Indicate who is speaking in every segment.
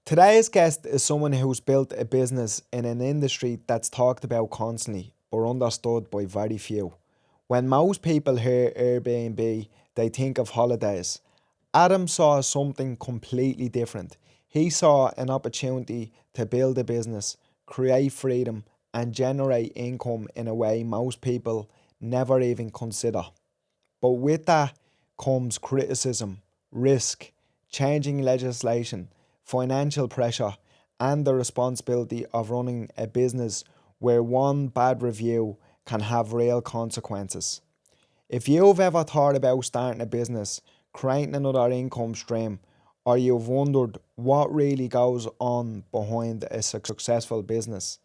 Speaker 1: Today's guest is someone who's built a business in an industry that's talked about constantly but understood by very few. When most people hear Airbnb, they think of holidays. Adam saw something completely different. He saw an opportunity to build a business, create freedom, and generate income in a way most people never even consider. But with that comes criticism, risk, changing legislation, financial pressure, and the responsibility of running a business where one bad review can have real consequences. If you've ever thought about starting a business, creating another income stream, or you've wondered what really goes on behind a successful business,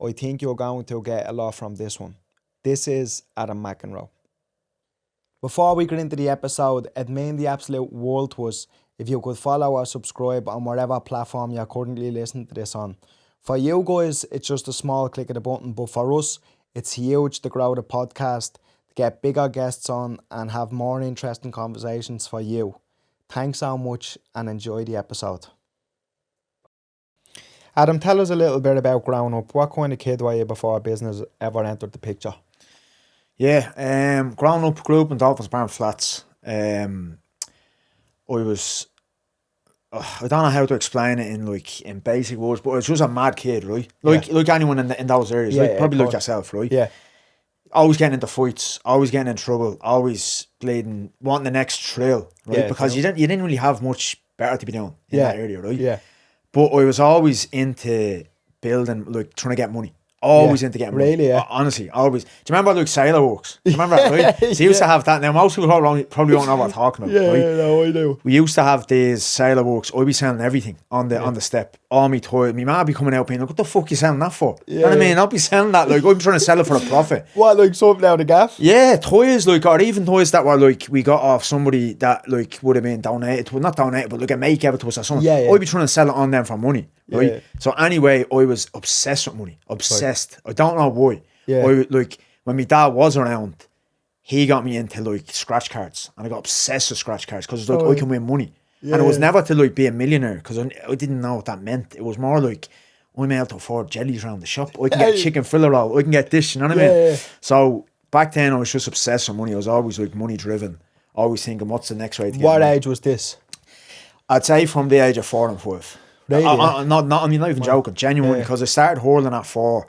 Speaker 1: I think you're going to get a lot from this one. This is Adam McEnroe. Before we get into the episode, it'd mean the absolute world to us if you could follow or subscribe on whatever platform you're currently listening to this on. For you guys, it's just a small click of the button, but for us, it's huge to grow the podcast, to get bigger guests on, and have more interesting conversations for you. Thanks so much and enjoy the episode. Adam, tell us a little bit about growing up. What kind of kid were you before business ever entered the picture?
Speaker 2: Yeah, growing up, grew up in Dolphin flats. I was, I don't know how to explain it in basic words, but I was just a mad kid, right? Like anyone in those areas, right? Probably like yourself, right?
Speaker 1: Yeah.
Speaker 2: Always getting into fights, always getting in trouble, always bleeding, wanting the next thrill, right?
Speaker 1: Yeah,
Speaker 2: because you didn't really have much better to be doing in that area, right?
Speaker 1: Yeah.
Speaker 2: But I was always into building, like trying to get money. Always into getting money.
Speaker 1: Really, yeah.
Speaker 2: Honestly, always. Do you remember like Sailor Works? Do you remember that, right? So you used to have that. Now, most people probably don't know what I'm talking about, right?
Speaker 1: Yeah, no, I do.
Speaker 2: We used to have these Sailor Works. I'd be selling everything on the step. All me toys. My mum be coming out being like, what the fuck you selling that for? You know what I mean? I'll be selling that. Like, I'm trying to sell it for a profit.
Speaker 1: What, like something out of gaff?
Speaker 2: Yeah, toys, like, or even toys that were like, we got off somebody that like would have been donated. Well, not donated, but like a mate gave it to us or something.
Speaker 1: Yeah.
Speaker 2: I'd be trying to sell it on them for money, right?
Speaker 1: Yeah.
Speaker 2: So anyway, I was obsessed with money. Obsessed. Right. I don't know why.
Speaker 1: Yeah.
Speaker 2: Like, when my dad was around, he got me into like scratch cards, and I got obsessed with scratch cards because it's like I can win money. Yeah. And it was never to like be a millionaire because I didn't know what that meant. It was more like I'm able to afford jellies around the shop. I can get chicken fillet roll. I can get this. You know what I mean? Yeah. So back then I was just obsessed with money. I was always like money driven. Always thinking, what's the next way to get
Speaker 1: What
Speaker 2: money?
Speaker 1: age was this?
Speaker 2: I'd say from the age of 4 and 5.
Speaker 1: Really?
Speaker 2: I'm not even joking. Genuinely, because I started hurling at 4.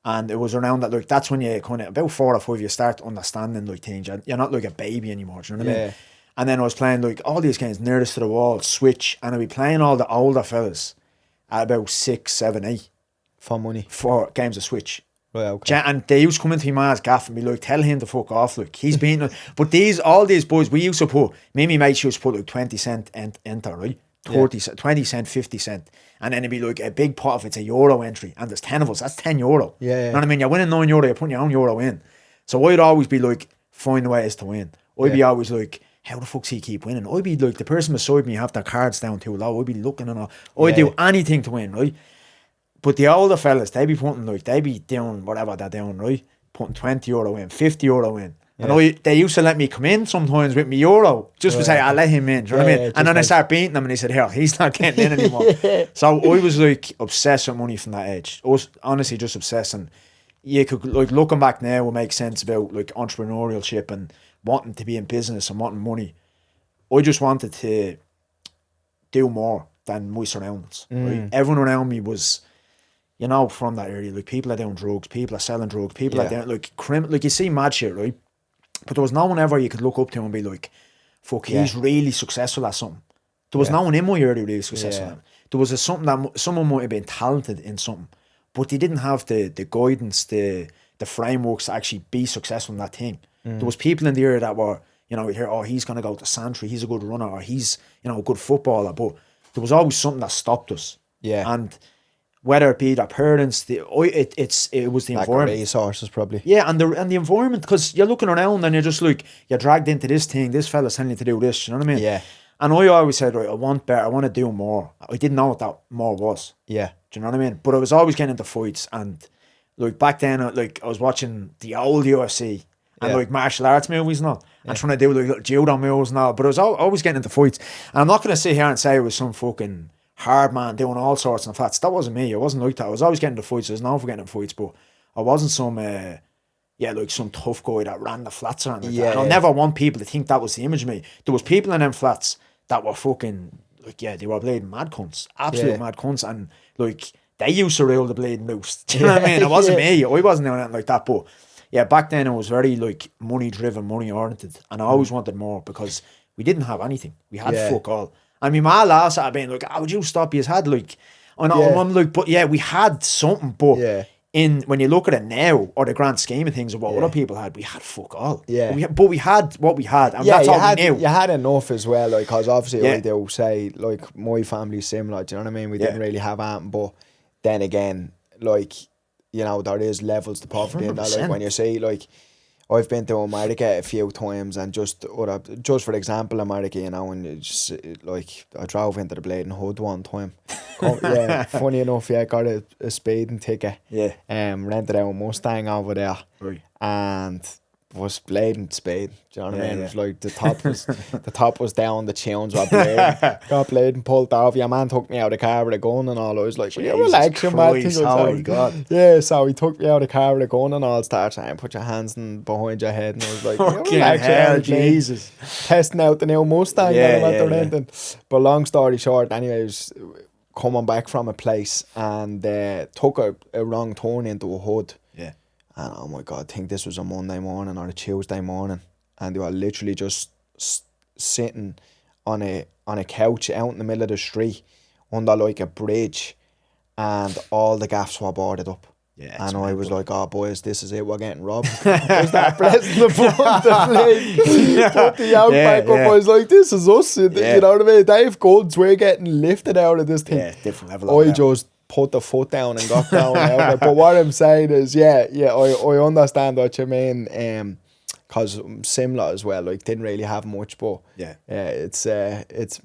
Speaker 2: And it was around that, like, that's when you kind of, about 4 or 5, you start understanding, like, things. You're not like a baby anymore, do you know what I mean? And then I was playing, like, all these games nearest to the wall, Switch, and I'd be playing all the older fellas at about 6, 7, 8.
Speaker 1: For money?
Speaker 2: For games of Switch.
Speaker 1: Right, okay.
Speaker 2: And they used to come into my ma's gaff and be like, tell him to fuck off, like, he's been... But all these boys, we used to put, me and my mates used to put, like, 20 cent enter, right? 20 cent, 50 cent. And then it'd be like a big pot if it's a euro entry and there's 10 of us, that's €10.
Speaker 1: Yeah.
Speaker 2: You know what I mean? You're winning €9, you're putting your own euro in. So I'd always be like, find ways to win. I'd be always like, how the fuck's he keep winning? I'd be like, the person beside me have their cards down too low. I'd be looking and all. I'd do anything to win, right? But the older fellas, they be doing whatever they're doing, right? Putting €20 in, €50 in. And they used to let me come in sometimes with me euro, just to say, I'll let him in, do you know what I mean? And then I start beating them and they said, hell, he's not getting in anymore. So I was like obsessed with money from that age. I was honestly just obsessed. And you could, like, looking back now, will make sense about like entrepreneurship and wanting to be in business and wanting money. I just wanted to do more than my surroundings. Right? Everyone around me was, you know, from that area, like, people are doing drugs, people are selling drugs, people are doing like you see mad shit, right? But there was no one ever you could look up to and be like, fuck, he's really successful at something. There was no one in my area really successful at it. There was something that someone might have been talented in something, but they didn't have the guidance, the frameworks to actually be successful in that thing. There was people in the area that were, you know, you'd hear, oh, he's going to go to Santry, he's a good runner, or he's, you know, a good footballer. But there was always something that stopped us.
Speaker 1: Yeah.
Speaker 2: And whether it be their parents, it was the environment.
Speaker 1: Resources probably.
Speaker 2: Yeah, and the environment, because you're looking around and you're just like, you're dragged into this thing, this fella's telling you to do this, you know what I mean?
Speaker 1: Yeah.
Speaker 2: And I always said, right, I want better, I want to do more. I didn't know what that more was.
Speaker 1: Yeah.
Speaker 2: Do you know what I mean? But I was always getting into fights, and like back then, like, I was watching the old UFC and like martial arts movies and all, and trying to do like little judo moves and all, but I was always getting into fights. And I'm not going to sit here and say it was some fucking hard man doing all sorts in the flats. That wasn't me. I wasn't like that. I was always getting the fights. I was known for getting in fights, but I wasn't some like some tough guy that ran the flats around like that. And I never want people to think that was the image of me. There was people in them flats that were fucking like, they were bleeding mad cunts, absolute mad cunts, and like they used to rule the bleeding loose. Do you know what I mean? It wasn't me. I wasn't doing anything like that, but yeah, back then it was very like money driven, money oriented, and I always wanted more because we didn't have anything. We had fuck all. I mean, my laughs at being like, "Oh, would you stop?" His had like, I know, I'm like, but yeah, we had something, but when you look at it now, or the grand scheme of things of what other people had, we had fuck all. Yeah, but we had what we had, and that's all we knew.
Speaker 1: You had enough as well, like, because obviously I do say like my family's similar. Do you know what I mean? We didn't really have anything, but then again, like, you know, there is levels to poverty, and that, like when you say like. I've been to America a few times, and just for example, America, you know, and it's like I drove into the Bleeding Hood one time. Funny enough, got a speeding ticket. Rented out a Mustang over there, and was bleeding speed. Do you know what I mean? It was like the top was down, the tunes were bleeding. Got bleeding, pulled off. Your man took me out of the car with a gun and all. I was like, "Will you relax, your man?" Yeah, so he took me out of the car with a gun and all. Started saying, "Put your hands behind your head," and I was like,
Speaker 2: "Fucking hell, Jesus!"
Speaker 1: Testing out the new Mustang that I went renting. But long story short, anyway, I was coming back from a place and took a wrong turn into a hood. And oh my God, I think this was a Monday morning or a Tuesday morning, and they were literally just sitting on a couch out in the middle of the street under like a bridge, and all the gaffs were boarded up. And I was like, "Oh boys, this is it. We're getting robbed." I was that pressing the button to play, put the outback up. I was like, "This is us." You know what I mean? They have guns. We're getting lifted out of this thing.
Speaker 2: Yeah, different level.
Speaker 1: I just put the foot down and got down out of it. But what I'm saying is, I understand what you mean. Because I'm similar as well. Like, didn't really have much, but it's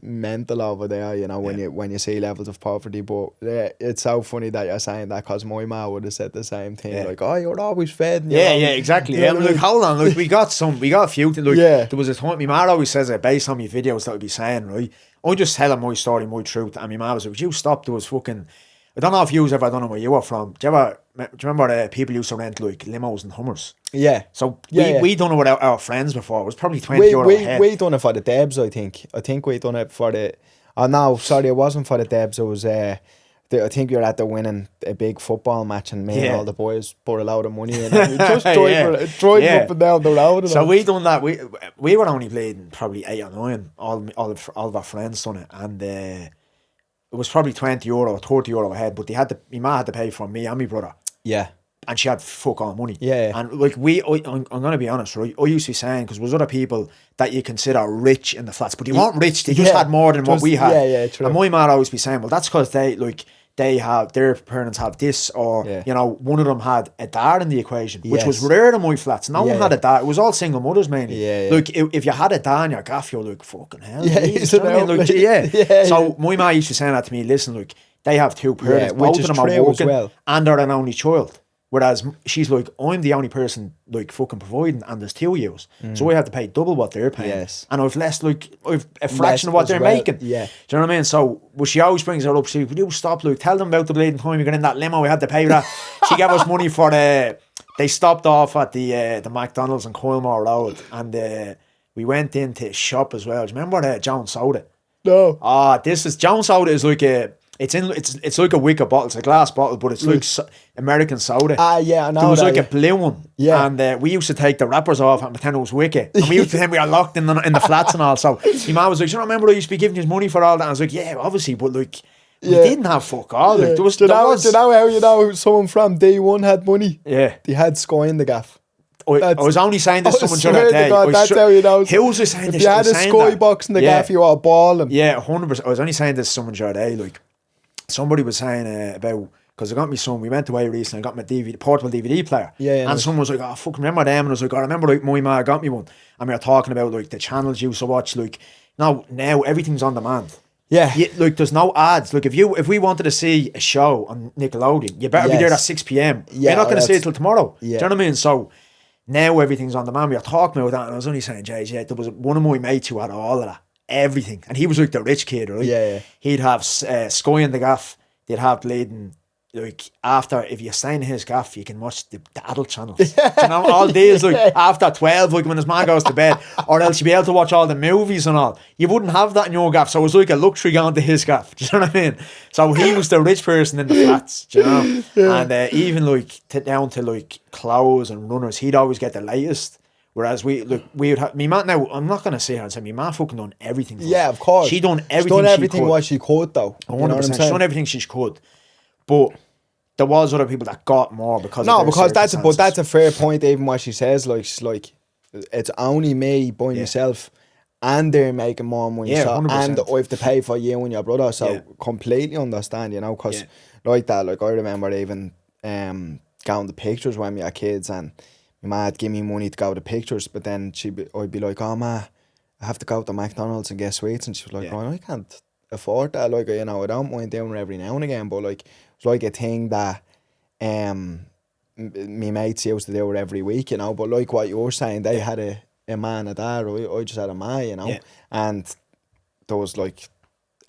Speaker 1: mental over there. You know, when you see levels of poverty. But it's so funny that you're saying that, because my ma would have said the same thing. Like, "Oh, you're always fed."
Speaker 2: Exactly. Yeah, like, hold on. Like, we got a few. Like, there was a time. My ma always says it based on my videos that would be saying, right. I just tell her my story, my truth, and my ma was like, "Would you stop?" There was fucking. I don't know if you've ever done it where you were from. Do you remember people used to rent like limos and Hummers? Yeah. So we done it with our friends before. It was probably 20 euro a head.
Speaker 1: We done it for the Debs, I think. I think we done it for the... Oh no, sorry, it wasn't for the Debs. It was... I think you're at the winning a big football match, and me and all the boys put a load of money in, and we just drive up and down the road.
Speaker 2: So we done that. We were only bleeding probably 8 or 9. All of our friends done it, and... it was probably 20 euro or 30 euro a head, but my ma had to pay for me and my brother. Yeah. And she had fuck all money. Yeah. And like I'm going to be honest, right? I used to be saying, because there was other people that you consider rich in the flats, but they weren't rich, they just had more than what we had. Yeah, true. And my ma always be saying, well, that's because they have, their parents have this, or, you know, one of them had a dad in the equation, which was rare in my flats. No one had a dad. It was all single mothers mainly. Like, if you had a dad in your gaff, you're like, fucking hell. So my ma used to say that to me, listen, like, they have 2 parents, both of them are working, and they're an only child. Whereas she's like, I'm the only person like fucking providing, and there's 2 of you. So I have to pay double what they're paying. Yes. And I've I've a fraction of what they're making. Yeah. Do you know what I mean? So she always brings her up, she's like, "Will you stop, Luke? Tell them about the bleeding time you got in that limo, we had to pay that." She gave us money for they stopped off at the McDonald's on Coilmore Road, and we went into a shop as well. Do you remember Jones Soda? No. Jones Soda is like it's like a wicker bottle. It's a glass bottle, but it's like American soda. Yeah, I know. There was like a blue one. Yeah. And we used to take the wrappers off and pretend it was wicker. And we used to think we were locked in the flats and all. So my mum was like, "You don't remember I used to be giving you money for all that?" And I was like, "Yeah, obviously, but like we didn't have fuck all." Like, do you know how you know someone from day one had money? Yeah. They had Sky in the gaff. I was only saying this to someone during that day. God, that's how you know. Who was saying this? If you had a Sky box in the gaff, you were balling. Yeah, 100%. I was only saying this to someone during that day, like, somebody was saying about, because I got me some, we went away recently, I got my portable DVD player. And someone was like, "Oh, fuck, remember them?" And I was like, "I remember, like, my ma got me one." And we were talking about, like, the channels you used to watch. Like, now everything's on demand. Yeah. Like, there's no ads. Like, if we wanted to see a show on Nickelodeon, you better be there at 6 p.m. You're not going to see it till tomorrow. Do you know what I mean? So now everything's on demand. We were talking about that, and I was only saying, Jay, there was one of my mates who had all of that. everything. And he was like the rich kid, right?
Speaker 1: Yeah.
Speaker 2: He'd have Sky in the gaff. They'd have bleeding. Like after, if you stay in his gaff, you can watch the adult channels. Do you know, all days like after 12, like when his man goes to bed, or else you'd be able to watch all the movies and all. You wouldn't have that in your gaff, so it was like a luxury going to his gaff. Do you know what I mean? So he was the rich person in the flats. Do you know? And even like down to like clothes and runners, he'd always get the latest. Whereas we would have me man. Now I'm not gonna say her and say me man fucking done everything. For
Speaker 1: Yeah,
Speaker 2: us.
Speaker 1: of course.
Speaker 2: She done everything.
Speaker 1: She done everything
Speaker 2: she could.
Speaker 1: what she could though.
Speaker 2: 100%. She done everything she could. But there was other people that got more because of their
Speaker 1: because that's a fair point. Even what she says, like she's like, it's only me by myself, and they're making more money.
Speaker 2: Yeah,
Speaker 1: so,
Speaker 2: 100%.
Speaker 1: and I have to pay for you and your brother. So completely understand, you know, because like that, like I remember even going to pictures when we were kids, and my ma'd give me money to go to pictures, but then I'd be like, oh ma, I have to go to McDonald's and get sweets, and she was like, oh, I can't afford that. Like, you know, I don't mind doing it every now and again, but like it's like a thing that me mates used to do it every week, you know. But like what you were saying, they had a man of that, I just had a ma, you know, and there was like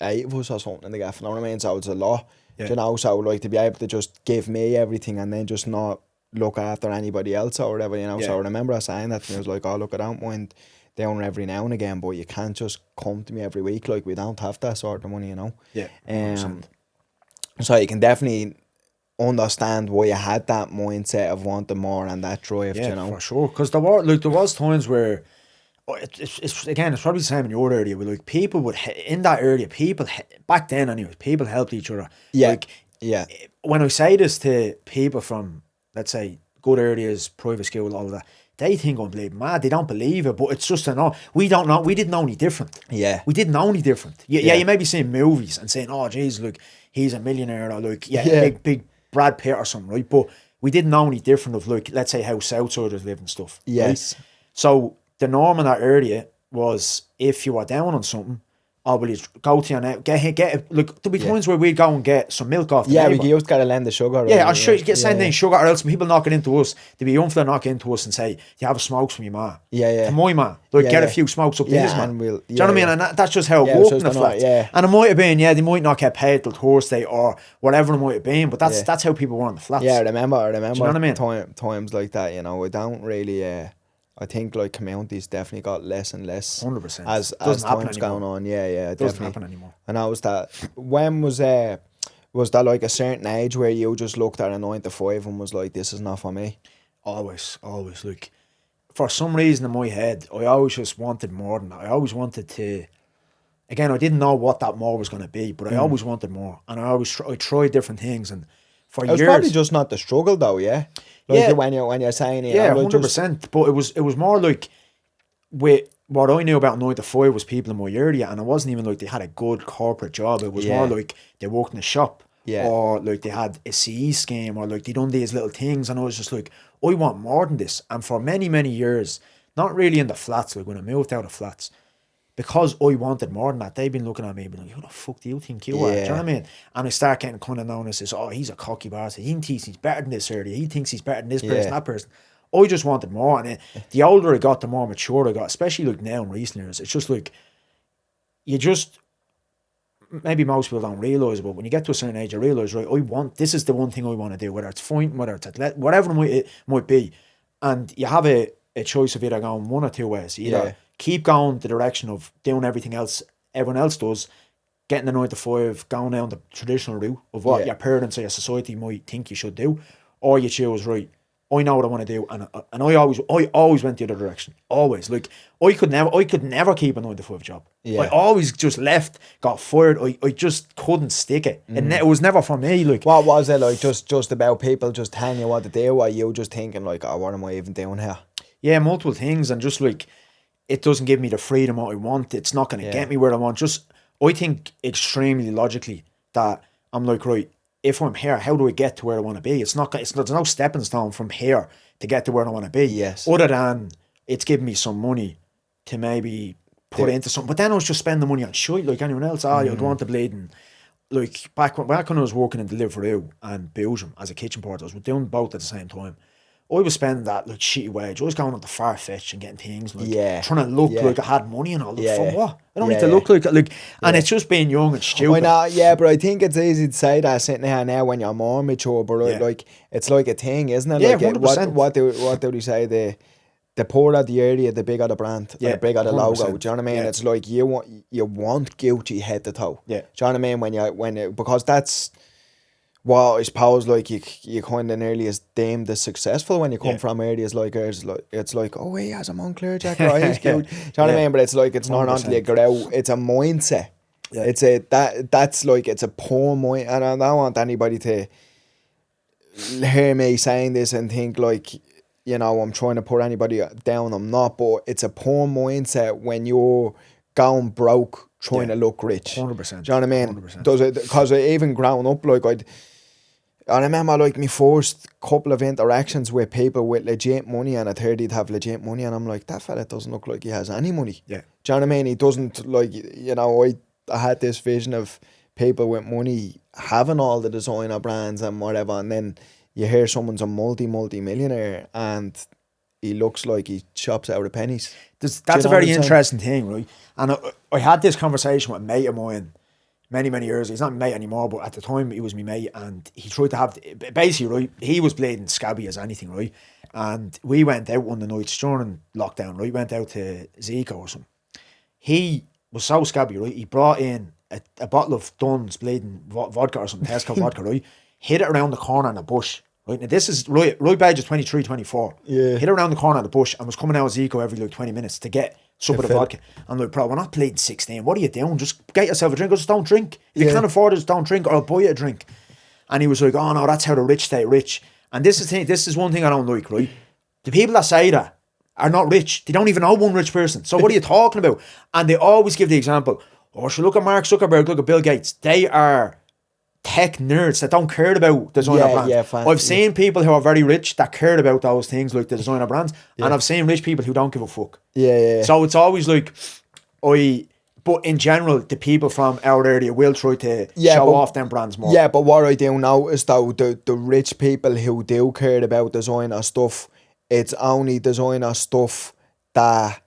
Speaker 1: 8 of us or something in the gaff, you know what I mean? So it's a lot, you know. So like to be able to just give me everything and then just not look after anybody else or whatever, you know. So I remember her saying that to me. I was like, oh look, I don't mind down every now and again, but you can't just come to me every week. Like, we don't have that sort of money, you know. So you can definitely understand why you had that mindset of wanting more and that drive, you know.
Speaker 2: For sure. Because there was times where it's again, it's probably the same in your area, where like people would in that area, people back then anyway, people helped each other. When I say this to people from, let's say, good areas, private school, all of that, they think I'm bleeding mad. They don't believe it, but it's just we don't know. We didn't know any different. We didn't know any different. You may be seeing movies and saying, oh geez, look, he's a millionaire, or like big Brad Pitt or something, right? But we didn't know any different of, like, let's say how Southsiders live and stuff. Right? So the norm in that area was, if you were down on something, oh, will you go to your neighbour, get like, there'd be times where we'd go and get some milk off the neighbour.
Speaker 1: We used to get lend the sugar.
Speaker 2: I'll sure you get sending sugar, or else people knocking into us. There'd be young fella knocking into us and say, "Do you have a smokes from your ma?" To my ma, like, get a few smokes up to his man. Do you know what I mean? And that's just how it worked in the flat. And it might have been, they might not get paid till Thursday or whatever it might have been, but that's how people were in the flats.
Speaker 1: I remember.
Speaker 2: Do you know what I mean?
Speaker 1: Times like that, you know. I don't really. I think like communities definitely got less and less
Speaker 2: 100%
Speaker 1: as time's going on.
Speaker 2: It doesn't happen anymore.
Speaker 1: And I was that. When was that like a certain age where you just looked at a 9 to 5 and was like, this is not for me?
Speaker 2: Always. Like, for some reason in my head, I always just wanted more than that. I always wanted to. Again, I didn't know what that more was going to be, but I always wanted more, and I tried different things, and for years.
Speaker 1: It's probably just not the struggle though, yeah. Like when you're saying,
Speaker 2: 100%. But it was more like, with what I knew about 9 to 5 was people in my area, and it wasn't even like they had a good corporate job. It was more like they worked in a shop, or like they had a CE scheme, or like they done these little things, and I was just like, I want more than this. And for many, many years, not really in the flats, like when I moved out of flats, because I wanted more than that, they've been looking at me and being like, who the fuck do you think you are? Do you know what I mean? And I start getting kind of known as this, oh, he's a cocky bastard. He thinks he's better than this area. He thinks he's better than this person, that person. I just wanted more. And the older I got, the more mature I got, especially like now in recent years. It's just like, maybe most people don't realise, but when you get to a certain age, you realise, right, this is the one thing I want to do, whether it's fighting, whether it's athletic, whatever it might be. And you have a choice of either going one or two ways. Either keep going the direction of doing everything else everyone else does, getting the 9 to 5, going down the traditional route of what your parents or your society might think you should do, or you choose, right, I know what I want to do, and I always went the other direction. Always. Like, I could never keep a 9 to 5 job. I always just left, got fired. I just couldn't stick it. And it was never for me. Like,
Speaker 1: what was it like? Just about people just telling you what to do, or you just thinking like, oh, what am I even doing here?
Speaker 2: Yeah, multiple things, and just like, it doesn't give me the freedom I want. It's not going to get me where I want. Just, I think extremely logically that I'm like, right, if I'm here, how do I get to where I want to be? There's no stepping stone from here to get to where I want to be.
Speaker 1: Yes.
Speaker 2: Other than it's giving me some money to maybe put into something. But then I was just spending the money on shit like anyone else. You'd want to bleed. And like back when I was working in Deliveroo and Belgium as a kitchen porter, I was doing both at the same time. I was spending that like shitty wage. I was going on the far-fetched and getting things like
Speaker 1: Yeah.
Speaker 2: trying to look
Speaker 1: Yeah.
Speaker 2: like I had money and all. Like,
Speaker 1: Yeah,
Speaker 2: for
Speaker 1: yeah.
Speaker 2: what? I don't
Speaker 1: Yeah,
Speaker 2: need to
Speaker 1: yeah.
Speaker 2: look like, and it's just being young and
Speaker 1: I
Speaker 2: stupid.
Speaker 1: know, yeah, but I think it's easy to say that sitting here now when you're more mature, but
Speaker 2: Yeah.
Speaker 1: like it's like a thing, isn't it?
Speaker 2: Yeah,
Speaker 1: Like
Speaker 2: 100%.
Speaker 1: what do they say? The poorer the area, the bigger the brand, or
Speaker 2: Yeah,
Speaker 1: the bigger the logo.
Speaker 2: 100%.
Speaker 1: Do you know what I mean?
Speaker 2: Yeah.
Speaker 1: It's like you want Gucci head to toe.
Speaker 2: Yeah.
Speaker 1: Do you know what I mean? Because that's what I suppose like you kind of nearly is deemed as successful when you come
Speaker 2: Yeah.
Speaker 1: from areas like ours. Like it's like, oh, he has a Moncler jacket, or he's Gucci. Do you know what I
Speaker 2: Yeah.
Speaker 1: mean? But it's like it's not until you
Speaker 2: 100%.
Speaker 1: get out. It's a mindset.
Speaker 2: Yeah.
Speaker 1: It's that's like it's a poor mind, and I don't want anybody to hear me saying this and think like, you know, I'm trying to put anybody down. I'm not, but it's a poor mindset when you're going broke trying to look rich.
Speaker 2: 100%.
Speaker 1: Do you know what I mean?
Speaker 2: 100%.
Speaker 1: Does it? Because even growing up, like I remember like my first couple of interactions with people with legit money, and I heard he'd have legit money, and I'm like, that fella doesn't look like he has any money.
Speaker 2: Yeah.
Speaker 1: Do you know what I mean? He doesn't, like, you know, I had this vision of people with money having all the designer brands and whatever, and then you hear someone's a multi-millionaire and he looks like he chops out of pennies.
Speaker 2: That's
Speaker 1: you
Speaker 2: a
Speaker 1: know
Speaker 2: very
Speaker 1: what I'm saying?
Speaker 2: interesting thing, right? And I had this conversation with a mate of mine many years. He's not my mate anymore, but at the time he was my mate, and he tried to have basically, right, he was bleeding scabby as anything, right? And we went out one of the nights during lockdown, right? Went out to Zico or something. He was so scabby, right? He brought in a bottle of Dunn's bleeding vodka or something, Tesco vodka, right? Hid it around the corner in a bush. Right, now this is right badge is 23, 24.
Speaker 1: Yeah.
Speaker 2: Hid around the corner of the bush and was coming out of Zico every like 20 minutes to get some of the vodka. I'm like, bro, we're not bleeding 16. What are you doing? Just get yourself a drink or just don't drink. If you can't afford it, just don't drink, or I'll buy you a drink. And he was like, oh no, that's how the rich stay rich. And this is one thing I don't like, right? The people that say that are not rich. They don't even know one rich person. So what are you talking about? And they always give the example, oh, should look at Mark Zuckerberg, look at Bill Gates. They are tech nerds that don't care about designer brands. I've seen people who are very rich that cared about those things like the designer brands, and I've seen rich people who don't give a fuck. So it's always like, but in general, the people from our area will try to show off them brands more.
Speaker 1: Yeah, but what I do know is though the rich people who do care about designer stuff, it's only designer stuff that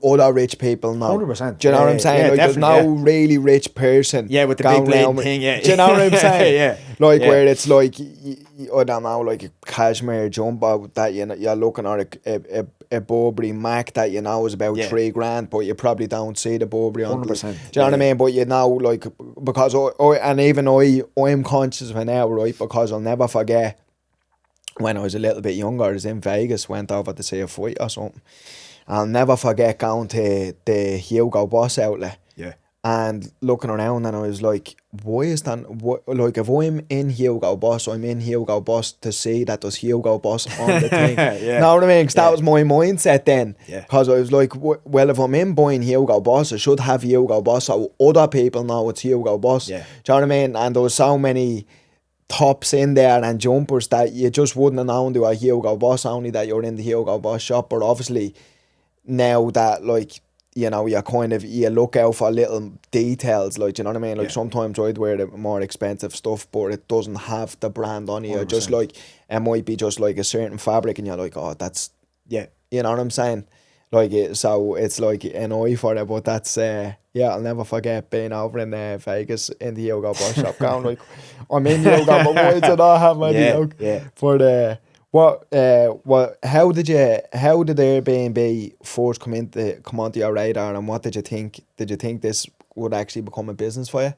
Speaker 1: other rich people know.
Speaker 2: 100%.
Speaker 1: Do you know what I'm saying?
Speaker 2: Yeah,
Speaker 1: like there's no really rich person.
Speaker 2: Yeah, with the big blade thing. Yeah.
Speaker 1: Do you know what I'm saying?
Speaker 2: Yeah.
Speaker 1: Like where it's like, I don't know, like a cashmere jumper that you're looking at a Burberry Mac that you know is about $3,000, but you probably don't see the Burberry on.
Speaker 2: 100%.
Speaker 1: Do you know what I mean? But you know, like, because I'm conscious of it now, right? Because I'll never forget when I was a little bit younger, I was in Vegas, went over to see a fight or something. I'll never forget going to the Hugo Boss outlet and looking around, and I was like, why is that? Like, if I'm in Hugo Boss, I'm in Hugo Boss to see that there's Hugo Boss on the thing. Know what I mean? Because that was my mindset then. Because I was like, well, if I'm in buying Hugo Boss, I should have Hugo Boss so other people know it's Hugo Boss. Do you know what I mean? And there was so many tops in there and jumpers that you just wouldn't have known they were Hugo Boss, only that you're in the Hugo Boss shop. But obviously, now that, like, you know, you look out for little details, like, you know what I mean? Like, sometimes I'd wear the more expensive stuff, but it doesn't have the brand on it. Just like, it might be just like a certain fabric, and you're like, oh, that's, you know what I'm saying? Like, so it's like an eye for it, but that's, I'll never forget being over in Vegas in the Hugo Boss shop, going like, I'm in Hugo, but why did I have money? For the... How did Airbnb first come onto your radar, and what did you think? Did you think this would actually become a business for you?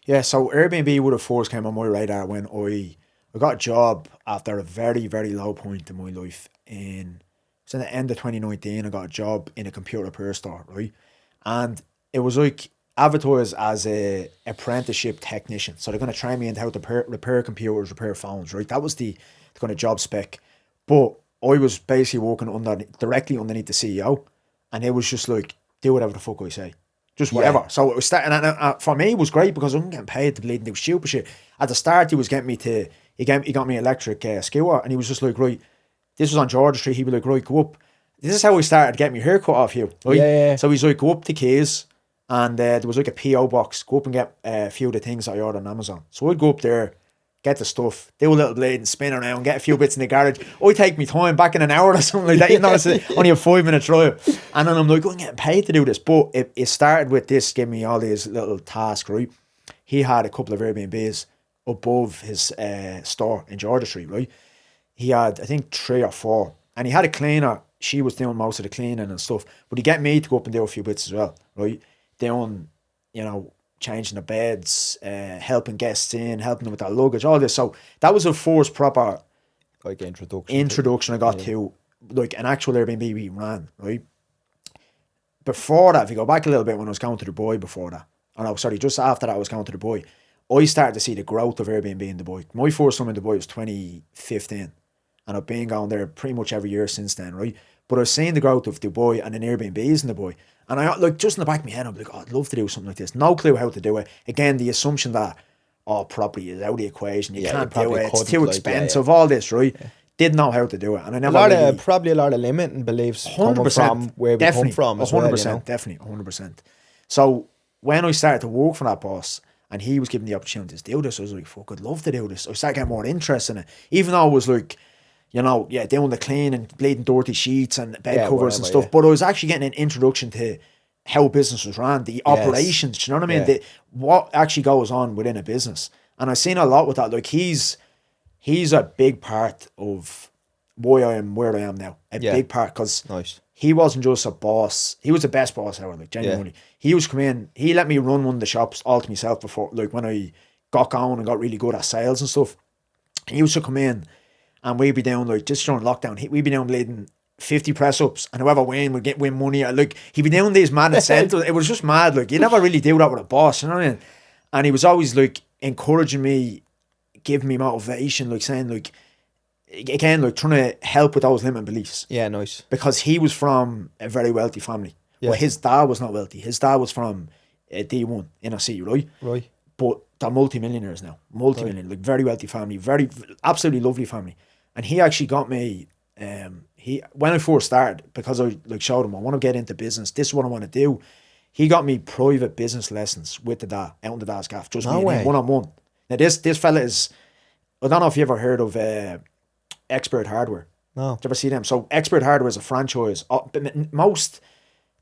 Speaker 2: Yeah, so Airbnb would have first came on my radar when I got a job after a very, very low point in my life. It was in the end of 2019. I got a job in a computer repair store, right? And it was like advertised as a apprenticeship technician. So they're going to train me into how to repair computers, repair phones, right? That was the kind of job spec. But I was basically working directly underneath the CEO, and it was just like, do whatever the fuck I say. Just whatever. So it was starting, and for me it was great because I'm getting paid to bleed and do stupid shit. At the start he got me electric scooter, and he was just like, right, this was on Georgia Street, he'd be like, right, go up. This is how I started getting my hair cut off you. Right? So he's like, go up to Keys, and there was like a PO box, go up and get a few of the things that I ordered on Amazon. So I'd go up there, get the stuff, do a little blade and spin around, get a few bits in the garage. I take me time back in an hour or something like that. You know, it's only a 5-minute drive. And then I'm like, I'm getting paid to do this. But it started with this, giving me all these little tasks, right? He had a couple of Airbnbs above his store in Georgia Street, right? He had, I think, 3 or 4. And he had a cleaner. She was doing most of the cleaning and stuff. But he get me to go up and do a few bits as well, right? Doing, you know, changing the beds, helping guests in, helping them with their luggage, all this. So that was the first proper
Speaker 1: like introduction
Speaker 2: I got to like an actual Airbnb we ran, right? Before that, if you go back a little bit, when I was going to Dubai before that, just after that I was going to Dubai, I started to see the growth of Airbnb in Dubai. My first time in Dubai was 2015, and I've been going there pretty much every year since then, right? But I was seeing the growth of Dubai and then Airbnbs in Dubai. And I, like, just in the back of my head, I'm like, oh, I'd love to do something like this. No clue how to do it. Again, the assumption that, property is out of the equation. You can't do it. It's too expensive. All this, right? Yeah. Didn't know how to do it. And I never
Speaker 1: probably a lot of limiting beliefs coming from where we come from as 100%, well, you know?
Speaker 2: Definitely, 100%. So when I started to work for that boss and he was given the opportunity to do this, I was like, fuck, I'd love to do this. I started getting more interest in it. Even though I was like, you know, doing the clean and bleeding dirty sheets and bed covers and stuff. But I was actually getting an introduction to how business was run, the operations, do you know what I mean? What actually goes on within a business. And I've seen a lot with that. Like, he's a big part of why I am where I am now. A big part, because he wasn't just a boss. He was the best boss ever, like, genuinely. He was come in, he let me run one of the shops all to myself before, like, when I got going and got really good at sales and stuff. He used to come in and we'd be down, like, just during lockdown, we'd be down bleeding 50 press-ups, and whoever would win money. Like, he'd be doing these mad incentives. It was just mad. Like, you never really do that with a boss, you know what I mean? And he was always, like, encouraging me, giving me motivation, like, saying, like, again, like, trying to help with those limiting beliefs.
Speaker 1: Yeah, nice.
Speaker 2: Because he was from a very wealthy family. Yeah. But his dad was not wealthy. His dad was from D1 in a city, right?
Speaker 1: Right.
Speaker 2: But they're multi-millionaires now. Multi-millionaires. Like, very wealthy family. Very, absolutely lovely family. And he actually got me... when I first started, because I like showed him I want to get into business, this is what I want to do, he got me private business lessons with the dad out in the dad's gaff, just me and him, one-on-one. Now this fella is, I don't know if you ever heard of Expert Hardware.
Speaker 1: No.
Speaker 2: Did you ever see them? So Expert Hardware is a franchise. Most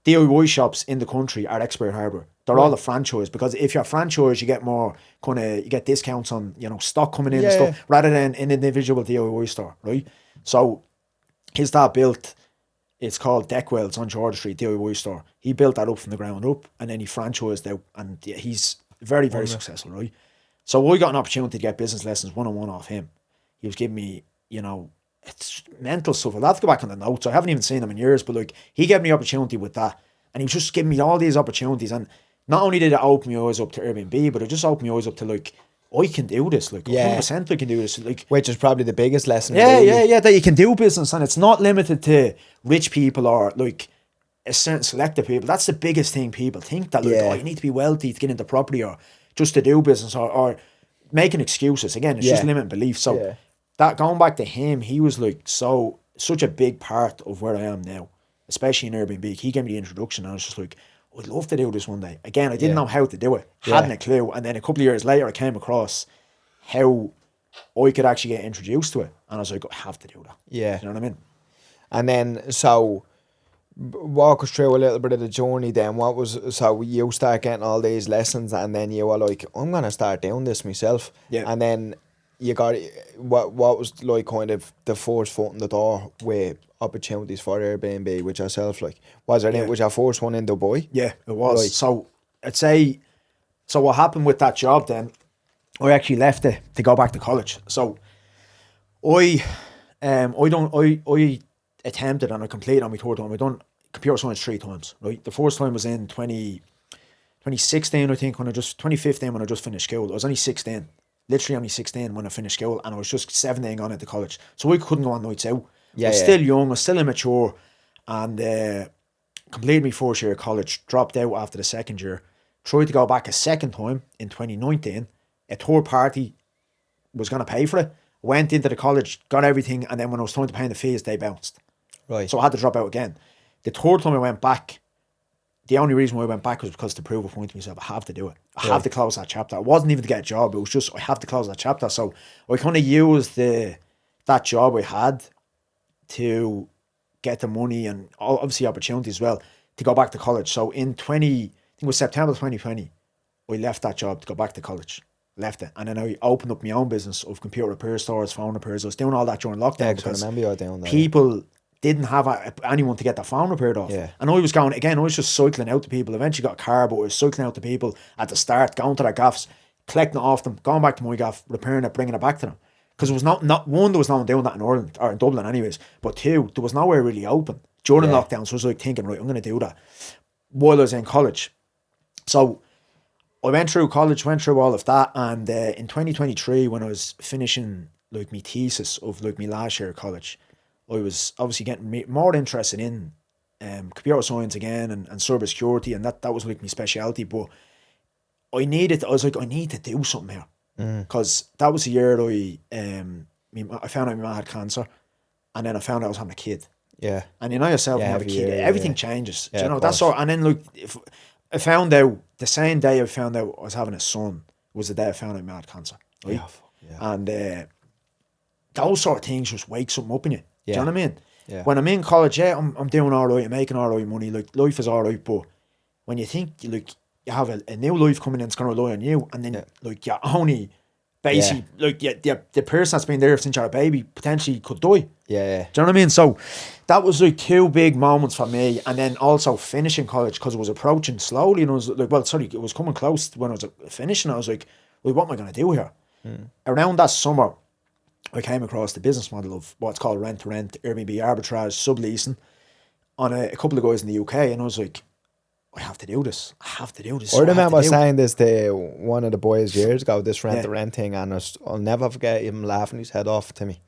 Speaker 2: DIY shops in the country are Expert Hardware. They're all a franchise, because if you're a franchise, you get more you get discounts on, you know, stock coming in and stuff, rather than an individual DIY store, right? So his dad built, it's called Deckwell, it's on Georgia Street, DIY store. He built that up from the ground up, and then he franchised out, and he's very, very successful, right? So I got an opportunity to get business lessons one-on-one off him. He was giving me, you know, it's mental stuff. I'll have to go back on the notes. I haven't even seen him in years, but like, he gave me opportunity with that, and he was just giving me all these opportunities. And not only did it open my eyes up to Airbnb, but it just opened my eyes up to, like, I can do this, like, 100% I can do this, like,
Speaker 1: which is probably the biggest lesson.
Speaker 2: That you can do business, and it's not limited to rich people or, like, a certain selected people. That's the biggest thing people think, that, like, you need to be wealthy to get into property, or just to do business, or making excuses. Again, it's just limiting beliefs. So that, going back to him, he was like such a big part of where I am now, especially in Airbnb. He gave me the introduction, and I was just like, I'd love to do this one day. Again, I didn't know how to do it. Hadn't a clue. And then a couple of years later, I came across how I could actually get introduced to it. And I was like, I have to do that.
Speaker 1: Yeah.
Speaker 2: You know what I mean?
Speaker 1: And then, so, walk us through a little bit of the journey then. So you start getting all these lessons, and then you were like, I'm going to start doing this myself.
Speaker 2: Yeah.
Speaker 1: And then you got, what was like kind of the first foot in the door with opportunities for Airbnb with yourself? Like, was your first one in Dubai?
Speaker 2: Yeah, it was.
Speaker 1: Right.
Speaker 2: So I'd say, so what happened with that job then, I actually left it to go back to college. So I attempted and I completed on my third time. I done computer science 3 times, right? The first time was in 2016, I think, 2015 when I just finished school. I was only 16. Literally only 16 when I finished school, and I was just 17 on into college. So I couldn't go on nights out. I was still young, I was still immature, and completed my first year of college, dropped out after the second year, tried to go back a second time in 2019. A third party was going to pay for it. Went into the college, got everything, and then when I was time to pay the fees, they bounced.
Speaker 1: Right.
Speaker 2: So I had to drop out again. The third time I went back, the only reason why I went back was because to prove a point to myself, I have to do it. I have to close that chapter. It wasn't even to get a job. It was just, I have to close that chapter. So I kind of used that job I had to get the money and obviously opportunity as well to go back to college. So in I think it was September 2020, I left that job to go back to college. Left it. And then I opened up my own business of computer repair stores, phone repairs. I was doing all that during lockdown.
Speaker 1: Yeah, because I remember you doing that.
Speaker 2: People didn't have anyone to get their phone repaired off.
Speaker 1: Yeah.
Speaker 2: And I was going, again, I was just cycling out to people. Eventually got a car, but I was cycling out to people at the start, going to their gaffs, collecting it off them, going back to my gaff, repairing it, bringing it back to them. Because there was not one, there was no one doing that in Ireland, or in Dublin anyways, but two, there was nowhere really open during lockdown. So I was like thinking, right, I'm going to do that while I was in college. So I went through college, went through all of that, and in 2023, when I was finishing like my thesis of like my last year of college, I was obviously getting more interested in computer science again and cybersecurity, and that was like my specialty. But I was like, I need to do something here, because that was the year I found out my mum had cancer, and then I found out I was having a kid.
Speaker 1: Yeah.
Speaker 2: And you know yourself, when you have a kid, everything changes. Do you know, that's all. And then like, if I found out the same day I found out I was having a son was the day I found out I had cancer. Right? And those sort of things just wake something up in you. Do you know what I mean?
Speaker 1: Yeah.
Speaker 2: When I'm in college, I'm doing all right, I'm making all right money, like life is all right, but when you think like you have a new life coming in, it's going to rely on you, and then like you're only basically like the person that's been there since you're a baby potentially could die.
Speaker 1: Yeah.
Speaker 2: Do you know what I mean? So that was like two big moments for me, and then also finishing college, because it was approaching slowly, and I was like, it was coming close when I was finishing. I was like, well, what am I going to do here? Around that summer, I came across the business model of what's called rent-to-rent, Airbnb arbitrage, subleasing on a couple of guys in the UK, and I was like, I have to do this. I
Speaker 1: remember saying this to one of the boys years ago, this rent-to-rent thing, and I'll never forget him laughing his head off to me.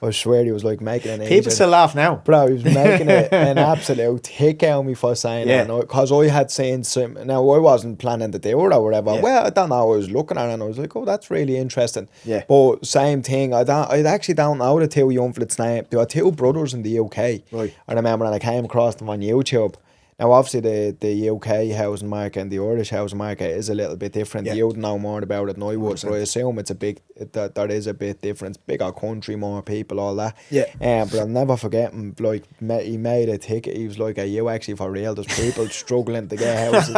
Speaker 1: I swear he was like making an
Speaker 2: People still laugh now.
Speaker 1: Bro, he was making an absolute hick out of me for saying that. Because I had seen some, now I wasn't planning to do it or whatever. Well, I don't know, I was looking at it and I was like, oh, that's really interesting.
Speaker 2: Yeah.
Speaker 1: But same thing, I actually don't know the two young flits name. There were two brothers in the UK.
Speaker 2: Right.
Speaker 1: I remember, and I came across them on YouTube. Now, obviously, the UK housing market and the Irish housing market is a little bit different. You would know more about it than I would, but I assume it's there is a bit different. Bigger country, more people, all that.
Speaker 2: Yeah.
Speaker 1: But I'll never forget him. Like, he made a ticket. He was like, "Are you actually for real? There's people struggling to get houses."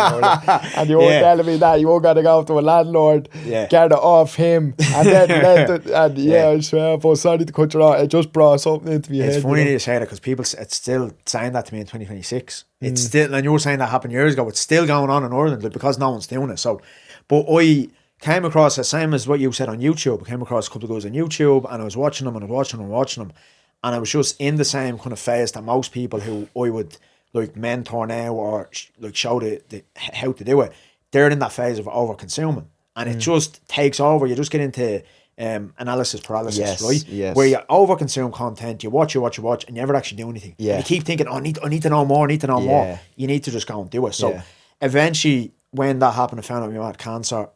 Speaker 1: And you were telling me that you were going to go to a landlord, get it off him, and then I swear, but sorry to cut you off. It just brought something into my head.
Speaker 2: It's funny that you say that, because people, it's still saying that to me in 2026. It's still, and you were saying that happened years ago, it's still going on in Ireland, like, because no one's doing it. So, but I came across the same as what you said on YouTube. I came across a couple of guys on YouTube, and I was watching them, and I was just in the same kind of phase that most people who I would like mentor now or like show the how to do it, they're in that phase of over consuming, and it just takes over. You just get into analysis paralysis, right?
Speaker 1: Yes.
Speaker 2: Where you overconsume content, you watch, and you never actually do anything.
Speaker 1: Yeah.
Speaker 2: And you keep thinking, I need to know more, more. You need to just go and do it. So eventually, when that happened, I found out I had cancer.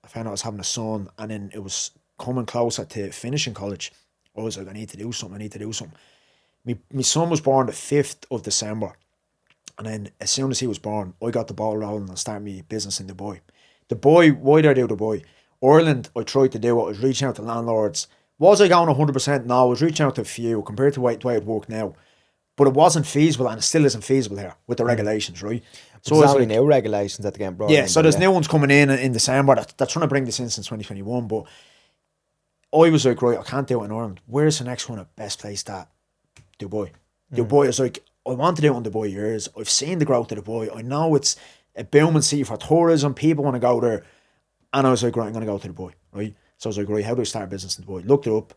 Speaker 2: I found out I was having a son, and then it was coming closer to finishing college. I was like, I need to do something. My son was born the 5th of December. And then as soon as he was born, I got the ball rolling and started my business in Dubai. Why did I do Dubai? Ireland, I tried to do it. I was reaching out to landlords. Was I going 100%? No, I was reaching out to a few compared to the way it worked now. But it wasn't feasible, and it still isn't feasible here with the regulations, right?
Speaker 1: So there's only new regulations that get brought in.
Speaker 2: So there's new ones coming in December. They're trying to bring this in since 2021. But I was like, right, I can't do it in Ireland. Where's the next one? The best place that? Dubai. Dubai is like, I want to do it in Dubai years. I've seen the growth of Dubai. I know it's a booming city for tourism. People want to go there. And I was like, right, I'm going to go to Dubai, right? So I was like, right, how do I start a business in Dubai? Looked it up,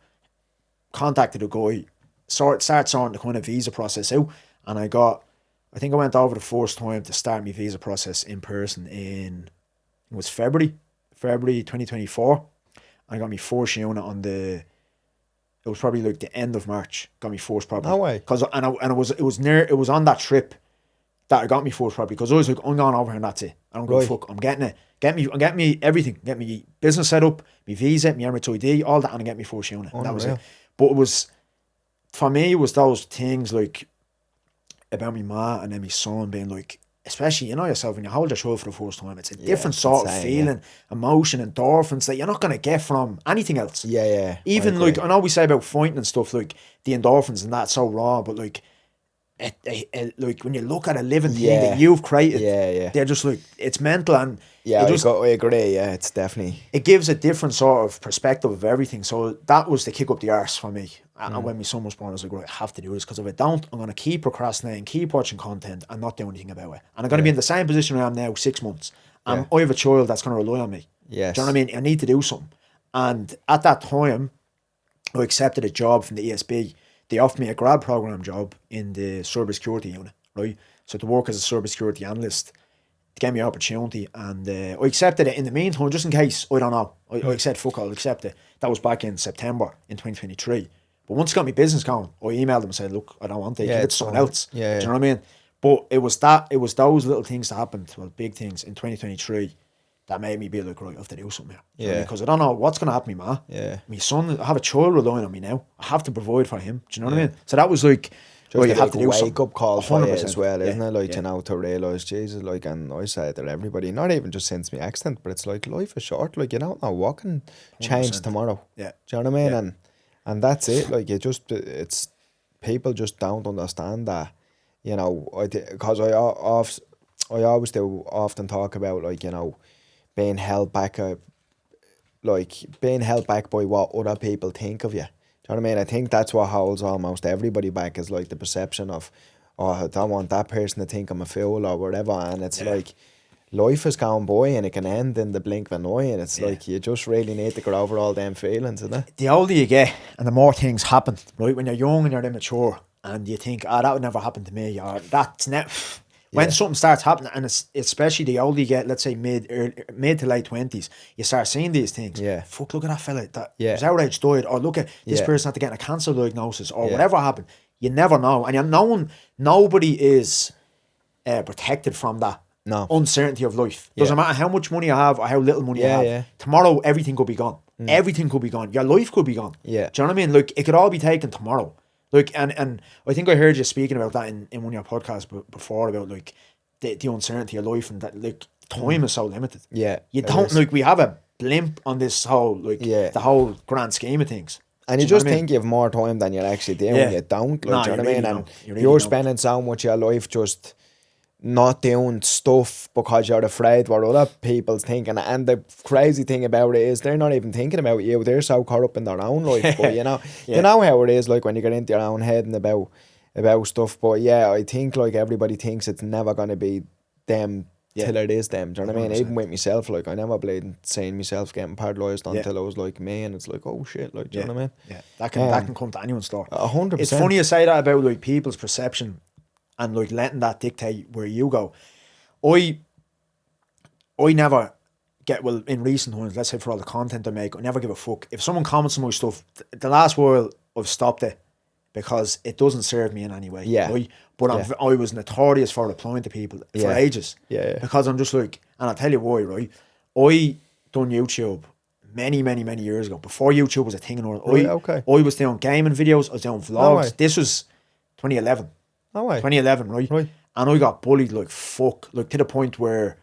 Speaker 2: contacted a guy, started sorting the kind of visa process out. And I think I went over the first time to start my visa process in person it was February 2024. I got my first unit it was probably like the end of March, got me first property.
Speaker 1: No way.
Speaker 2: It was on that trip that I got me first property, because I was like, I'm going over here and that's it. I don't give a fuck. I'm getting it. Get me everything. Get me business set up, my visa, my Emirates ID, all that, and I get me first unit. And that was it. But it was, for me, it was those things like about my ma and then my son being like, especially, you know yourself, when you hold your child for the first time, it's a different sort of
Speaker 1: insane,
Speaker 2: feeling, emotion, endorphins that you're not going to get from anything else.
Speaker 1: Yeah.
Speaker 2: Even like, I know we say about fighting and stuff, like the endorphins and that's so raw, but like, like when you look at a living thing that you've created, they're just like, it's mental, and
Speaker 1: I agree. Yeah, it's definitely,
Speaker 2: it gives a different sort of perspective of everything. So that was the kick up the arse for me. And when my son was born, I was like, right, I have to do this, because if I don't, I'm going to keep procrastinating, keep watching content and not do anything about it. And I'm going to be in the same position I am now, 6 months. And I have a child that's going to rely on me.
Speaker 1: yes.
Speaker 2: Do you know what I mean? I need to do something. And at that time, I accepted a job from the ESB. They offered me a grad program job in the cybersecurity unit, right? So to work as a cybersecurity analyst. They gave me an opportunity, and I accepted it in the meantime, just in case. I don't know. I said, fuck, I'll accept it. That was back in September in 2023. But once I got my business going, I emailed them and said, look, I don't want it. Give it to someone else. Do you know what I mean? But it was those little things that happened, well, big things in 2023, that made me be like, right, I have to do something here.
Speaker 1: Yeah.
Speaker 2: Because I don't know what's going to happen to me, ma.
Speaker 1: Yeah.
Speaker 2: My son, I have a child relying on me now. I have to provide for him. Do you know what I mean? So that was like,
Speaker 1: just
Speaker 2: you
Speaker 1: have to do a wake up call for you
Speaker 2: 100%.
Speaker 1: as well, isn't it? Like, you know, to realise, Jesus, like, and I say it to everybody, not even just since my accident, but it's like, life is short, like, you don't know what can change
Speaker 2: 100%.
Speaker 1: tomorrow.
Speaker 2: Yeah.
Speaker 1: Do you know what I mean?
Speaker 2: Yeah.
Speaker 1: And that's it, like, it's, people just don't understand that, you know, because I always do often talk about, like, you know, being held back, being held back by what other people think of you. Do you know what I mean? I think that's what holds almost everybody back, is like the perception of, oh, I don't want that person to think I'm a fool or whatever. And it's like, life is going by and it can end in the blink of an eye. And it's like, you just really need to get over all them feelings, isn't it?
Speaker 2: The older you get and the more things happen, right? When you're young and you're immature and you think, that would never happen to me, or that's never. When something starts happening, and it's especially the older you get, let's say mid to late 20s, you start seeing these things.
Speaker 1: Yeah.
Speaker 2: Fuck, look at that fella that was outraged, died, or look at this person had to get a cancer diagnosis, or whatever happened. You never know. And you're knowing nobody is protected from that uncertainty of life. Doesn't matter how much money you have or how little money you have. Tomorrow, everything could be gone. Everything could be gone. Your life could be gone.
Speaker 1: Yeah.
Speaker 2: Do you know what I mean? Like, it could all be taken tomorrow. Like, and I think I heard you speaking about that in one of your podcasts before, about like the uncertainty of life, and that like time is so limited.
Speaker 1: Yeah.
Speaker 2: You don't, like, we have a blimp on this whole, like, the whole grand scheme of things.
Speaker 1: And you just think you have more time than you're actually doing. You don't, like, do you know what I mean? And you're spending so much of your life just not doing stuff because you're afraid what other people's thinking. And the crazy thing about it is they're not even thinking about you. They're so caught up in their own life. But you know, you know how it is, like, when you get into your own head and about stuff. But yeah, I think, like, everybody thinks it's never going to be them till it is them. Do you know what I mean? 100%. Even with myself, like, I never played seeing myself getting paralysed until I was like me, and it's like, oh shit, like, do you know what I mean?
Speaker 2: Yeah, that can come to anyone's door.
Speaker 1: 100%.
Speaker 2: It's funny you say that about, like, people's perception and, like, letting that dictate where you go. I never get, well, in recent times, let's say for all the content I make, I never give a fuck. If someone comments on my stuff, the last while I've stopped it because it doesn't serve me in any way. Yeah. Right? But I was notorious for replying to people for ages.
Speaker 1: Yeah.
Speaker 2: Because I'm just like, and I'll tell you why, right? I done YouTube many years ago, before YouTube was a thing in the world. I was doing gaming videos, I was doing vlogs. This was 2011. 2011, right? And I got bullied like fuck, like to the point where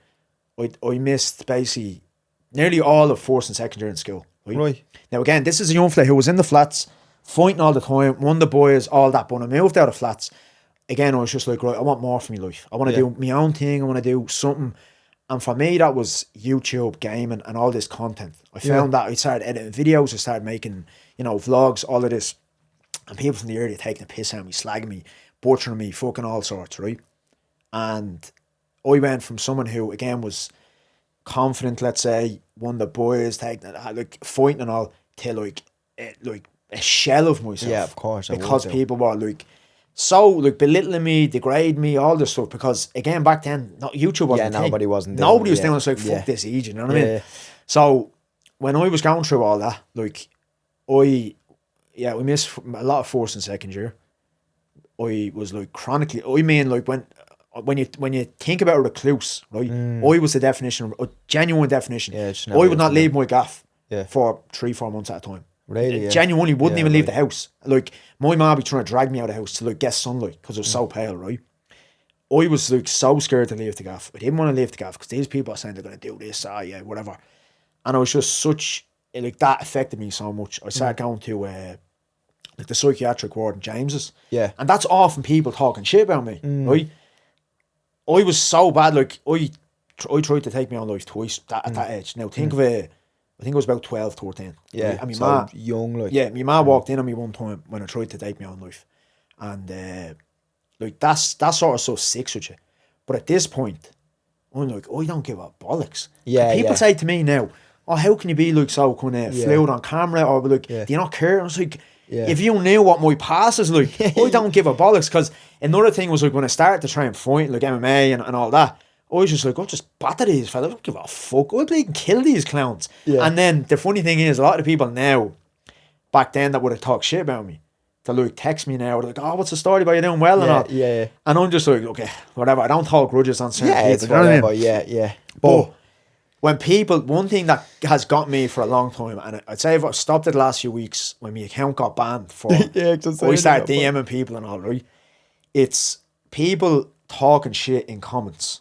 Speaker 2: I missed basically nearly all of first and second year in school. Right. Now again, this is a young fella who was in the flats, fighting all the time, one of the boys, all that. But when I moved out of flats, again, I was just like, right, I want more from my life. I want to do my own thing. I want to do something. And for me, that was YouTube, gaming, and all this content. I found that I started editing videos, I started making, you know, vlogs, all of this. And people from the area taking a piss out of me, slagging me, butchering me, fucking all sorts, right? And I went from someone who, again, was confident, let's say, one of the boys, taking, like, fighting and all, to like a shell of myself.
Speaker 1: Yeah, of course.
Speaker 2: Because people were like, so, like, belittling me, degrade me, all this stuff. Because again, back then, YouTube wasn't
Speaker 1: nobody wasn't doing
Speaker 2: nobody was doing it. It's like, fuck this easy, you know what I mean? So when I was going through all that, like, we missed a lot of first and second year. I was like chronically, I mean, like, when you think about a recluse, right? I was the definition, a genuine definition. I would not leave my gaff for 3-4 months at a time.
Speaker 1: Really?
Speaker 2: Genuinely wouldn't even leave the house. Like, my mum would be trying to drag me out of the house to, like, get sunlight because I was so pale, right? I was like so scared to leave the gaff. I didn't want to leave the gaff because these people are saying they're going to do this, yeah, whatever. And I was just such, like, that affected me so much. I started going to like the psychiatric ward in James's.
Speaker 1: Yeah.
Speaker 2: And that's often people talking shit about me, right? I was so bad, like, I tried to take my own life twice at that age. Now, think of it, I think I was about 12, 13.
Speaker 1: Yeah,
Speaker 2: right? And my
Speaker 1: so
Speaker 2: ma,
Speaker 1: young, like.
Speaker 2: yeah, my ma walked in on me one time when I tried to take my own life. And, like, that sort of stuff sticks with you. But at this point, I'm like, I don't give a bollocks.
Speaker 1: Yeah,
Speaker 2: And people
Speaker 1: yeah.
Speaker 2: say to me now, oh, how can you be, like, so kind of fluid on camera? Or, like, do you not care? I was like, if you knew what my past is like, I don't give a bollocks. Because another thing was, like, when I started to try and fight, like, MMA and all that, I was just like, I'll just batter these fellas. I don't give a fuck. I'll bleed and kill these clowns.
Speaker 1: Yeah.
Speaker 2: And then the funny thing is, a lot of the people now, back then, that would have talked shit about me, they'll, like, text me now. They're like, oh, what's the story about you doing well and all?
Speaker 1: Yeah.
Speaker 2: And I'm just like, okay, whatever. I don't hold grudges on certain people.
Speaker 1: It's
Speaker 2: you know what I mean?
Speaker 1: whatever, yeah.
Speaker 2: But when people, one thing that has got me for a long time, and I'd say I've stopped it the last few weeks when my account got banned for, I started DMing people and all, right? It's people talking shit in comments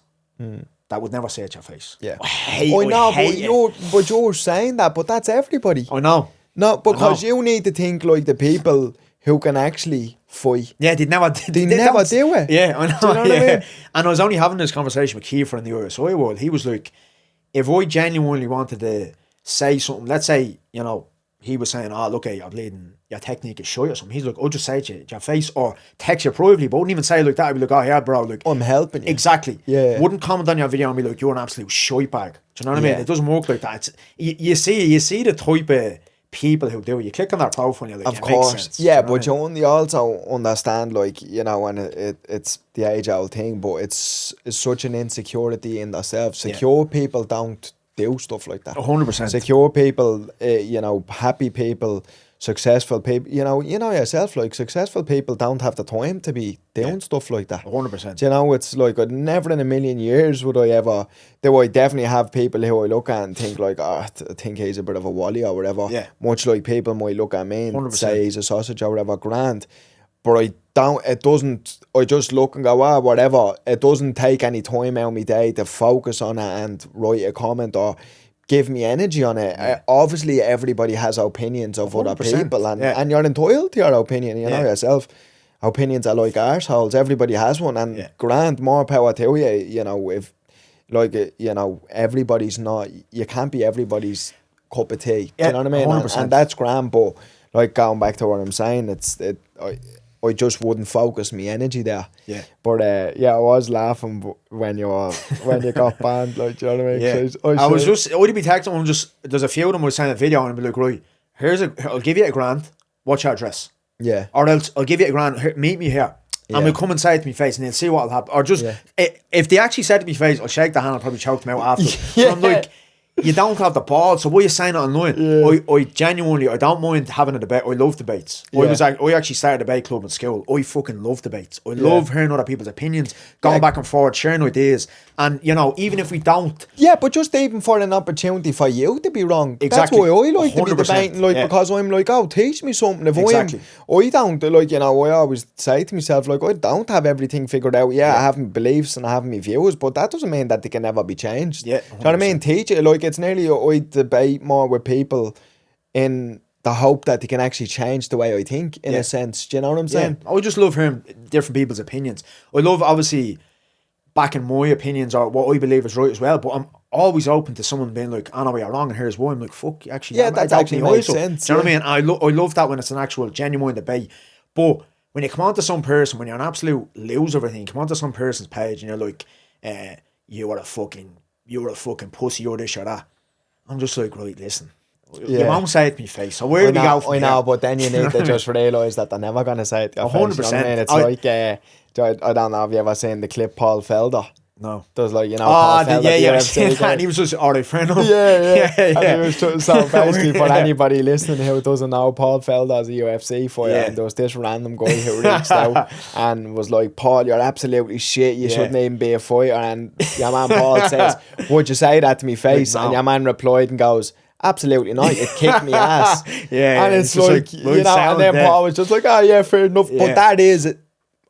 Speaker 2: that would never say it to your face.
Speaker 1: Yeah.
Speaker 2: I hate it.
Speaker 1: But you're saying that, but that's everybody.
Speaker 2: I know.
Speaker 1: No, because you need to think like the people who can actually fight.
Speaker 2: Yeah, they never
Speaker 1: do it.
Speaker 2: Yeah, I know.
Speaker 1: Do you know what I mean?
Speaker 2: And I was only having this conversation with Kiefer in the USI world. He was like, if I genuinely wanted to say something, let's say, you know, he was saying, oh, look, you're bleeding, your technique is shit or something. He's like, I'll just say it to you, your face, or text you privately, but wouldn't even say it like that. I'd be like, oh, yeah, bro, like,
Speaker 1: I'm helping you.
Speaker 2: Exactly.
Speaker 1: Yeah.
Speaker 2: Wouldn't comment on your video and be like, you're an absolute shite bag. Do you know what I mean?
Speaker 1: Yeah.
Speaker 2: It doesn't work like that. You see the type of people who do it. You click on their profile and you're like,
Speaker 1: Of
Speaker 2: it makes
Speaker 1: course,
Speaker 2: sense.
Speaker 1: yeah,
Speaker 2: Do you know
Speaker 1: but you only also understand, like, you know, and it's the age-old thing, but it's such an insecurity in themselves. Secure people don't do stuff like that.
Speaker 2: 100%.
Speaker 1: Secure people, you know, happy people, successful people, you know yourself, like, successful people don't have the time to be doing stuff like that.
Speaker 2: 100%.
Speaker 1: You know, it's like, I'd never in a million years would I ever, though I definitely have people who I look at and think like, I think he's a bit of a wally or whatever.
Speaker 2: Yeah.
Speaker 1: Much like people might look at me and
Speaker 2: 100%.
Speaker 1: say he's a sausage or whatever, grand. But I just look and go, whatever. It doesn't take any time out of my day to focus on it and write a comment or give me energy on it. Obviously, everybody has opinions of other
Speaker 2: 100%.
Speaker 1: people, and you're entitled to your opinion, you know yourself. Opinions are like arseholes. Everybody has one, and grand, more power to you. You know, if, like, you know, everybody's not, you can't be everybody's cup of tea. Do you know what I mean?
Speaker 2: 100%.
Speaker 1: And that's grand, but, like, going back to what I'm saying, I just wouldn't focus my energy there.
Speaker 2: Yeah.
Speaker 1: But I was laughing when you got banned, like, do you know what I mean?
Speaker 2: Yeah.
Speaker 1: I
Speaker 2: I'd be texting them, there's a few of them would send a video and I'd be like, right, I'll give you $1,000, what's your address?
Speaker 1: Yeah.
Speaker 2: Or else I'll give you $1,000, here, meet me here. And we'll come and say it to me face and they'll see what'll happen. Or just, if they actually said to me face, I'll shake the hand, I'll probably choke them out after. And I'm like, you don't have the ball, so what are you saying it online? I genuinely, I don't mind having a debate. I love debates. I actually started a debate club in school. I fucking love debates. I love hearing other people's opinions, going back and forth, sharing ideas. And, you know, even if we don't...
Speaker 1: Yeah, but just even for an opportunity for you to be wrong.
Speaker 2: Exactly.
Speaker 1: That's why I like to be
Speaker 2: 100%,
Speaker 1: debating, like, because I'm like, oh, teach me something. If I don't, like, you know, I always say to myself, like, I don't have everything figured out. I have my beliefs and I have my views, but that doesn't mean that they can never be changed.
Speaker 2: Yeah, 100%.
Speaker 1: Do you know what I mean? Teach it, like, it's nearly, I debate more with people in the hope that they can actually change the way I think, in a sense. Do you know what I'm saying?
Speaker 2: I just love hearing different people's opinions. I love, obviously, backing my opinions or what I believe is right as well, but I'm always open to someone being like, oh no, you're wrong and here's why. I'm like, fuck, actually,
Speaker 1: that actually makes sense.
Speaker 2: Do you know what I mean? I love that when it's an actual genuine debate. But when you come onto some person, when you're an absolute loser of everything, you come onto some person's page and you're like, you're a fucking pussy, you're this or that. I'm just like, right, listen, you won't say it to me face, so where do we go from here?
Speaker 1: I know, but then you need to just realise that they're never going to say it to your
Speaker 2: 100%.
Speaker 1: face. You know what I mean? It's like, I don't know, have you ever seen the clip Paul Felder?
Speaker 2: No.
Speaker 1: There's like, you know, Paul Felder,
Speaker 2: I've seen that, and he was just alright friend of him.
Speaker 1: Yeah. And he was just, so basically, for anybody listening who doesn't know, Paul Felder's a UFC fighter, and there was this random guy who reached out and was like, Paul, you're absolutely shit, you shouldn't even be a fighter. And your man Paul says, would you say that to me face? And your man replied and goes, absolutely not, it kicked me ass. And it's like, you know, and then Paul was just like, oh yeah, fair enough. But that is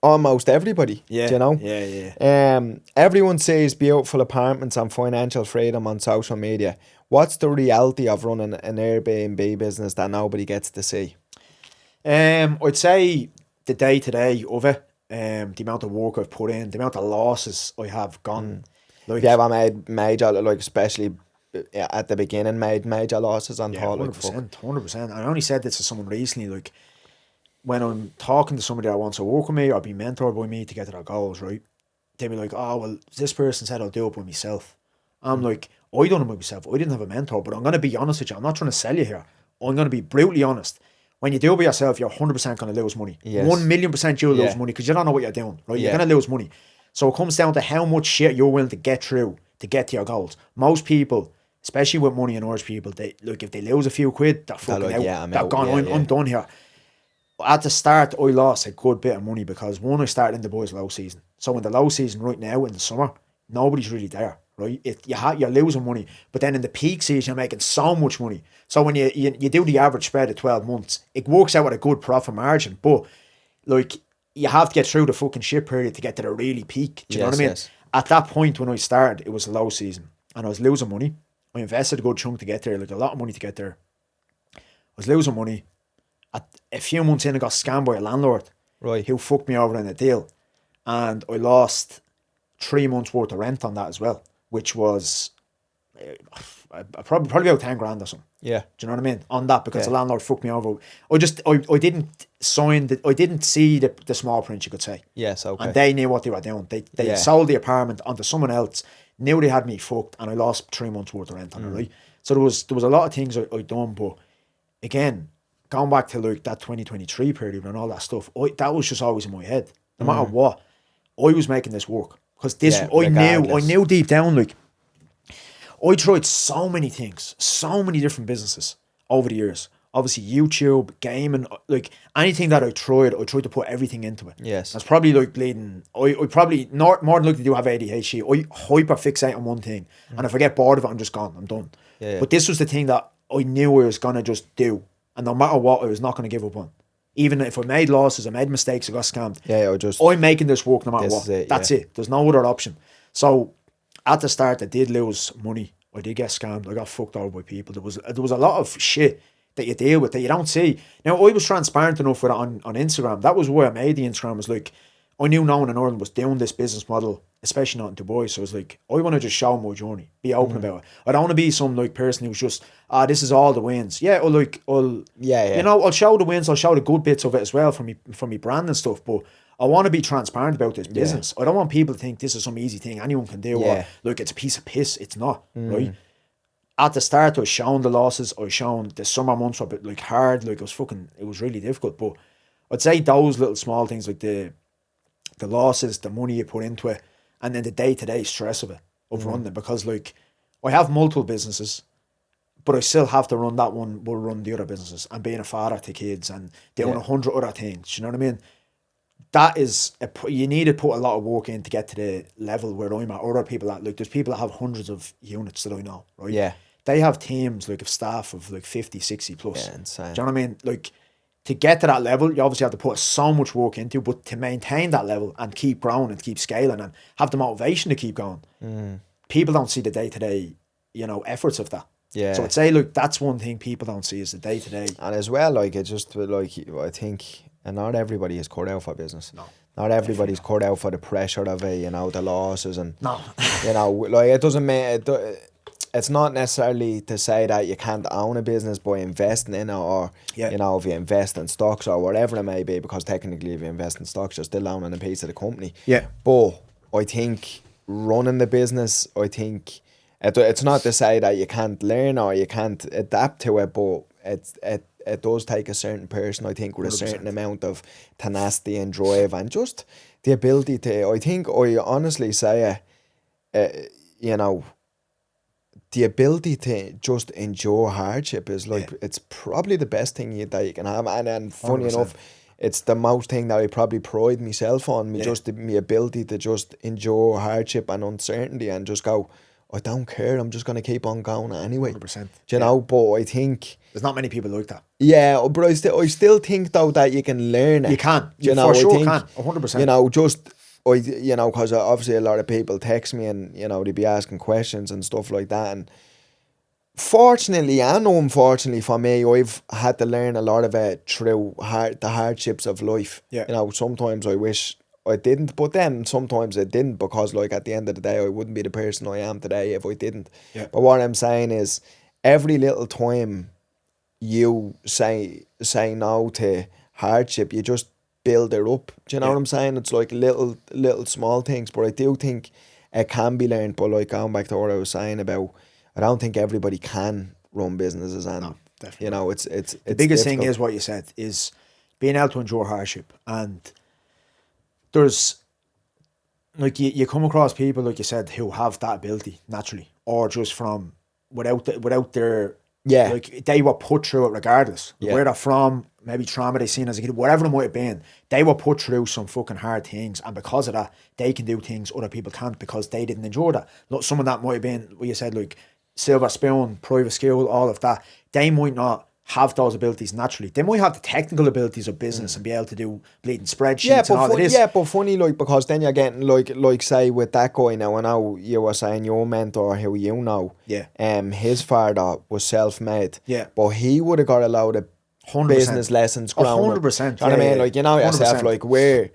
Speaker 1: almost everybody.
Speaker 2: Yeah,
Speaker 1: do you know?
Speaker 2: yeah.
Speaker 1: Everyone sees beautiful apartments and financial freedom on social media. What's the reality of running an Airbnb business that nobody gets to see?
Speaker 2: I'd say the day to day of it, the amount of work I've put in, the amount of losses I have gone. Like,
Speaker 1: Have you ever made major, like especially at the beginning, made major losses on
Speaker 2: yeah,
Speaker 1: thought like fuck?
Speaker 2: 100%. I only said this to someone recently, like, when I'm talking to somebody that wants to work with me or be mentored by me to get to their goals, right? They'll be like, oh, well, this person said I'll do it by myself. I'm like, I done it by myself. I didn't have a mentor, but I'm going to be honest with you. I'm not trying to sell you here. I'm going to be brutally honest. When you do it by yourself, you're 100% going to lose money.
Speaker 1: Yes.
Speaker 2: 1,000,000% you'll lose
Speaker 1: Yeah.
Speaker 2: money because you don't know what you're doing, right? You're
Speaker 1: Yeah.
Speaker 2: going to lose money. So it comes down to how much shit you're willing to get through to get to your goals. Most people, especially with money and Irish people, they look, if they lose a few quid, they're fucking
Speaker 1: like,
Speaker 2: out.
Speaker 1: yeah, I'm
Speaker 2: They're
Speaker 1: out.
Speaker 2: gone.
Speaker 1: Yeah,
Speaker 2: I'm done here. At the start, I lost a good bit of money because one, I started in the boys' low season. So in the low season right now in the summer, nobody's really there, right? You're losing money, but then in the peak season, you're making so much money. So when you do the average spread of 12 months, it works out with a good profit margin. But like, you have to get through the fucking shit period to get to the really peak. Do you know what I mean?
Speaker 1: Yes.
Speaker 2: At that point when I started, it was a low season and I was losing money. I invested a good chunk to get there, like a lot of money to get there. I was losing money. A few months in, I got scammed by a landlord
Speaker 1: Right.
Speaker 2: who fucked me over in a deal, and I lost 3 months worth of rent on that as well, which was probably about 10 grand or something.
Speaker 1: Yeah.
Speaker 2: Do you know what I mean? On that, because the
Speaker 1: Yeah.
Speaker 2: landlord fucked me over. I didn't sign I didn't see the small print, you could say.
Speaker 1: Yes. Okay.
Speaker 2: And they knew what they were doing. They
Speaker 1: Yeah.
Speaker 2: sold the apartment onto someone else, knew they had me fucked, and I lost 3 months worth of rent on it, right? So there was a lot of things I done, but again, going back to like that 2023 period and all that stuff, that was just always in my head. No matter what, I was making this work. Because this,
Speaker 1: Yeah,
Speaker 2: I
Speaker 1: regardless.
Speaker 2: knew deep down, like, I tried so many things, so many different businesses over the years. Obviously, YouTube, gaming, like anything that I tried to put everything into it.
Speaker 1: Yes.
Speaker 2: That's probably like bleeding. I probably, not more than likely do have ADHD. I hyper fixate on one thing, and if I get bored of it, I'm just gone. I'm done.
Speaker 1: Yeah.
Speaker 2: But this was the thing that I knew I was gonna just do, and no matter what, I was not gonna give up on. Even if I made losses, I made mistakes, I got scammed.
Speaker 1: Yeah. I just.
Speaker 2: I'm making this work no matter
Speaker 1: This
Speaker 2: what.
Speaker 1: is it,
Speaker 2: That's
Speaker 1: yeah.
Speaker 2: it. There's no other option. So at the start, I did lose money. I did get scammed. I got fucked over by people. There was a lot of shit that you deal with that you don't see. Now, I was transparent enough with it on Instagram. That was why I made the Instagram. Was like, I knew no one in Ireland was doing this business model, especially not in Dubai. So I was like, I want to just show my journey, be open about it. I don't want to be some like person who's just, this is all the wins. Yeah,
Speaker 1: Yeah.
Speaker 2: you know, I'll show the wins. I'll show the good bits of it as well from me brand and stuff. But I want to be transparent about this business. I don't want people to think this is some easy thing anyone can do.
Speaker 1: Yeah.
Speaker 2: Or look, it's a piece of piss. It's not, right? At the start, I was showing the losses. I was showing the summer months were a bit like hard. Like it was really difficult. But I'd say those little small things, like the losses, the money you put into it, and then the day-to-day stress of it, of running it. Because like, I have multiple businesses, but I still have to run that one, will run the other businesses, and being a father to kids and doing 100 other things. You know what I mean? That is, you need to put a lot of work in to get to the level where I'm at. Other people at, like, there's people that have hundreds of units that I know, right?
Speaker 1: Yeah.
Speaker 2: They have teams like of staff of like 50, 60 plus.
Speaker 1: Yeah, insane.
Speaker 2: Do you know what I mean? Like, to get to that level, you obviously have to put so much work into, but to maintain that level and keep growing and keep scaling and have the motivation to keep going, people don't see the day-to-day, you know, efforts of that.
Speaker 1: Yeah.
Speaker 2: So I'd say, look, that's one thing people don't see is the day-to-day.
Speaker 1: And as well, like, it's just like, I think, and not everybody is cut out for business.
Speaker 2: No.
Speaker 1: Not everybody's cut out for the pressure of it, you know, the losses and,
Speaker 2: No.
Speaker 1: you know, like, it doesn't mean, it's not necessarily to say that you can't own a business by investing in it, or, you know, if you invest in stocks or whatever it may be, because technically if you invest in stocks, you're still owning a piece of the company.
Speaker 2: Yeah.
Speaker 1: But I think running the business, I think, it's not to say that you can't learn or you can't adapt to it, but it does take a certain person, I think, with a certain
Speaker 2: 100%.
Speaker 1: amount of tenacity and drive and just the ability to, I think, I honestly say, you know, the ability to just endure hardship is like, it's probably the best thing that you can have. And funny
Speaker 2: 100%.
Speaker 1: enough, it's the most thing that I probably pride myself on, just my ability to just endure hardship and uncertainty and just go, I don't care. I'm just going to keep on going anyway.
Speaker 2: 100%.
Speaker 1: Do you know? But I think,
Speaker 2: There's not many people like that.
Speaker 1: yeah, but I still think though that you can learn it.
Speaker 2: You can.
Speaker 1: Do you
Speaker 2: You
Speaker 1: know?
Speaker 2: for sure
Speaker 1: I think,
Speaker 2: can. 100%.
Speaker 1: you know, because obviously a lot of people text me and, you know, they be asking questions and stuff like that. And fortunately and unfortunately for me, I've had to learn a lot of it through the hardships of life.
Speaker 2: Yeah.
Speaker 1: You know, sometimes I wish I didn't, but then sometimes I didn't, because like at the end of the day, I wouldn't be the person I am today if I didn't.
Speaker 2: Yeah.
Speaker 1: But what I'm saying is, every little time you say no to hardship, you just build it up. Do you know
Speaker 2: Yeah.
Speaker 1: what I'm saying? It's like little small things, but I do think it can be learned. But like, going back to what I was saying about, I don't think everybody can run businesses, and
Speaker 2: No, definitely.
Speaker 1: you know, it's
Speaker 2: The biggest thing
Speaker 1: difficult.
Speaker 2: is what you said, is being able to endure hardship. And there's, like, you come across people, like you said, who have that ability naturally, or just from without their,
Speaker 1: Yeah.
Speaker 2: like, they were put through it regardless.
Speaker 1: Yeah.
Speaker 2: Where they're from, maybe trauma they seen as a kid, whatever it might have been, they were put through some fucking hard things, and because of that, they can do things other people can't, because they didn't endure that. Look, some of that might have been what you said, like silver spoon, private school, all of that. They might not have those abilities naturally. They might have the technical abilities of business and be able to do bleeding spreadsheets
Speaker 1: Yeah,
Speaker 2: and
Speaker 1: but
Speaker 2: all of this.
Speaker 1: yeah, but funny, like, because then you're getting like say with that guy now. I know you were saying your mentor, who you know,
Speaker 2: Yeah.
Speaker 1: his father was self-made,
Speaker 2: Yeah.
Speaker 1: but he would have got a load of
Speaker 2: 100%.
Speaker 1: business lessons growing up.
Speaker 2: 100%,
Speaker 1: Do you know what I
Speaker 2: yeah,
Speaker 1: mean?
Speaker 2: yeah.
Speaker 1: Like, you know yourself,
Speaker 2: 100%.
Speaker 1: like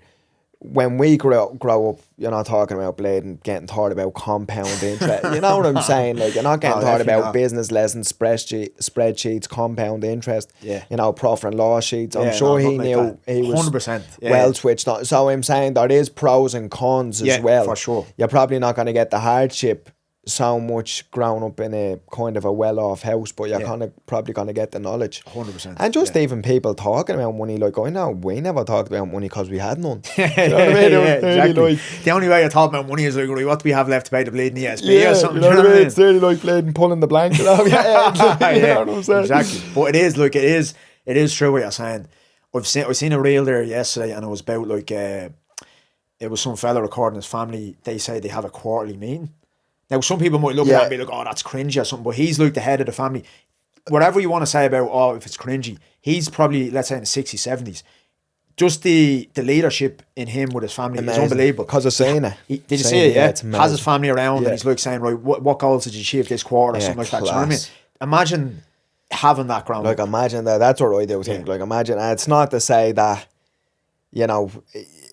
Speaker 1: when we grow up, you're not talking about blading, getting taught about compound interest. You know what I'm saying? Like, you're not getting
Speaker 2: No,
Speaker 1: taught
Speaker 2: definitely
Speaker 1: about
Speaker 2: not.
Speaker 1: business lessons, spreadsheets, compound interest.
Speaker 2: Yeah.
Speaker 1: You know, profit and loss sheets. I'm
Speaker 2: Yeah,
Speaker 1: sure
Speaker 2: no,
Speaker 1: he
Speaker 2: nothing like
Speaker 1: knew
Speaker 2: that.
Speaker 1: he was
Speaker 2: 100%, yeah.
Speaker 1: well switched on. So I'm saying there is pros and cons as
Speaker 2: Yeah,
Speaker 1: well.
Speaker 2: for sure.
Speaker 1: You're probably not going to get the hardship so much growing up in a kind of a well-off house, but you're
Speaker 2: Yeah.
Speaker 1: probably going to get the knowledge.
Speaker 2: 100%,
Speaker 1: And just
Speaker 2: yeah.
Speaker 1: even people talking about money, like, I know we never talked about money because we had none. Do you
Speaker 2: Yeah,
Speaker 1: know what I mean? It was
Speaker 2: yeah,
Speaker 1: nearly
Speaker 2: exactly.
Speaker 1: like,
Speaker 2: The only way you talk about money is like, right, what do we have left to pay the bleeding ESP
Speaker 1: yeah,
Speaker 2: or something?
Speaker 1: you know what I mean? It's nearly like playing pulling the blanket off your head. You know what I'm saying?
Speaker 2: Exactly. But it is true what you're saying. I've seen a reel there yesterday, and it was about like it was some fella recording his family. They say they have a quarterly meeting. Now, some people might look at that and be like, oh, that's cringy or something, but he's like the head of the family. Whatever you want to say about, oh, if it's cringy, he's probably, let's say, in the 60s, 70s. Just the leadership in him with his family is unbelievable.
Speaker 1: Because of saying it.
Speaker 2: Did you
Speaker 1: Saying
Speaker 2: see it? Yeah.
Speaker 1: it's
Speaker 2: Has his family around,
Speaker 1: Yeah.
Speaker 2: and he's like saying, right, what goals did you achieve this quarter or
Speaker 1: Yeah,
Speaker 2: something like that? Do you know what I mean?
Speaker 1: class.
Speaker 2: Imagine having that ground.
Speaker 1: Like, imagine that. That's what I do think.
Speaker 2: Yeah.
Speaker 1: Like, imagine, and it's not to say that, you know,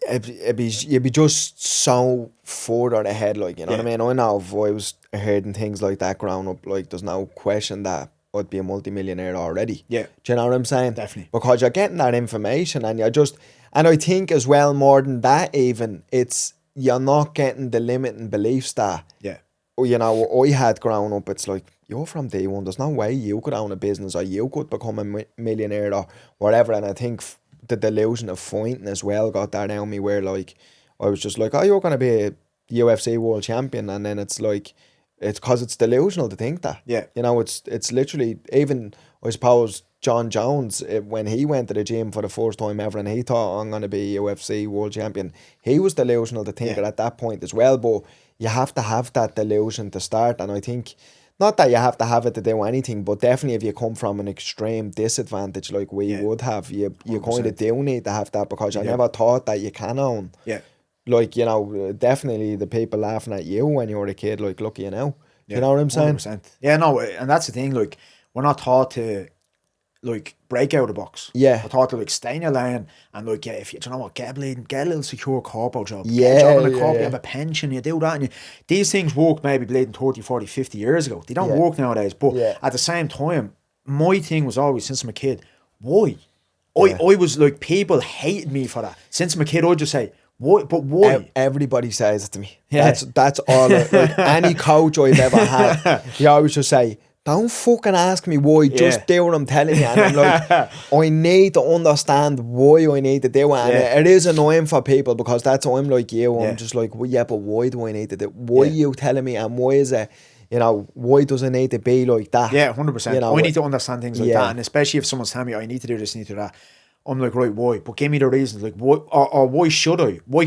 Speaker 1: you'd be just so further ahead, like, you know what I
Speaker 2: Yeah.
Speaker 1: mean? I know if I was hearing things like that growing up, like, there's no question that I'd be a multimillionaire already.
Speaker 2: Yeah.
Speaker 1: Do you know what I'm saying?
Speaker 2: Definitely.
Speaker 1: Because you're getting that information, and and I think as well, more than that even, you're not getting the limiting beliefs that,
Speaker 2: Yeah.
Speaker 1: you know, I had growing up. It's like, you're from day one, there's no way you could own a business or you could become a millionaire or whatever. And I think the delusion of fighting as well got that out of me, where like I was just like, oh, you're going to be a UFC world champion, and then it's like, it's because it's delusional to think that.
Speaker 2: Yeah.
Speaker 1: You know, it's literally, even I suppose John Jones, when he went to the gym for the first time ever and he thought, I'm going to be UFC world champion, he was delusional to think it at that point as well. But you have to have that delusion to start. And I think, not that you have to have it to do anything, but definitely if you come from an extreme disadvantage like we would have, you kind of do need to have that, because you never thought that you can own.
Speaker 2: Yeah.
Speaker 1: Like, you know, definitely the people laughing at you when you were a kid, like, look at you now. You know what I'm saying?
Speaker 2: 100%. Yeah, no, and that's the thing, like, we're not taught to, like, break out of the box.
Speaker 1: Yeah.
Speaker 2: We're taught to, like, stay in your lane and, like, yeah, if you, do you know what, get a little secure corporate job.
Speaker 1: Yeah,
Speaker 2: Get a job in a
Speaker 1: yeah,
Speaker 2: corporate,
Speaker 1: yeah.
Speaker 2: you have a pension, you do that. And these things work maybe bleeding 30, 40, 50 years ago. They don't
Speaker 1: Yeah.
Speaker 2: work nowadays. But
Speaker 1: Yeah.
Speaker 2: at the same time, my thing was always, since I'm a kid, why? I was like, people hated me for that. Since I'm a kid, I'd just say, why? But why?
Speaker 1: Everybody says it to me.
Speaker 2: Yeah.
Speaker 1: That's all. Like, any coach I've ever had, he always just say, don't fucking ask me why, just do what I'm telling you. And I'm like, I need to understand why I need to do it. And it is annoying for people, because that's why I'm like you. I'm just like, well, yeah, but why do I need to do it? Why are you telling me? And why is it, you know, why does it need to be like that?
Speaker 2: Yeah, 100%.
Speaker 1: You know,
Speaker 2: I need to understand things like
Speaker 1: yeah.
Speaker 2: that. And especially if someone's telling me, I need to do this, I need to do that. I'm like, right, why? But give me the reasons. Like, why, or why should I? Why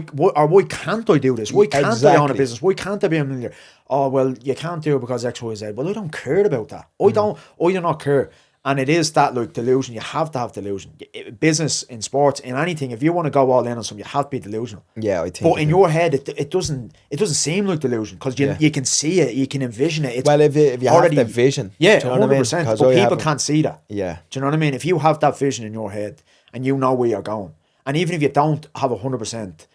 Speaker 2: can't I do this? Why can't I own a
Speaker 1: Exactly.
Speaker 2: business? Why can't I be a millionaire? Oh, well, you can't do it because X, Y, Z. Well, I don't care about that. I do not care. And it is that, like, delusion. You have to have delusion. Business, in sports, in anything, if you want to go all in on something, you have to be delusional.
Speaker 1: Yeah, I think.
Speaker 2: But in your head, it doesn't seem like delusion because you can see it, you can envision it. It's
Speaker 1: well, if you
Speaker 2: already
Speaker 1: have the vision,
Speaker 2: yeah,
Speaker 1: do you know what I mean?
Speaker 2: 100%.
Speaker 1: 'Cause
Speaker 2: But
Speaker 1: I
Speaker 2: people
Speaker 1: haven't.
Speaker 2: can't see that.
Speaker 1: Yeah.
Speaker 2: Do you know what I mean? If you have that vision in your head and you know where you're going, and even if you don't have 100%,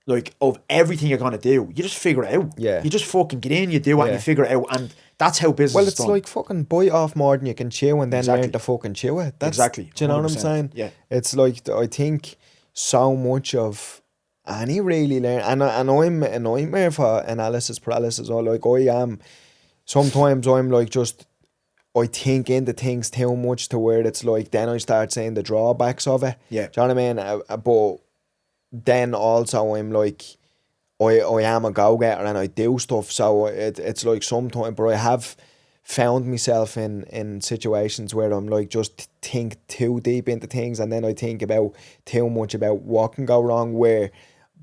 Speaker 2: like, of everything you're gonna do, you just figure it out.
Speaker 1: Yeah.
Speaker 2: You just fucking get in, you do it, and
Speaker 1: Yeah.
Speaker 2: you figure it out, and that's how business
Speaker 1: Well,
Speaker 2: is
Speaker 1: it's
Speaker 2: done.
Speaker 1: like fucking bite off more than you can chew and then
Speaker 2: Exactly.
Speaker 1: learn to fucking chew it. That's,
Speaker 2: Exactly.
Speaker 1: Do you know what I'm
Speaker 2: 100%.
Speaker 1: saying?
Speaker 2: Yeah.
Speaker 1: It's like, I think so much of any really learn, and I'm a nightmare for analysis paralysis, or like I am. Sometimes I'm like just, I think into things too much to where it's like, then I start seeing the drawbacks of it.
Speaker 2: Yeah.
Speaker 1: Do you know what I mean? But then also I'm like, I am a go-getter and I do stuff, so it's like sometimes, but I have found myself in situations where I'm like, just think too deep into things, and then I think about too much about what can go wrong, where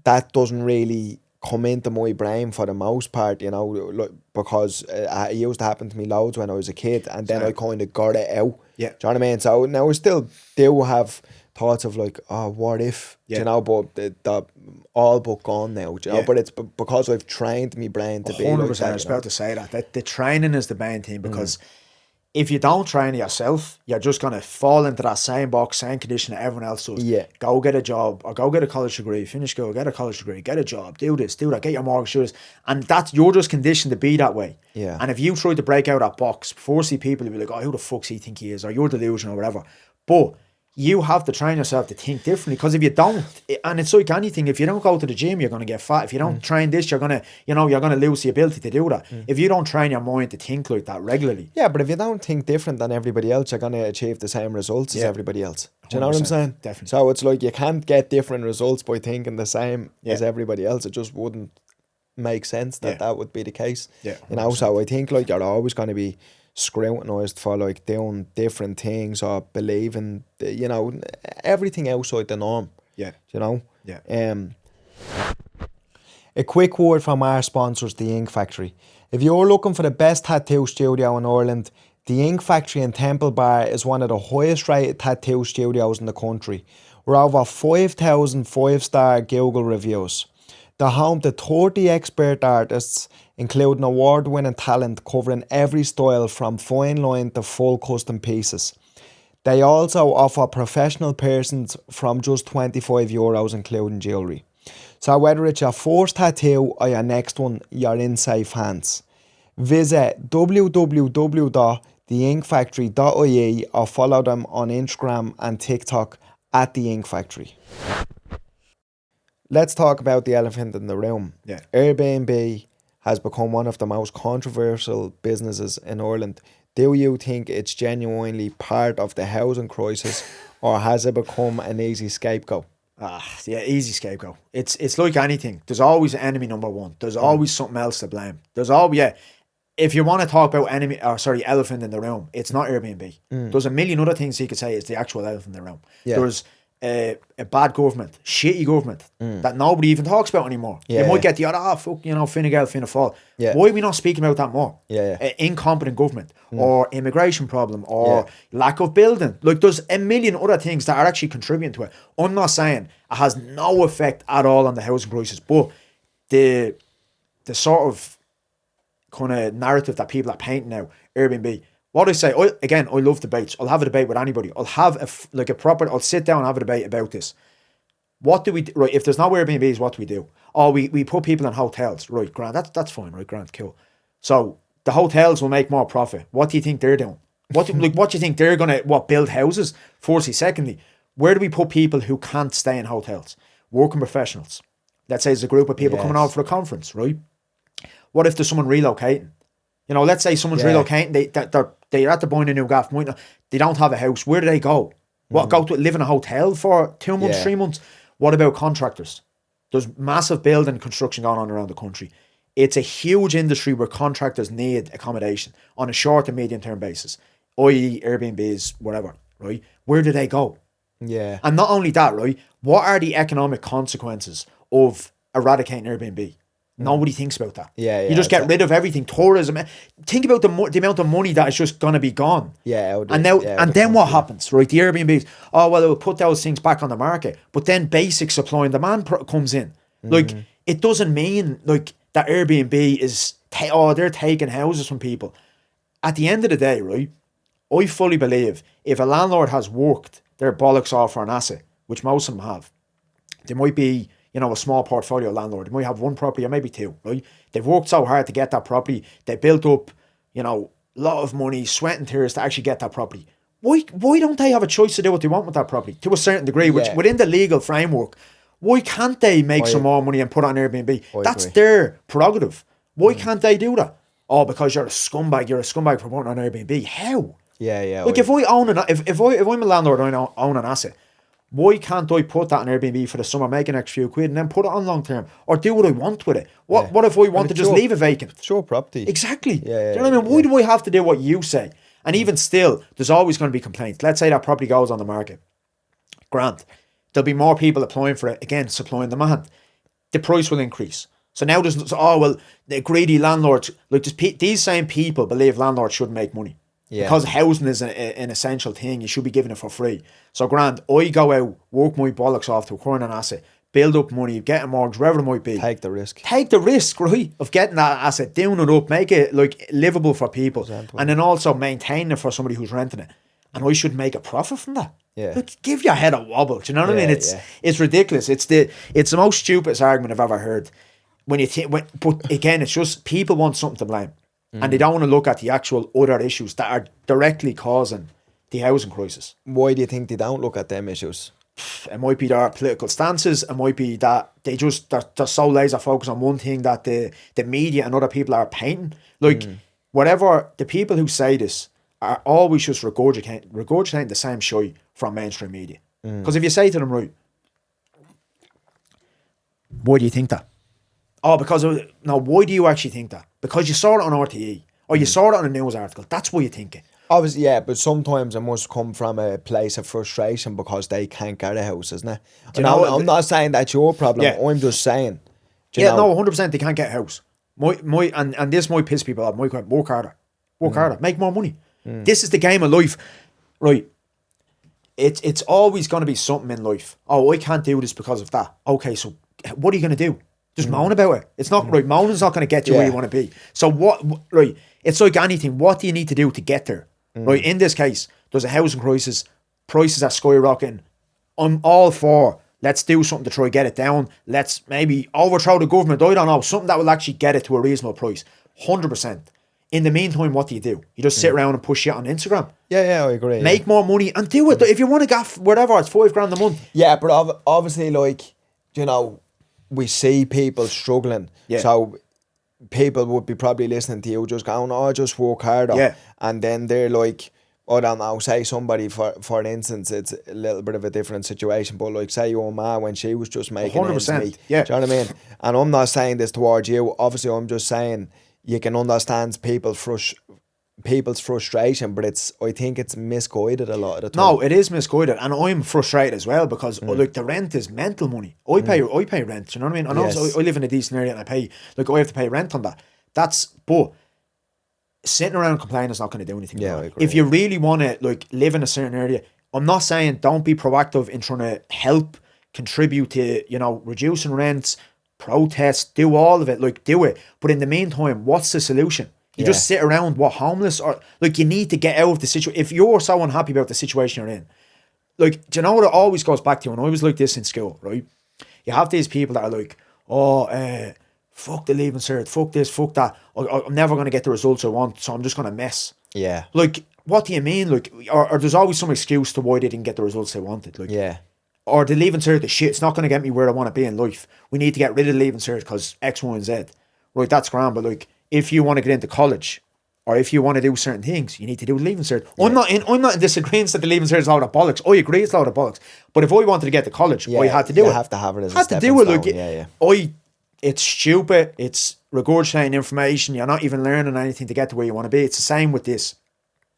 Speaker 1: that doesn't really come into my brain for the most part, you know, like, because it used to happen to me loads when I was a kid, and then I kind of got it out.
Speaker 2: Yeah.
Speaker 1: Do you know what I mean? So now I still do have thoughts of like, oh, what if?
Speaker 2: Yeah.
Speaker 1: You know, but the all but gone now. You know,
Speaker 2: Yeah.
Speaker 1: but it's because I've trained my brain to be
Speaker 2: 100%.
Speaker 1: like
Speaker 2: I was
Speaker 1: that.
Speaker 2: about to say that the training is the main thing, because if you don't train yourself, you're just gonna fall into that same box, same condition that everyone else does.
Speaker 1: Yeah.
Speaker 2: Go get a job, or go get a college degree, finish school, get a college degree, get a job, do this, do that, get your mortgage, do this. And you're just conditioned to be that way.
Speaker 1: Yeah.
Speaker 2: And if you try to break out that box, firstly people will be like, oh, who the fuck's he think he is? Or you're delusional or whatever. But you have to train yourself to think differently, because if you don't, and it's like anything, if you don't go to the gym, you're going to get fat. If you don't train this, you're going to lose the ability to do that. If you don't train your mind to think like that regularly.
Speaker 1: Yeah, but if you don't think different than everybody else, you're going to achieve the same results as
Speaker 2: Yeah.
Speaker 1: everybody else. Do you know what I'm
Speaker 2: 100%,
Speaker 1: saying?
Speaker 2: definitely.
Speaker 1: So it's like you can't get different results by thinking the same
Speaker 2: Yeah.
Speaker 1: as everybody else. It just wouldn't make sense that
Speaker 2: Yeah.
Speaker 1: that would be the case.
Speaker 2: Yeah,
Speaker 1: You know, so I think like you're always going to be scrutinised for like doing different things or believing, you know, everything outside the norm.
Speaker 2: Yeah.
Speaker 1: You know?
Speaker 2: Yeah.
Speaker 1: A quick word from our sponsors, The Ink Factory. If you're looking for the best tattoo studio in Ireland, The Ink Factory in Temple Bar is one of the highest rated tattoo studios in the country, with over 5,000 5-star Google reviews. They're home to 30 expert artists, including award-winning talent covering every style from fine line to full custom pieces. They also offer professional piercings from just €25, including jewellery. So whether it's your first tattoo or your next one, you're in safe hands. Visit www.theinkfactory.ie or follow them on Instagram and TikTok at The Ink Factory. Let's talk about the elephant in the room.
Speaker 2: Yeah.
Speaker 1: Airbnb has become one of the most controversial businesses in Ireland. Do you think it's genuinely part of the housing crisis, or has it become an easy scapegoat?
Speaker 2: Yeah, easy scapegoat. It's like anything. There's always enemy number one. There's always something else to blame. There's always, yeah. If you want to talk about elephant in the room, it's not Airbnb. There's a million other things you could say is the actual elephant in the room.
Speaker 1: Yeah.
Speaker 2: There's a bad government, shitty government that nobody even talks about anymore.
Speaker 1: Yeah,
Speaker 2: you might
Speaker 1: yeah.
Speaker 2: get the other, fuck, you know, Fine Gael, Fianna Fáil.
Speaker 1: Yeah.
Speaker 2: Why are we not speaking about that more?
Speaker 1: Yeah, yeah.
Speaker 2: Incompetent government, or immigration problem, or lack of building. Like, there's a million other things that are actually contributing to it. I'm not saying it has no effect at all on the housing crisis, but the sort of kind of narrative that people are painting now, Airbnb. What I say, I love debates. I'll have a debate with anybody. I'll have I'll sit down and have a debate about this. What do we do? Right, if there's no Airbnbs, what do we do? Oh, we put people in hotels. Right, grand, that's fine, right, grand, cool. So the hotels will make more profit. What do you think they're doing? What do you think they're gonna build houses? Firstly, secondly, where do we put people who can't stay in hotels? Working professionals. Let's say there's a group of people coming out for a conference, right? What if there's someone relocating? You know, let's say someone's relocating, they're at the point of new gaff, they don't have a house. Where do they go? What, go to live in a hotel for 2 months, 3 months? What about contractors? There's massive building construction going on around the country. It's a huge industry where contractors need accommodation on a short and medium term basis, i.e. Airbnbs, whatever, right? Where do they go?
Speaker 1: Yeah.
Speaker 2: And not only that, right? What are the economic consequences of eradicating Airbnb? Nobody thinks about that.
Speaker 1: Yeah,
Speaker 2: You
Speaker 1: yeah,
Speaker 2: just get rid of everything. Tourism. Think about the amount of money that is just gonna be gone.
Speaker 1: Yeah,
Speaker 2: And then what happens, right? The Airbnbs. Oh well, it will put those things back on the market. But then basic supply and demand comes in. Like it doesn't mean like that Airbnb is they're taking houses from people. At the end of the day, right? I fully believe if a landlord has worked their bollocks off for an asset, which most of them have, they might be, a small portfolio landlord. They might have one property or maybe two, right? They've worked so hard to get that property. They built up, a lot of money, sweat and tears to actually get that property. Why don't they have a choice to do what they want with that property to a certain degree, which within the legal framework, why can't they make some more money and put it on Airbnb? That's their prerogative. Why can't they do that? Oh, because you're a scumbag. You're a scumbag for putting on Airbnb. How?
Speaker 1: Yeah.
Speaker 2: Like if I'm a landlord and I own an asset, why can't I put that on Airbnb for the summer, make an extra few quid, and then put it on long term, or do what I want with it? What if I want to just leave it vacant?
Speaker 1: Sure, property.
Speaker 2: Exactly.
Speaker 1: Yeah,
Speaker 2: do you know what I mean? Why do I have to do what you say? And even still, there's always going to be complaints. Let's say that property goes on the market. Grant, there'll be more people applying for it. Again, supply and demand. The price will increase. So now there's the greedy landlords, like these same people believe landlords should make money. Yeah. Because housing is an essential thing, you should be giving it for free. So Grant, I go out, work my bollocks off to acquire an asset, build up money, get a mortgage, wherever it might be.
Speaker 1: Take the risk.
Speaker 2: Take the risk, right, of getting that asset, doing it up, make it like livable for people, and then also maintain it for somebody who's renting it. And I should make a profit from that.
Speaker 1: Yeah.
Speaker 2: Like, give your head a wobble. Do you know what I mean? It's ridiculous. It's the most stupidest argument I've ever heard. But again, it's just people want something to blame. And they don't want to look at the actual other issues that are directly causing the housing crisis.
Speaker 1: Why do you think they don't look at them issues?
Speaker 2: It might be their political stances. It might be that they're so laser focused on one thing that the media and other people are painting. Like, whatever, the people who say this are always just regurgitating the same shit from mainstream media. Because if you say to them, right, why do you think that? Oh, because why do you actually think that? Because you saw it on RTE or you saw it on a news article. That's why you think it.
Speaker 1: Obviously, yeah, but sometimes it must come from a place of frustration because they can't get a house, isn't it? I'm not saying that's your problem. Yeah. I'm just saying.
Speaker 2: 100%. They can't get a house. And this might piss people off. Work harder, make more money. This is the game of life, right? It's always going to be something in life. Oh, I can't do this because of that. Okay, so what are you going to do? Just moan about it. It's not right. Moaning's not going to get you where you want to be. So right? It's like anything. What do you need to do to get there? Right. In this case, there's a housing crisis. Prices are skyrocketing. I'm all for let's do something to try to get it down. Let's maybe overthrow the government. I don't know, something that will actually get it to a reasonable price. 100%. In the meantime, what do? You just sit around and push shit on Instagram.
Speaker 1: Yeah, I agree.
Speaker 2: Make more money and do it. If you want to get whatever, it's $5,000 a month.
Speaker 1: Yeah, but obviously, we see people struggling. Yeah. So people would be probably listening to you just going, just work harder. Yeah. And then they're like, I don't know, say somebody, for instance, it's a little bit of a different situation, but like say your ma when she was just making 100%. Ends meet. Yeah. Do you know what I mean? And I'm not saying this towards you. Obviously, I'm just saying you can understand people's frustration, but I think it's misguided a lot of the time.
Speaker 2: No, it is misguided, and I'm frustrated as well because the rent is mental money. I pay rent. You know what I mean? And also I live in a decent area, and I have to pay rent on that. But sitting around complaining is not going to do anything. Yeah, I agree. If you really want to live in a certain area, I'm not saying don't be proactive in trying to help contribute to reducing rents, protest, do all of it. Do it. But in the meantime, what's the solution? You just sit around, homeless? Or you need to get out of the situation. If you're so unhappy about the situation you're in, do you know what it always goes back to? When I was like this in school, right? You have these people that are like, fuck the leaving cert, fuck this, fuck that. I'm never going to get the results I want, so I'm just going to mess.
Speaker 1: Yeah.
Speaker 2: What do you mean? Or there's always some excuse to why they didn't get the results they wanted. Yeah. Or the leaving cert is shit, it's not going to get me where I want to be in life. We need to get rid of the leaving cert because X, Y, and Z. Right, that's grand, but if you want to get into college or if you want to do certain things, you need to do leaving cert. Yeah. I'm not in disagreement that the leaving cert is a load of bollocks. I agree it's a load of bollocks. But if I wanted to get to college, I had to do it.
Speaker 1: You have to have it as a stepping
Speaker 2: stone. It's stupid. It's regurgitating information. You're not even learning anything to get to where you want to be. It's the same with this.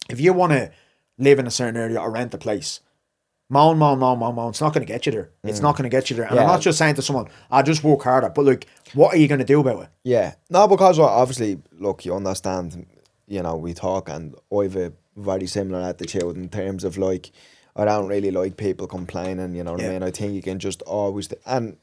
Speaker 2: If you want to live in a certain area or rent a place, Moan. It's not going to get you there. It's not going to get you there. And I'm not just saying to someone, I just work harder. But like, what are you going to do about it?
Speaker 1: Yeah. No, because obviously, look, you understand, you know, we talk and I have a very similar attitude in terms of like, I don't really like people complaining, you know what I mean? I think you can just always, and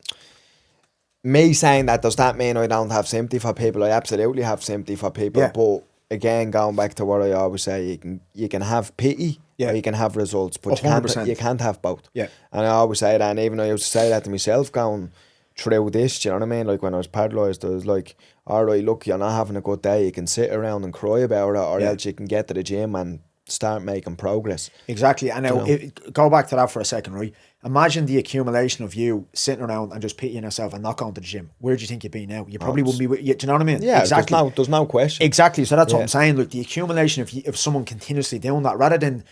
Speaker 1: me saying that, does that mean I don't have sympathy for people? I absolutely have sympathy for people. But again, going back to what I always say, you can have pity or you can have results, but you can't have both.
Speaker 2: Yeah.
Speaker 1: And I always say that, and even I used to say that to myself going through this, do you know what I mean? Like when I was paralysed, I was like, all right, look, you're not having a good day, you can sit around and cry about it, or else you can get to the gym and start making progress.
Speaker 2: Exactly. And now, go back to that for a second, right? Imagine the accumulation of you sitting around and just pitying yourself and not going to the gym. Where do you think you'd be now? You probably wouldn't be. Do you know what I mean?
Speaker 1: Yeah,
Speaker 2: exactly.
Speaker 1: There's no question.
Speaker 2: Exactly. So that's what I'm saying. Like the accumulation of someone continuously doing that, rather than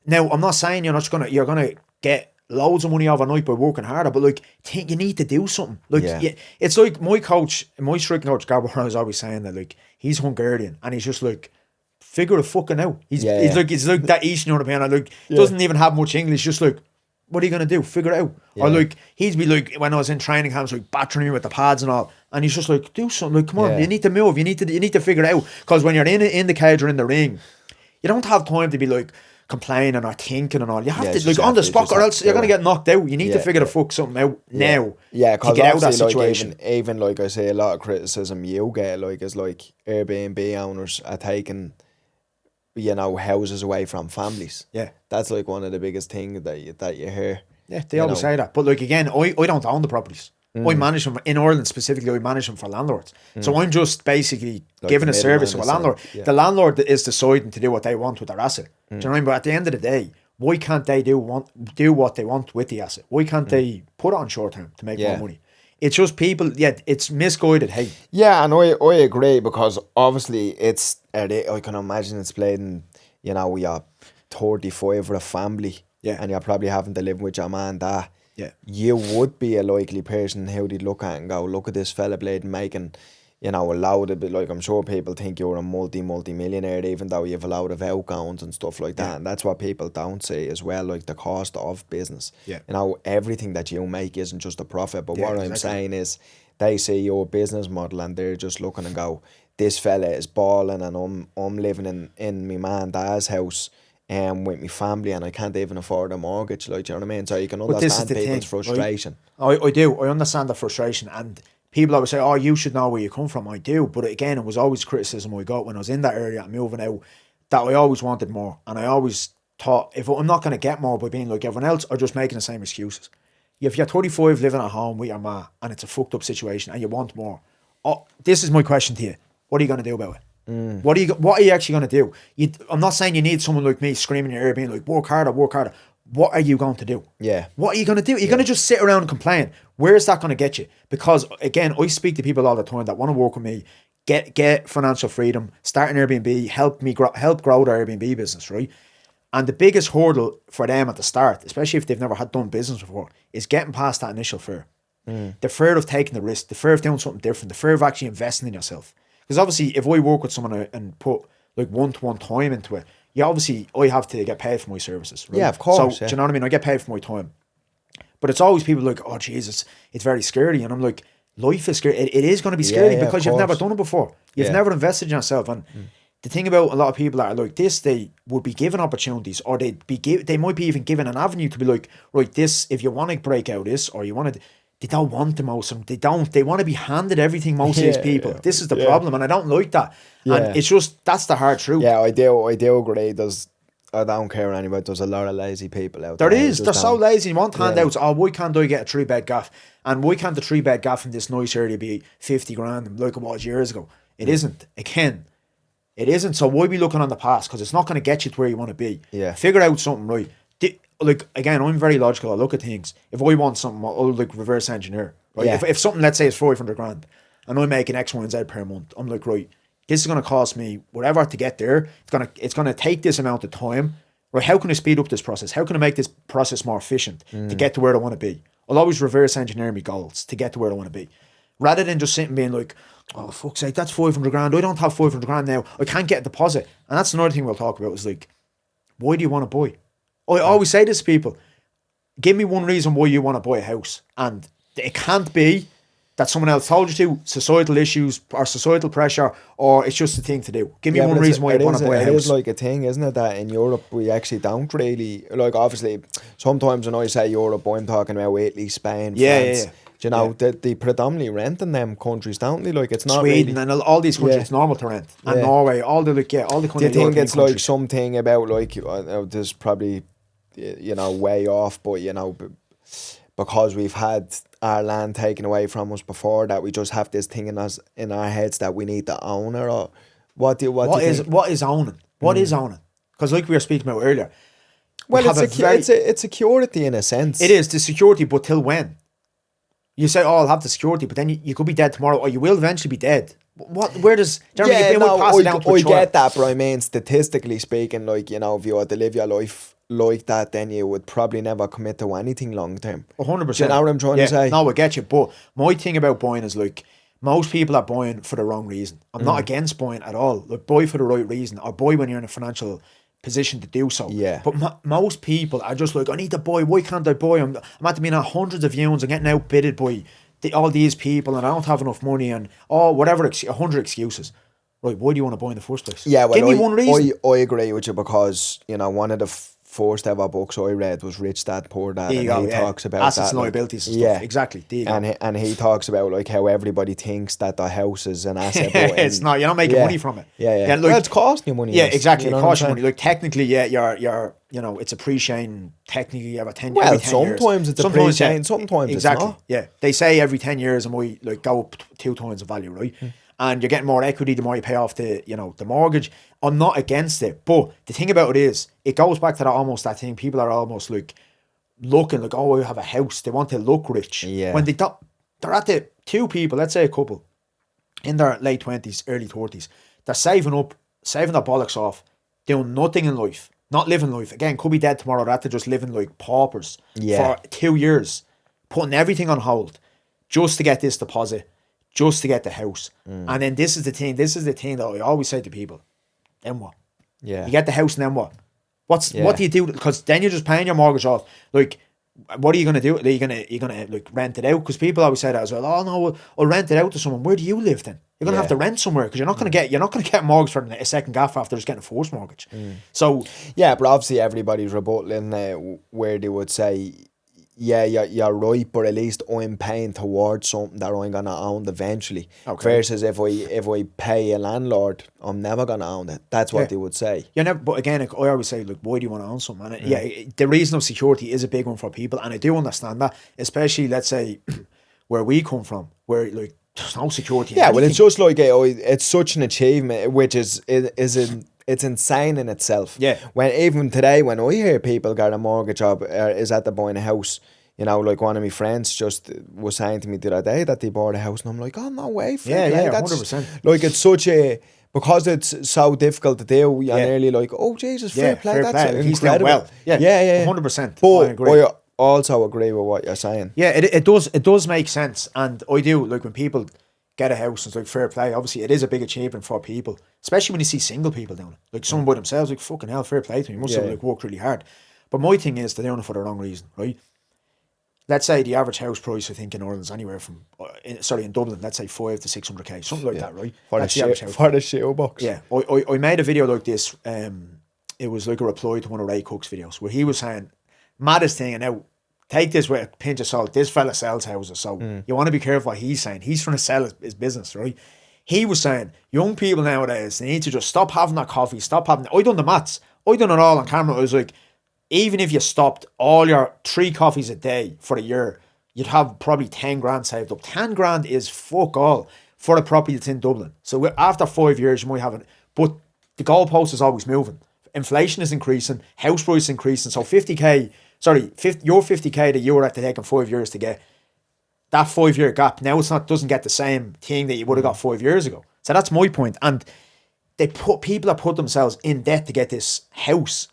Speaker 2: now. I'm not saying you're gonna get loads of money overnight by working harder, but like you need to do something. Like it's like my striking coach Gabor was always saying that like he's Hungarian and he's just like, figure the fucking out. He's like that Eastern European. Like doesn't even have much English. Just like, what are you gonna do? Figure it out. Or like he'd be like, when I was in training camps, like battering me with the pads and all, and he's just like, do something. Like, come on, you need to move. You need to figure it out. Because when you're in the cage or in the ring, you don't have time to be like complaining or thinking and all. You have to like on the spot, or else you're gonna get knocked out. You need to figure the fuck something out now.
Speaker 1: Yeah,
Speaker 2: to get out of that situation.
Speaker 1: Like even like I say, a lot of criticism you get like is like Airbnb owners are taking, you know, houses away from families.
Speaker 2: Yeah,
Speaker 1: that's like one of the biggest things that you hear.
Speaker 2: Yeah, they always say that. But like again, I don't own the properties. I manage them in Ireland specifically. I manage them for landlords. So I'm just basically like giving a service to a landlord. The landlord is deciding to do what they want with their asset. Do you know what I mean? But at the end of the day, why can't they do what they want with the asset? Why can't they put it on short term to make more money? It's just people, it's misguided hate.
Speaker 1: Yeah, and I agree, because obviously I can imagine it's played in, you know, we are 35 with a family, and you're probably having to live with your man and dad.
Speaker 2: Yeah.
Speaker 1: You would be a likely person who they'd look at and go, look at this fella blade making, you know, a load of it. Like, I'm sure people think you're a multi-millionaire, even though you have a lot of outgoings and stuff like that. And that's what people don't see as well, like the cost of business.
Speaker 2: Yeah.
Speaker 1: You know, everything that you make isn't just a profit. But what I'm saying is, they see your business model and they're just looking and go, this fella is balling and I'm living in my man and dad's house with my family, and I can't even afford a mortgage. Like, do you know what I mean? So you can understand people's frustration.
Speaker 2: I do. I understand the frustration, and people always say, oh, you should know where you come from. I do. But again, it was always criticism I got when I was in that area and moving out, that I always wanted more. And I always thought, if I'm not going to get more by being like everyone else, or just making the same excuses. If you're 35 living at home with your ma and it's a fucked up situation and you want more, this is my question to you. What are you going to do about it? What are you actually going to do? I'm not saying you need someone like me screaming in your ear being like, work harder. What are you going to do?
Speaker 1: Yeah.
Speaker 2: What are you going to do? You're going to just sit around and complain. Where is that going to get you? Because again, I speak to people all the time that want to work with me, get financial freedom, start an Airbnb, help grow their Airbnb business, right? And the biggest hurdle for them at the start, especially if they've never done business before, is getting past that initial fear. The fear of taking the risk, the fear of doing something different, the fear of actually investing in yourself. Because obviously, if I work with someone and put like one-to-one time into it, I have to get paid for my services. Right?
Speaker 1: Yeah, of course.
Speaker 2: So, do you know what I mean? I get paid for my time. But it's always people like, oh, Jesus, it's very scary. And I'm like, life is scary. It is going to be scary because you've never done it before. You've never invested in yourself. And the thing about a lot of people that are like this, they would be given opportunities, or they might be even given an avenue to be like, right, this, if you want to break out this, or you want to... They don't want the most of them. They don't. They want to be handed everything, most of these people. This is the problem, and I don't like that. And it's just, that's the hard truth.
Speaker 1: Yeah, I do agree. I don't care anybody. There's a lot of lazy people out there.
Speaker 2: There is. They're so lazy. You want handouts. Oh, why can't I get a 3-bed gaff? And why can't the 3-bed gaff in this nice area be 50 grand like it was years ago? It isn't. Again, it isn't. So why be looking on the past? Because it's not going to get you to where you want to be.
Speaker 1: Yeah.
Speaker 2: Figure out something right. Like, again, I'm very logical. I look at things. If I want something, I'll like reverse engineer. Right?
Speaker 1: Yeah.
Speaker 2: If something, let's say, is 500 grand and I'm making X, Y, and Z per month, I'm like, right, this is going to cost me whatever to get there. It's going to take this amount of time. Right? How can I speed up this process? How can I make this process more efficient to get to where I want to be? I'll always reverse engineer my goals to get to where I want to be. Rather than just sitting being like, oh, fuck's sake, that's 500 grand. I don't have 500 grand now. I can't get a deposit. And that's another thing we'll talk about is like, why do you want to buy? I always say this to people, give me one reason why you want to buy a house. And it can't be that someone else told you to, societal issues or societal pressure, or it's just a thing to do. Give me one reason why you want to buy a house.
Speaker 1: It is like a thing, isn't it, that in Europe we actually don't really, like, obviously, sometimes when I say Europe, I'm talking about Italy, Spain, France. You know, they predominantly rent in them countries, don't they? Like, it's not
Speaker 2: Sweden
Speaker 1: really,
Speaker 2: and all these countries, it's normal to rent. And Norway, all the countries.
Speaker 1: Do you think it's like something about, like, this probably, you know, way off, but, you know, because we've had our land taken away from us before, that we just have this thing in our heads that we need to own it, or what is
Speaker 2: owning? What is owning? Because like we were speaking about earlier,
Speaker 1: well, it's security in a sense.
Speaker 2: It is the security, but till when? You say, "Oh, I'll have the security," but then you could be dead tomorrow, or you will eventually be dead. What? Where does? Do you
Speaker 1: I get that, but I mean, statistically speaking, like, you know, if you were to live your life like that, then you would probably never commit to anything long term.
Speaker 2: 100%.
Speaker 1: Do you know what I'm trying to say?
Speaker 2: No, I get you. But my thing about buying is, like, most people are buying for the wrong reason. I'm not against buying at all. Like, buy for the right reason, or buy when you're in a financial position to do so.
Speaker 1: Yeah.
Speaker 2: But most people are just like, I need to buy. Why can't I buy? I'm at the minute hundreds of viewings. I'm getting outbidded by all these people, and I don't have enough money, and whatever, 100 excuses. Right, why do you want to buy in the first place?
Speaker 1: Yeah, well,
Speaker 2: give me one reason.
Speaker 1: I agree with you, because, you know, one of the first ever books I read was Rich Dad Poor Dad, and he talks about
Speaker 2: assets
Speaker 1: that,
Speaker 2: and liabilities and
Speaker 1: stuff.
Speaker 2: Yeah, exactly.
Speaker 1: And he talks about, like, how everybody thinks that the house is an asset, but
Speaker 2: it's not. You're not making money from it.
Speaker 1: Yeah, like, well, it's costing you money.
Speaker 2: Yeah, exactly. It costs you money. Like, technically, you're you know, it's appreciating technically every 10 years.
Speaker 1: Well, sometimes it's appreciating, sometimes
Speaker 2: exactly.
Speaker 1: It's not.
Speaker 2: Yeah, they say every 10 years and we, like, go up 2 times the value, right? And you're getting more equity the more you pay off the mortgage. I'm not against it, but the thing about it is, it goes back to that thing. People are almost like looking like, oh, I have a house. They want to look rich.
Speaker 1: Yeah.
Speaker 2: When they're at the two people, let's say a couple, in their late 20s, early 30s, they're saving their bollocks off, doing nothing in life, not living life. Again, could be dead tomorrow. They're just living like paupers for 2 years, putting everything on hold just to get this deposit, just to get the house. And then this is the thing that I always say to people, then what?
Speaker 1: Yeah.
Speaker 2: You get the house and then what? What do you do? Because then you're just paying your mortgage off. Like, what are you going to do? Are you gonna like rent it out? Because people always say that as well. Oh no, I'll rent it out to someone. Where do you live then? You're going to have to rent somewhere, because you're not going to get a mortgage for a second gaff after just getting a forced mortgage. So
Speaker 1: yeah, but obviously everybody's rebutting where they would say, yeah, you're right, but at least I'm paying towards something that I'm gonna own eventually.
Speaker 2: Okay.
Speaker 1: Versus if I pay a landlord, I'm never gonna own it. That's what they would say.
Speaker 2: But again, I always say, like, why do you want to own something? And the reason of security is a big one for people, and I do understand that, especially, let's say, where we come from, where, like, there's no security.
Speaker 1: Yeah, well, it's just like it's such an achievement, which it's insane in itself.
Speaker 2: Yeah.
Speaker 1: When even today, when I hear people got a mortgage up, is at the buying a house, you know, like one of my friends just was saying to me the other day that they bought a house, and I'm like, oh, no way.
Speaker 2: That's 100%.
Speaker 1: Like, it's such because it's so difficult to do, you're nearly like, oh, Jesus, fair play. That's incredible.
Speaker 2: He's doing well. Yeah. 100%.
Speaker 1: But
Speaker 2: I agree.
Speaker 1: I also agree with what you're saying.
Speaker 2: Yeah, it does make sense. And I do, like, when people get a house, it's like fair play. Obviously, it is a big achievement for people, especially when you see single people doing it. Like, someone by themselves, like, fucking hell, fair play to them. You must have, like, worked really hard. But my thing is, they're doing it for the wrong reason, right? Let's say the average house price, I think, in Ireland is anywhere from, in Dublin, let's say 5 to 600k, something like that, right?
Speaker 1: For the shoebox.
Speaker 2: Yeah, I made a video like this. It was like a reply to one of Ray Cook's videos, where he was saying, maddest thing, and now take this with a pinch of salt, this fella sells houses, so you want to be careful what he's saying. He's trying to sell his business, right? He was saying, young people nowadays, they need to just stop having that coffee, I done the maths, I done it all on camera. I was like, even if you stopped all your 3 coffees a day for a year, you'd have probably 10 grand saved up. 10 grand is fuck all for a property that's in Dublin. So after 5 years, you might have it. But the goalpost is always moving. Inflation is increasing, house price is increasing. So your 50k that you were at to take in 5 years to get, that 5 year gap, now doesn't get the same thing that you would have got 5 years ago. So that's my point. And people have put themselves in debt to get this house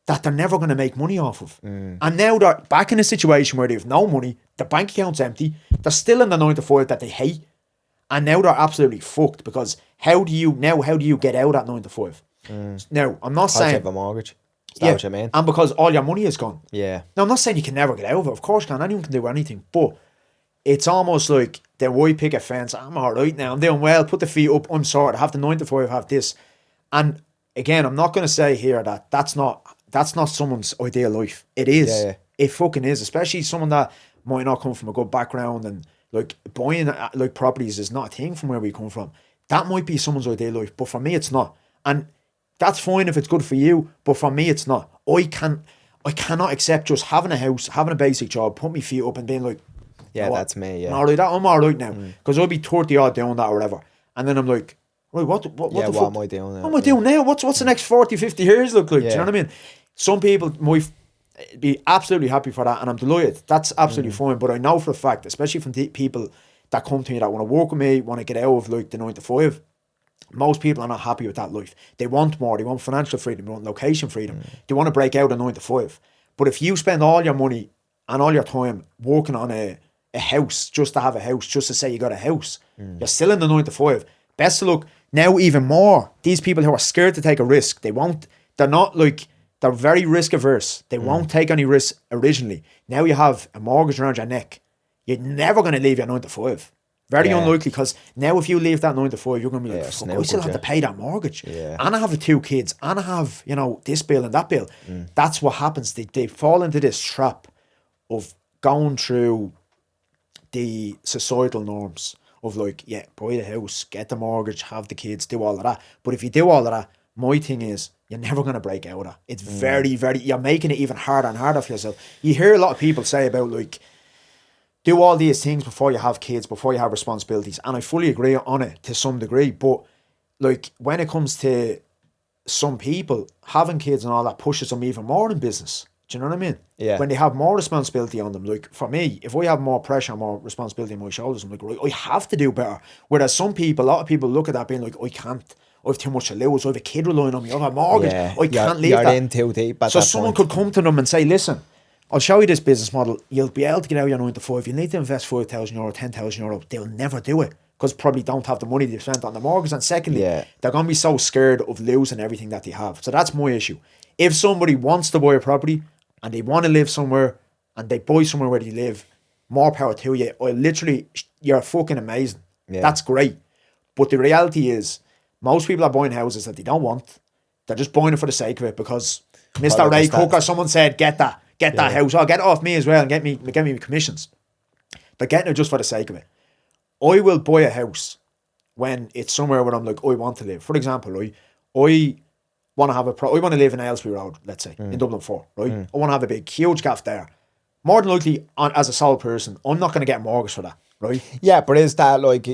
Speaker 2: that they're never going to make money off of. And now they're back in a situation where they have no money, their bank account's empty, they're still in the 9 to 5 that they hate, and now they're absolutely fucked, because how do you get out at 9 to 5? Now, I'm not saying...
Speaker 1: have a mortgage. Is that what you mean?
Speaker 2: And because all your money is gone.
Speaker 1: Yeah.
Speaker 2: Now, I'm not saying you can never get out of it. Of course you can. Anyone can do anything. But it's almost like the white picket fence. I'm all right now. I'm doing well. Put the feet up. I'm sorted. I have the 9 to 5. Have this. And again, I'm not going to say here that that's not someone's ideal life. It is.
Speaker 1: Yeah.
Speaker 2: It fucking is. Especially someone that might not come from a good background and like buying like properties is not a thing from where we come from. That might be someone's ideal life. But for me, it's not. And that's fine if it's good for you, but for me, it's not. I cannot accept just having a house, having a basic job, put my feet up and being like,
Speaker 1: Yeah,
Speaker 2: you know
Speaker 1: that's me, yeah.
Speaker 2: I'm all right now. Because I'll be 30 odd doing that or whatever. And then I'm like, right, what the fuck?
Speaker 1: What am I doing now?
Speaker 2: What am I doing now? What's the next 40, 50 years look like? Do you know what I mean? Some people might be absolutely happy for that, and I'm delighted. That's absolutely fine. But I know for a fact, especially from the people that come to me that want to work with me, want to get out of like the 9 to 5, most people are not happy with that life. They want more. They want financial freedom. They want location freedom. They want to break out of 9 to 5. But if you spend all your money and all your time working on a house just to have a house, just to say you got a house, you're still in the 9 to 5. Best of luck. Now even more, these people who are scared to take a risk, they're very risk averse. They won't take any risks originally. Now you have a mortgage around your neck. You're never going to leave your 9 to 5. Very unlikely, because now if you leave that 9 to 5, you're going to be like, fuck, I still have to pay that mortgage.
Speaker 1: Yeah.
Speaker 2: And I have 2 kids. And I have, this bill and that bill. That's what happens. They fall into this trap of going through the societal norms of like, yeah, buy the house, get the mortgage, have the kids, do all of that. But if you do all of that, my thing is, you're never going to break out of that. It's very, very, you're making it even harder and harder for yourself. You hear a lot of people say about like, do all these things before you have kids, before you have responsibilities. And I fully agree on it to some degree. But like when it comes to some people, having kids and all that pushes them even more in business. Do you know what I mean?
Speaker 1: Yeah.
Speaker 2: When they have more responsibility on them. Like for me, if I have more pressure, more responsibility on my shoulders, I'm like, right, I have to do better. Whereas some people, a lot of people look at that being like, I can't. I have too much to lose. I have a kid relying on me. I have a mortgage. I can't leave that.
Speaker 1: You're in too deep at
Speaker 2: so
Speaker 1: that
Speaker 2: someone
Speaker 1: point.
Speaker 2: could come to them and say, listen, I'll show you this business model. You'll be able to get out of your 9 to 5. You need to invest €5,000, €10,000. They'll never do it because probably don't have the money they've spent on the mortgage. And secondly, they're going to be so scared of losing everything that they have. So that's my issue. If somebody wants to buy a property and they want to live somewhere and they buy somewhere where they live, more power to you. You're fucking amazing.
Speaker 1: Yeah.
Speaker 2: That's great. But the reality is, most people are buying houses that they don't want. They're just buying it for the sake of it because Mr. Ray Cook or someone said, get that house. Oh, get it off me as well and get me commissions. They're getting it just for the sake of it. I will buy a house when it's somewhere where I'm like, I want to live. For example, I want to I want to live in Aylesbury Road, let's say, in Dublin 4, right? I want to have a big, huge gaff there. More than likely, as a sole person, I'm not going to get a mortgage for that, right?
Speaker 1: Yeah, but is that like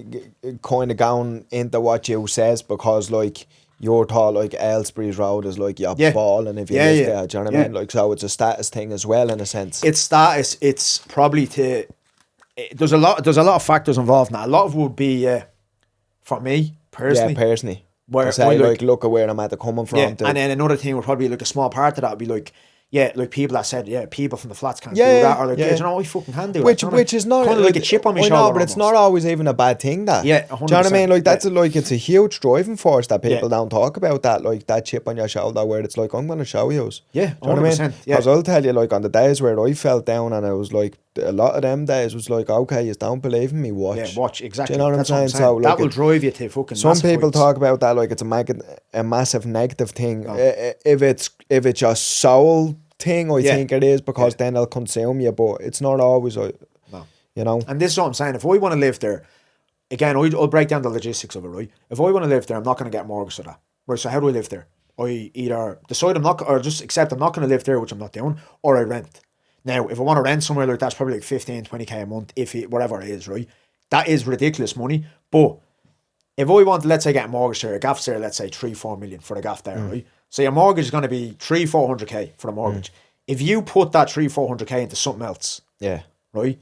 Speaker 1: kind of going into what you says because like you're taught like Aylesbury Road is like you're balling if you live there, do you know what I mean? Like, so it's a status thing as well in a sense.
Speaker 2: It's status. It's probably there's a lot of factors involved now. A lot of it would be for me personally.
Speaker 1: Yeah, personally.
Speaker 2: Where
Speaker 1: say like look at where I'm at coming from.
Speaker 2: Yeah, and then another thing would probably be like a small part of that would be like, yeah, like people that said, people from the flats can't do that, or like, you know, we fucking can do
Speaker 1: which
Speaker 2: it.
Speaker 1: Which is not
Speaker 2: kind of like a chip on my shoulder.
Speaker 1: No, but it's not always even a bad thing. That,
Speaker 2: yeah, 100%.
Speaker 1: Do you know what I mean? Like that's like it's a huge driving force that people don't talk about. That like that chip on your shoulder where it's like I'm going to show you.
Speaker 2: Yeah, 100%.
Speaker 1: Do you know what I mean? Because I'll tell you, like on the days where I felt down and I was like, a lot of them days was like, okay, you don't believe in me, watch.
Speaker 2: Yeah, watch, exactly.
Speaker 1: Do you know what I'm saying? So like
Speaker 2: that will drive you to fucking.
Speaker 1: Some people talk about that like it's a massive negative thing. No. If it's your soul thing, I think it is because then it'll consume you, but it's not always. No. You know.
Speaker 2: And this is what I'm saying. If I want to live there, again, I'll break down the logistics of it, right? If I want to live there, I'm not going to get a mortgage for that. Right, so how do I live there? I either decide I'm not, or just accept I'm not going to live there, which I'm not doing, or I rent. Now, if I want to rent somewhere like that's probably like 15, 20k a month, whatever it is, right? That is ridiculous money. But if I want to, let's say, get a mortgage there, a gaff's there, let's say 3-4 million for the gaff there, right? So your mortgage is going to be 300-400k for the mortgage. If you put that 300-400k into something else, right,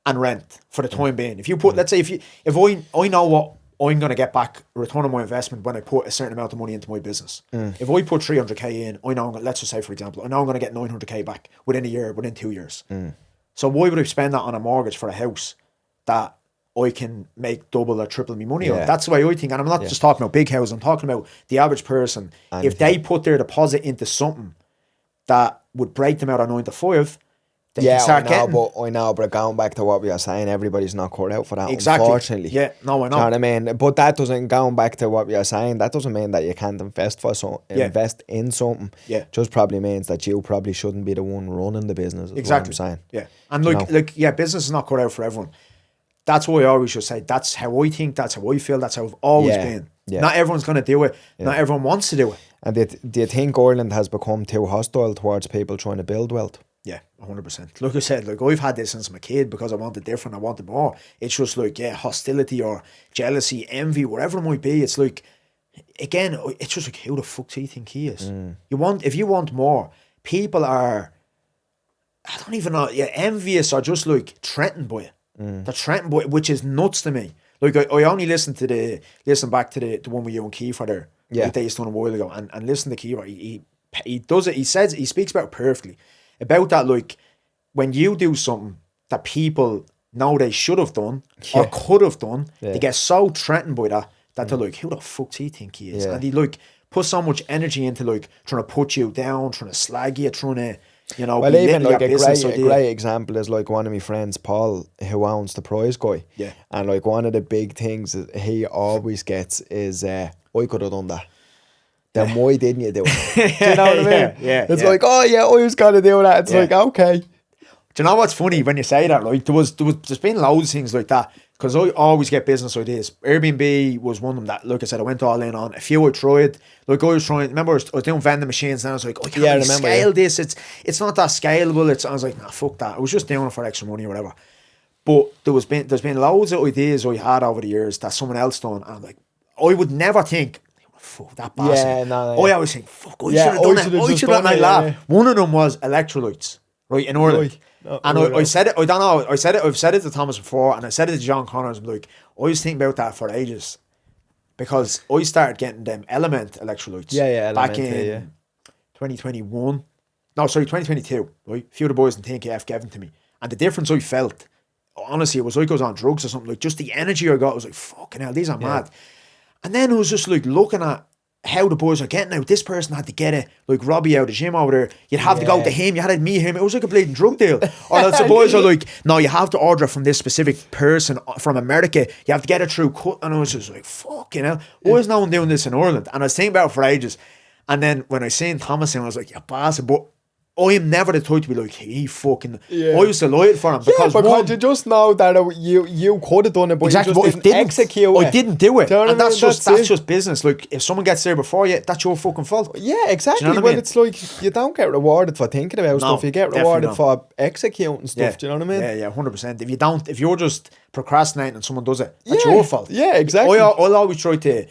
Speaker 2: and rent for the time being, if you put, let's say, if I know what I'm going to get back return on my investment when I put a certain amount of money into my business. If I put 300k in, I know, let's just say for example, I know I'm going to get 900k back within a year, within 2 years. So why would I spend that on a mortgage for a house that I can make double or triple my money on? That's the way I think. And I'm not just talking about big houses, I'm talking about the average person. If they put their deposit into something that would break them out of 9 to 5, they
Speaker 1: Yeah,
Speaker 2: can start getting...
Speaker 1: I know, but going back to what we are saying, everybody's not cut out for that,
Speaker 2: Exactly.
Speaker 1: unfortunately.
Speaker 2: Yeah, no, I know.
Speaker 1: Do you know what I mean? But that doesn't, going back to what we are saying, that doesn't mean that you can't invest invest in something.
Speaker 2: Yeah.
Speaker 1: Just probably means that you probably shouldn't be the one running the business, is
Speaker 2: Exactly.
Speaker 1: what I'm saying.
Speaker 2: Yeah. And business is not cut out for everyone. That's why I always just say, that's how I think, that's how I feel, that's how I've always been.
Speaker 1: Yeah.
Speaker 2: Not everyone's going to do it. Not everyone wants to do it.
Speaker 1: And do you think Ireland has become too hostile towards people trying to build wealth?
Speaker 2: Yeah, 100%. Like I said, I've had this since I'm a kid because I wanted different, I wanted more. It's just hostility or jealousy, envy, whatever it might be. It's like, again, it's just like, who the fuck do you think he is? If you want more, people are, I don't even know, envious or just threatened by it. They're threatened by it, which is nuts to me. Like I only listen back to the one with you and Kiefer there.
Speaker 1: Yeah.
Speaker 2: They used to done a while ago, and listen to Kiefer. He does it. He speaks about it perfectly. About that, when you do something that people know they should have done or could have done, they get so threatened by that they're like, who the fuck do you think he is? And he put so much energy into trying to put you down, trying to slag you, trying to,
Speaker 1: well, even a great example is one of my friends, Paul, who owns the Prize Guy.
Speaker 2: Yeah.
Speaker 1: And one of the big things that he always gets is, I could have done that. Then why didn't you do it? Do you know what I mean?
Speaker 2: Yeah.
Speaker 1: It's I was gonna do that. It's okay.
Speaker 2: Do you know what's funny when you say that, right? There's been loads of things like that, because I always get business ideas. Airbnb was one of them that, like I said, I went all in on. A few I tried. I was trying, remember I was doing vending machines, and I was like, I can't scale this. It's not that scalable. I was like, nah, fuck that. I was just doing it for extra money or whatever. But there's been loads of ideas I had over the years that someone else done, and I'm like, I would never think, fuck that bastard. I always think, fuck, I should have done it. I should have done it. Laugh. One of them was electrolytes, right, in Ireland. I said it, I don't know, I've said it to Thomas before, and I said it to John Connors. I'm like, I was thinking about that for ages, because I started getting them Element electrolytes back in 2021. No, sorry, 2022, right? A few of the boys in TNKF gave them to me. And the difference I felt, honestly, it was like I was on drugs or something. Just the energy I got, I was like, fucking hell, these are mad. And then I was just looking at how the boys are getting out. This person had to get it, Robbie out of the gym over there. You'd have to go to him. You had to meet him. It was like a bleeding drug deal. Or else the boys are like, no, you have to order it from this specific person from America. You have to get it through cut. And I was just like, fucking hell. Why is no one doing this in Ireland? And I was thinking about it for ages. And then when I seen Thomas, I was like, yeah, bastard. But I am never the type to be like, he fucking... I was delighted for him. Because
Speaker 1: you just know that you could have done it, but
Speaker 2: exactly,
Speaker 1: you just didn't execute it.
Speaker 2: I didn't do it. And that's just business. If someone gets there before you, that's your fucking fault.
Speaker 1: Yeah, exactly.
Speaker 2: Do you know what I mean?
Speaker 1: It's like, you don't get rewarded for thinking about stuff. You get rewarded for executing stuff. Do you know what I mean?
Speaker 2: Yeah, 100%. If you're just procrastinating and someone does it, that's your fault.
Speaker 1: Yeah, exactly.
Speaker 2: I'll always try to...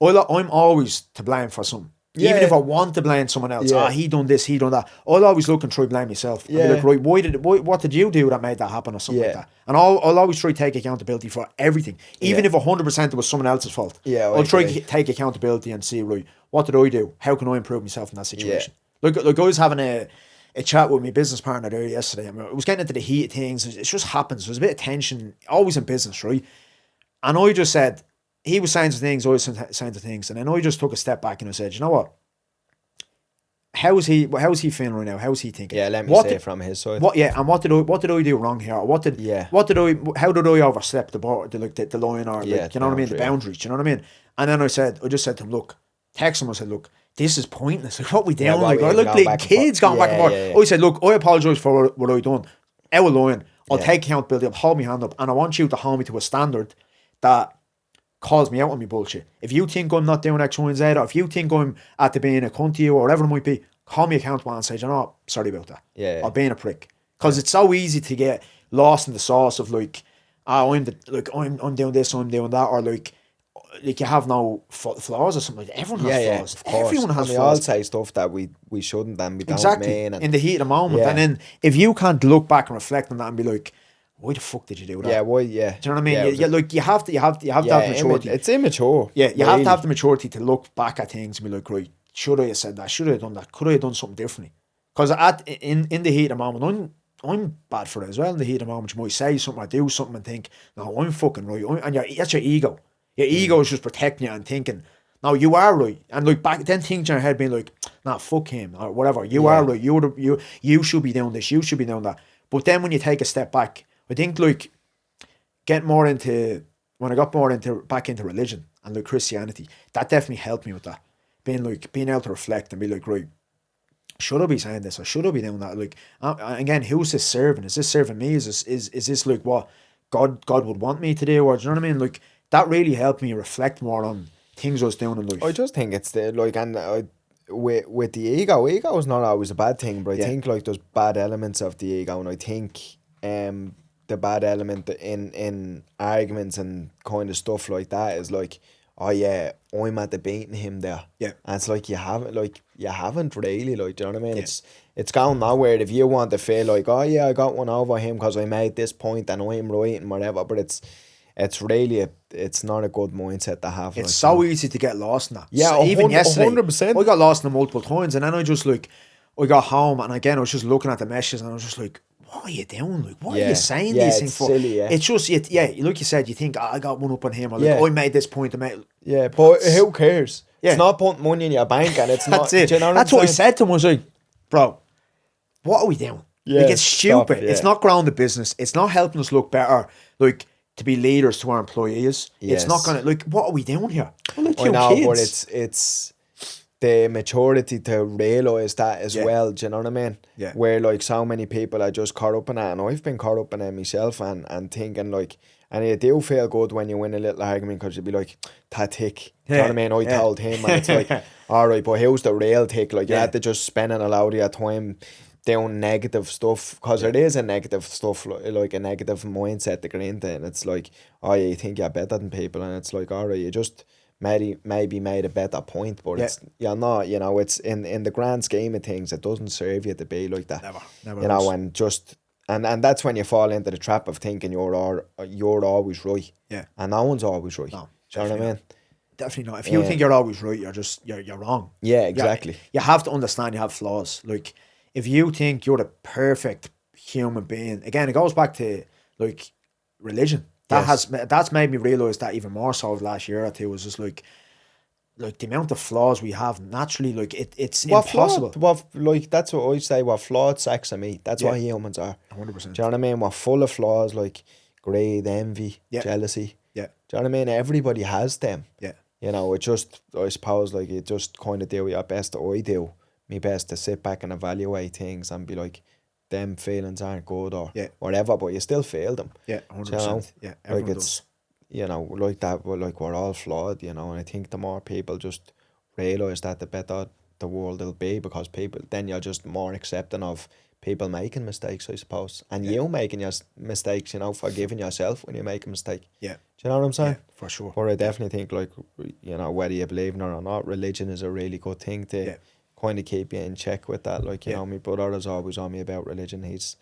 Speaker 2: I'm always to blame for something. Even if I want to blame someone else, he done this, he done that, I'll always look and try to blame myself. I'll be like, right, what did you do that made that happen or something like that? And I'll always try to take accountability for everything. Even if 100% it was someone else's fault. I'll try to take accountability and see, right, what did I do? How can I improve myself in that situation? Like I was having a chat with my business partner there yesterday. I mean, I was getting into the heat of things. It just happens. There's a bit of tension, always in business, right? And I just said, he was saying some things, I was saying some things, and then I just took a step back and I said, you know what? How is he feeling right now? How is he thinking?
Speaker 1: Yeah, let me say it from his side.
Speaker 2: And what did I do wrong here? How did I overstep the line, or you know what I mean, the boundaries, you know what I mean? And then I just said to him, look, text him, I said, look, this is pointless. Like, what we doing? I look like kids going back and forth. I said, look, I apologise for what I done. Out of line. I'll take accountability, I'll hold my hand up, and I want you to hold me to a standard that calls me out on me bullshit. If you think I'm not doing X, Y, and Z, or if you think I'm at the being a cunt to you, or whatever it might be, call me accountable and say, you know what, sorry about that. Or being a prick. Because it's so easy to get lost in the sauce of I'm doing this, I'm doing that, or you have no flaws or something. Everyone has flaws.
Speaker 1: Of course.
Speaker 2: Everyone has
Speaker 1: we
Speaker 2: flaws.
Speaker 1: all say stuff that we shouldn't and we don't mean. And
Speaker 2: in the heat of the moment. And then if you can't look back and reflect on that and be like, why the fuck did you do that?
Speaker 1: Yeah, why?
Speaker 2: Do you know what I mean? You have to have that maturity.
Speaker 1: It's immature.
Speaker 2: Yeah, you have to have the maturity to look back at things and be like, right, should I have said that? Should I have done that? Could I have done something differently? Because in the heat of the moment, I'm bad for it as well. In the heat of the moment, you might say something or do something and think, no, I'm fucking right. And that's your ego. Your ego is just protecting you and thinking, no, you are right. And like back then things in your head being like, nah, fuck him or whatever. You are right. You should be doing this. You should be doing that. But then when you take a step back, I think like when I got more into back into religion and like Christianity, that definitely helped me with that. Being able to reflect and be like, right, should I be saying this or should I be doing that? Like again, who's this serving? Is this serving me? Is this like what God would want me to do? Or do you know what I mean? Like that really helped me reflect more on things I was doing in life.
Speaker 1: I just think it's the like, and with the ego is not always a bad thing, but I think like there's bad elements of the ego, and I think the bad element in arguments and kind of stuff like that is like, oh yeah, I'm at the beating him there.
Speaker 2: Yeah.
Speaker 1: And it's like you haven't really, like, do you know what I mean? Yeah. It's gone nowhere if you want to feel like, oh yeah, I got one over him because I made this point and I'm right and whatever, but it's really it's not a good mindset to have.
Speaker 2: It's like, so easy to get lost in that.
Speaker 1: Yeah,
Speaker 2: so even yesterday,
Speaker 1: 100%.
Speaker 2: I got lost in it multiple times, and then I got home, and again I was just looking at the messages, and I was just like, what are you doing? Like, what are you saying these things for?
Speaker 1: Silly,
Speaker 2: it's just like you said, you think, I got one up on him, or like, I made this point.
Speaker 1: Yeah, but who cares? Yeah. It's not putting money in your bank, and it's not.
Speaker 2: That's it.
Speaker 1: Do you know
Speaker 2: That's what I said to him. I was like, bro, what are we doing?
Speaker 1: Yeah,
Speaker 2: like, it's stupid.
Speaker 1: Yeah.
Speaker 2: It's not growing the business. It's not helping us look better. Like, to be leaders to our employees. Yes. It's not gonna, like, what are we doing here? We're like two kids.
Speaker 1: But it's the maturity to realise that as well. Do you know what I mean?
Speaker 2: Yeah.
Speaker 1: Where like so many people are just caught up in it, and I've been caught up in it myself, and thinking like, and you do feel good when you win a little argument because you'd be like, that tick. Do you know what I mean? I told him, and it's like, all right, but who's the real tick? Like, you had to just spending a lot of your time doing negative stuff, because it is a negative stuff, like a negative mindset to get into, and it's like, oh yeah, you think you're better than people, and it's like, all right, you just maybe made a better point, but it's, you're not, you know, it's in the grand scheme of things, it doesn't serve you to be like that.
Speaker 2: Never
Speaker 1: you know, and just and that's when you fall into the trap of thinking you're always right.
Speaker 2: Yeah.
Speaker 1: And no one's always right.
Speaker 2: No,
Speaker 1: do you know what I mean?
Speaker 2: Definitely not. If you think you're always right, you're wrong.
Speaker 1: Yeah, exactly.
Speaker 2: You have to understand you have flaws. Like, if you think you're the perfect human being, again, it goes back to like religion. That's made me realise that even more so last year or two. Was just like the amount of flaws we have naturally, like it's impossible.
Speaker 1: That's what I say. We're flawed sacks of meat. That's what humans are.
Speaker 2: 100%.
Speaker 1: Do you know what I mean? We're full of flaws, like greed, envy, jealousy.
Speaker 2: Yeah.
Speaker 1: Do you know what I mean? Everybody has them.
Speaker 2: Yeah.
Speaker 1: You know, it just, I suppose, like, you just kind of do your best. I do my best to sit back and evaluate things and be like, them feelings aren't good or whatever, but you still feel them.
Speaker 2: Yeah, 100%.
Speaker 1: You know?
Speaker 2: Yeah,
Speaker 1: like it's, you know, like that, like we're all flawed, you know, and I think the more people just realise that, the better the world will be, because then you're just more accepting of people making mistakes, I suppose, and you making your mistakes, you know, forgiving yourself when you make a mistake.
Speaker 2: Yeah.
Speaker 1: Do you know what I'm saying?
Speaker 2: Yeah, for sure.
Speaker 1: But I definitely think, like, you know, whether you believe in it or not, religion is a really good thing to kind of keep you in check with that. Like, you know, my brother is always on me about religion. He's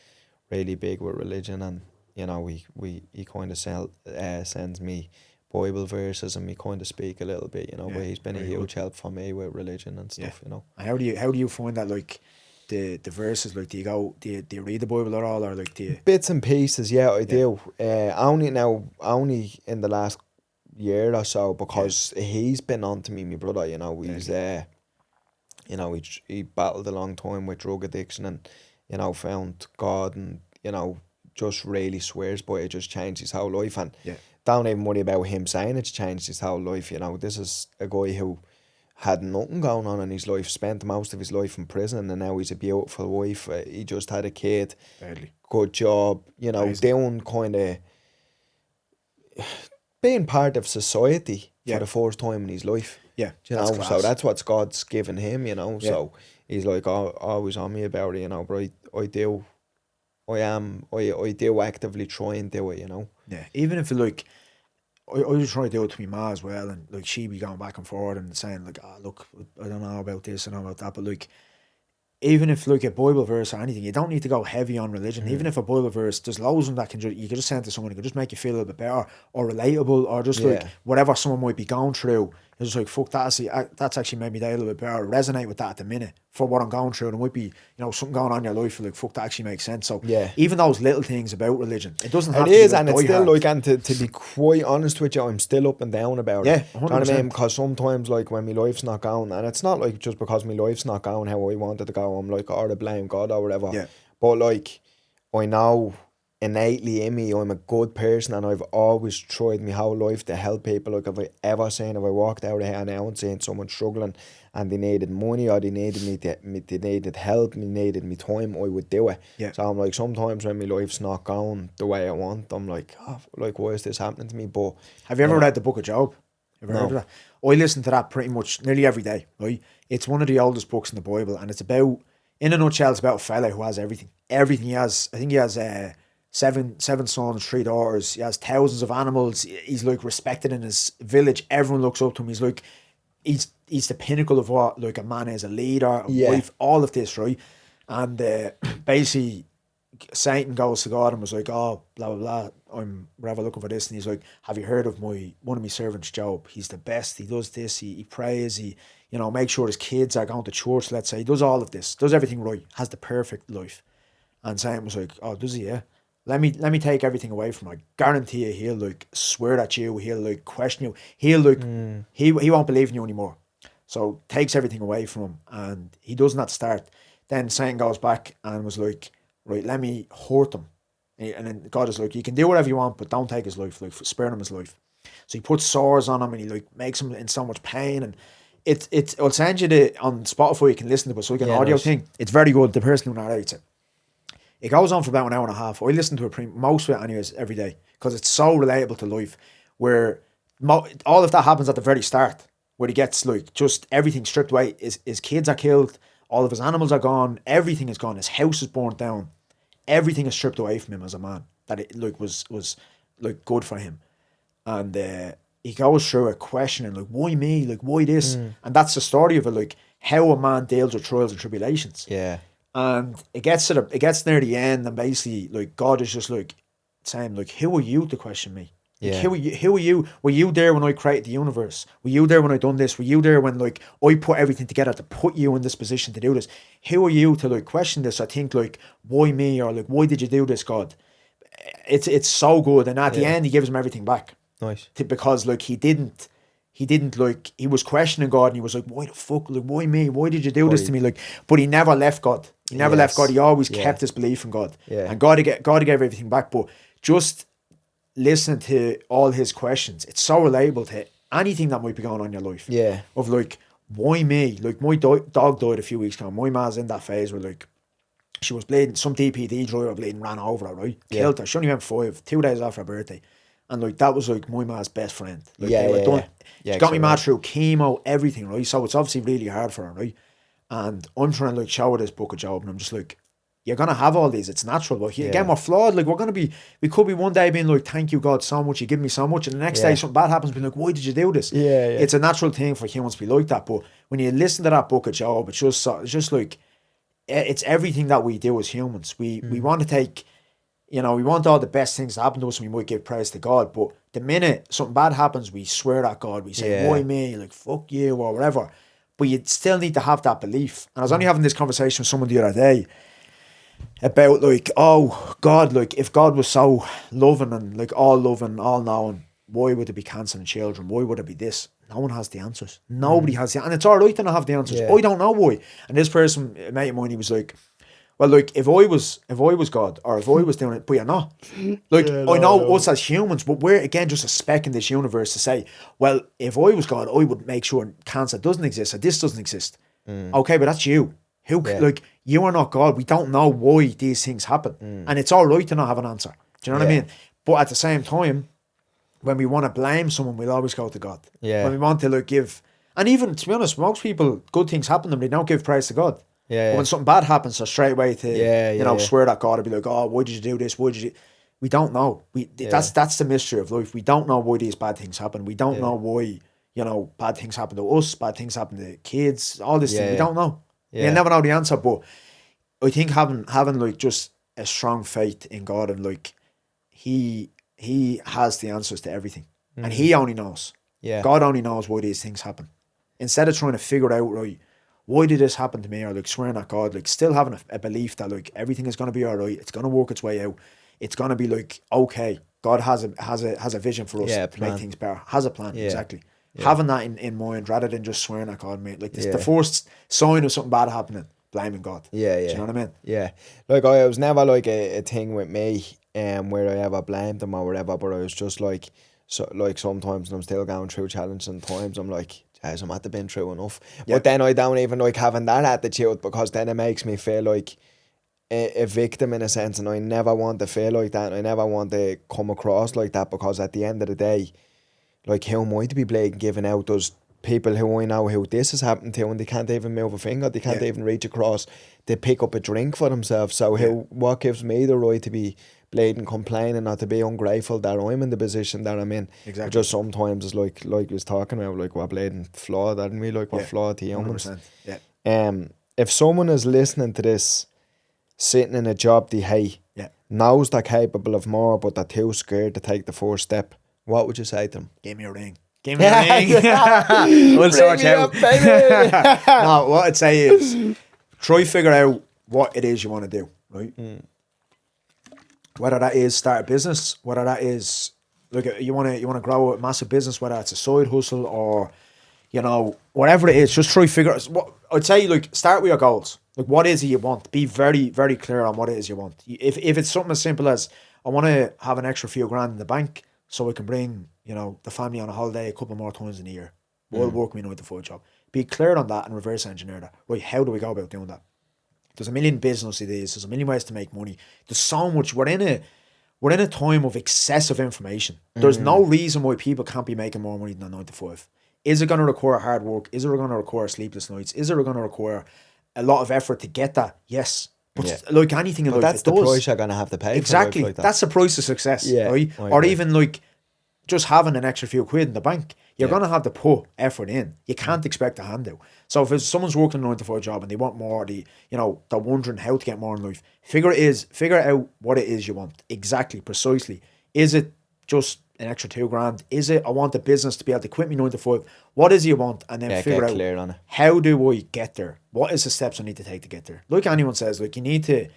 Speaker 1: really big with religion, and, you know, he kind of sends me Bible verses, and we kind of speak a little bit, you know, but he's been a huge help for me with religion and stuff, you know.
Speaker 2: And how do you find that, like, the verses, like, do you read the Bible at all, or like, do you...
Speaker 1: Bits and pieces, I do. Only in the last year or so, because he's been on to me, my brother, you know. He's you know, he battled a long time with drug addiction, and, you know, found God, and, you know, just really swears by it, just changed his whole life. And don't even worry about him saying it's changed his whole life, you know. This is a guy who had nothing going on in his life, spent most of his life in prison, and now he's a beautiful wife. He just had a kid, good job, you know, doing kind of being part of society for the first time in his life.
Speaker 2: Yeah,
Speaker 1: you know, so that's what God's given him, you know. So he's like always on me about it, you know. But I do actively try and do it, you know.
Speaker 2: Yeah, even if, like, I was trying to do it to my ma as well, and, like, she be going back and forward and saying, like, look, I don't know about this and about that, but, like, even if, like, a Bible verse or anything, you don't need to go heavy on religion. Even if a Bible verse, there's loads of them that you can just send to someone, it can just make you feel a little bit better, or relatable, or just like whatever someone might be going through, It's just like, fuck, that's actually made me day a little bit better. I resonate with that at the minute for what I'm going through. There might be, something going on in your life, you're like, fuck, that actually makes sense. So even those little things about religion, it doesn't have to be.
Speaker 1: It is, and it's still like, and to be quite honest with you, I'm still up and down about it.
Speaker 2: 100%.
Speaker 1: Do you know what I mean? Because sometimes, like, when my life's not going, and it's not like just because my life's not going how I wanted to go, I'm like, oh, to blame God or whatever.
Speaker 2: Yeah.
Speaker 1: But like, I know innately in me, I'm a good person, and I've always tried my whole life to help people. Like, if I walked out of here now and seen someone struggling and they needed money, or they needed they needed help, they needed me time, I would do it.
Speaker 2: Yeah.
Speaker 1: So I'm like, sometimes when my life's not going the way I want, I'm like, oh, like, why is this happening to me? But
Speaker 2: have you ever read the Book of Job? Have you ever heard of that? I listen to that pretty much nearly every day, right? It's one of the oldest books in the Bible, and it's about, in a nutshell, it's about a fella who has everything. Everything he has. I think he has seven sons, 3 daughters. He has thousands of animals. He's like respected in his village. Everyone looks up to him. He's like, he's the pinnacle of what like a man is, a leader, a wife, all of this, right? And basically, Satan goes to God and was like, oh, blah, blah, blah, I'm rather looking for this. And he's like, have you heard of one of my servants, Job? He's the best. He does this. He prays. He, make sure his kids are going to church, let's say. He does all of this. Does everything right. Has the perfect life. And Satan was like, oh, does he? Yeah. Let me take everything away from him. I guarantee you he'll like swear at you. He'll like question you. He'll like, he won't believe in you anymore. So takes everything away from him, and he doesn't at the start. Then Satan goes back and was like, right, let me hurt him. And then God is like, you can do whatever you want, but don't take his life, like spare him his life. So he puts sores on him, and he like makes him in so much pain. And I'll send you on Spotify, you can listen to it, so like an audio thing. It's very good. The person who narrates it. It goes on for about an hour and a half. I listen to it most of it anyways every day, because it's so relatable to life, where all of that happens at the very start, where he gets like just everything stripped away. His kids are killed, all of his animals are gone, everything is gone, his house is burnt down, everything is stripped away from him as a man that it like was like good for him. And he goes through a questioning, like, why me, like, why this? And that's the story of it, like how a man deals with trials and tribulations. And it gets near the end, and basically like God is just like saying, like, who are you to question me? Like, who are you? Were you there when I created the universe? Were you there when I done this? Were you there when like I put everything together to put you in this position to do this? Who are you to like question this? I think like, why me? Or like, why did you do this, God? It's so good. And at the end he gives him everything back.
Speaker 1: Nice.
Speaker 2: Because like he didn't like, he was questioning God, and he was like, why the fuck, like, why me? Why did you do this to me? Like, but he never left God. He never left God. He always kept his belief in God. And God gave everything back. But just listening to all his questions, it's so relatable to anything that might be going on in your life. Of like, why me? Like, my dog died a few weeks ago. My ma's in that phase where like, she was bleeding, some DPD driver bleeding, ran over her, right? Killed her. She only went 5, 2 days after her birthday. And like, that was like my ma's best friend. Like, she got me mad through chemo, everything, right? So it's obviously really hard for her, right? And I'm trying to like show her this Book of Job, and I'm just like, you're gonna have all these, it's natural. But again, we're flawed. Like, we could be one day being like, thank you God so much, you give me so much, and the next day something bad happens, being like, why did you do this? It's a natural thing for humans to be like that. But when you listen to that Book of Job, it's just like, it's everything that we do as humans. We want to take, we want all the best things to happen to us, and we might give praise to God. But the minute something bad happens, we swear at God. We say, why me? Like, fuck you, or whatever. But you still need to have that belief. And I was only having this conversation with someone the other day about like, oh, God, like, if God was so loving and like all knowing, why would it be cancelling children? Why would it be this? No one has the answers. Nobody has the, and it's all right to not have the answers. I don't know why. And this person, a mate of mine, he was like, well, like, if I was God, or if I was doing it, but you're not. Like, I know us as humans, but we're, again, just a speck in this universe to say, well, if I was God, I would make sure cancer doesn't exist, or this doesn't exist. Okay, but that's you. Like, you are not God. We don't know why these things happen. And it's all right to not have an answer. Do you know what I mean? But at the same time, when we want to blame someone, we'll always go to God. When we want to like give, and even, to be honest, most people, good things happen to them, they don't give praise to God. But when something bad happens, so straight away to swear at God and be like, oh, why did you do this? We don't know. That's the mystery of life. We don't know why these bad things happen. We don't know why, bad things happen to us, bad things happen to kids, all this thing. We don't know. You'll never know the answer. But I think having like just a strong faith in God, and like, he has the answers to everything, and he only knows.
Speaker 1: Yeah.
Speaker 2: God only knows why these things happen. Instead of trying to figure out, right, why did this happen to me, or like swearing at God, like still having a belief that like everything is going to be all right, it's going to work its way out, it's going to be like okay, God has a vision for us to make things better, has a plan, exactly. Having that in mind rather than just swearing at God, mate. Like this, the first sign of something bad happening, blaming God. Do you know what I mean?
Speaker 1: Yeah, like I was never like a thing with me, where I ever blamed him or whatever, but I was just like, so like sometimes when I'm still going through challenging times, I'm like, guys, I'm at the been through enough. But then I don't even like having that attitude, because then it makes me feel like a victim in a sense, and I never want to feel like that, and I never want to come across like that, because at the end of the day, like, how am I to be blatant giving out those people who I know who this has happened to, and they can't even move a finger, they can't even reach across to pick up a drink for themselves. So what gives me the right to be blatant complaining or to be ungrateful that I'm in the position that I'm in?
Speaker 2: Exactly.
Speaker 1: Just sometimes it's like we was talking about, like, we're blatant flawed, aren't we? Like, we're flawed to humans.
Speaker 2: 100%. Yeah.
Speaker 1: If someone is listening to this, sitting in a job they hate, knows they're capable of more, but they're too scared to take the first step, what would you say to them?
Speaker 2: Give me a ring. Give me a ring. We'll sort you out. No, what I'd say is try figure out what it is you want to do, right? Whether that is start a business, whether that is like you want to grow a massive business, whether it's a side hustle or, you know, whatever it is, just try figure out what I'd say. Like, start with your goals. Like, what is it you want? Be very, very clear on what it is you want. If it's something as simple as, I want to have an extra few grand in the bank so I can bring, you know, the family on a holiday a couple more times in a year, while working my 9-to-5 job. Be clear on that and reverse engineer that. Right, how do we go about doing that? There's a million business ideas. There's a million ways to make money. There's so much. We're in a time of excessive information. There's no reason why people can't be making more money than a 9-to-5. Is it going to require hard work? Is it going to require sleepless nights? Is it going to require a lot of effort to get that? Yes. But like anything in life,
Speaker 1: that's the price you're going to have to pay.
Speaker 2: Exactly.
Speaker 1: For like that.
Speaker 2: That's the price of success, right? Or even like just having an extra few quid in the bank. You're going to have to put effort in. You can't expect a handout. So if someone's working a 9-to-5 job and they want more, they're wondering how to get more in life, figure out what it is you want. Exactly, precisely. Is it just an extra $2,000? Is it, I want the business to be able to quit me 9-to-5? What is it you want? And then figure out,
Speaker 1: clear on it.
Speaker 2: How do I get there? What is the steps I need to take to get there? Like anyone says, like, you need to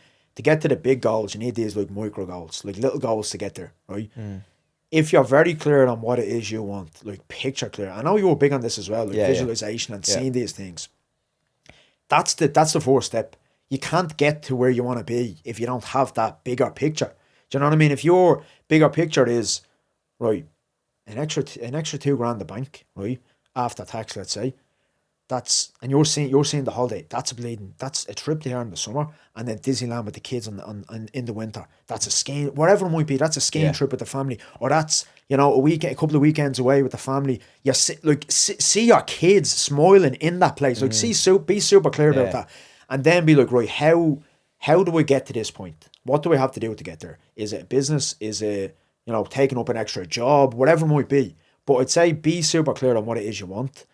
Speaker 2: get to the big goals, you need these like micro goals, like little goals to get there, right? If you're very clear on what it is you want, like picture clear. I know you were big on this as well, like visualization and seeing these things. That's the first step. You can't get to where you want to be if you don't have that bigger picture. Do you know what I mean? If your bigger picture is, right, an extra $2,000 in the bank, right, after tax, let's say, and you're seeing the holiday, that's a trip there in the summer, and then Disneyland with the kids on in the winter. That's a skiing, whatever it might be. That's a skiing trip with the family, or that's, you know, a couple of weekends away with the family. You see your kids smiling in that place. Like, be super clear about that, and then be like, right, how do we get to this point? What do we have to do to get there? Is it a business? Is it, you know, taking up an extra job? Whatever it might be. But I'd say be super clear on what it is you want.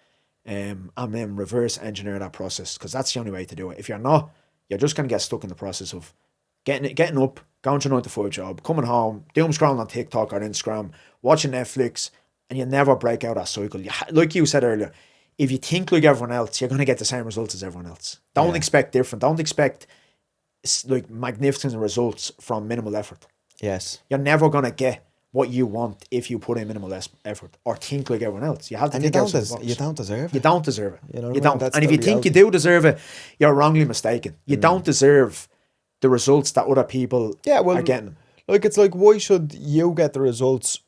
Speaker 2: And then reverse engineer that process, because that's the only way to do it. If you're not, you're just going to get stuck in the process of getting up, going to a 9-to-5 job, coming home, doom scrolling on TikTok or Instagram, watching Netflix, and you never break out that cycle. Like you said earlier, if you think like everyone else, you're going to get the same results as everyone else. Don't expect different. Don't expect like magnificent results from minimal effort.
Speaker 1: Yes.
Speaker 2: You're never going to get what you want if you put in minimal effort or think like everyone else. You have to think outside the box.
Speaker 1: You don't deserve it.
Speaker 2: You don't deserve it.
Speaker 1: You know,
Speaker 2: you don't. And if you think you do deserve it, you're wrongly mistaken. You don't deserve the results that other people are getting.
Speaker 1: Like, it's like, why should you get the results,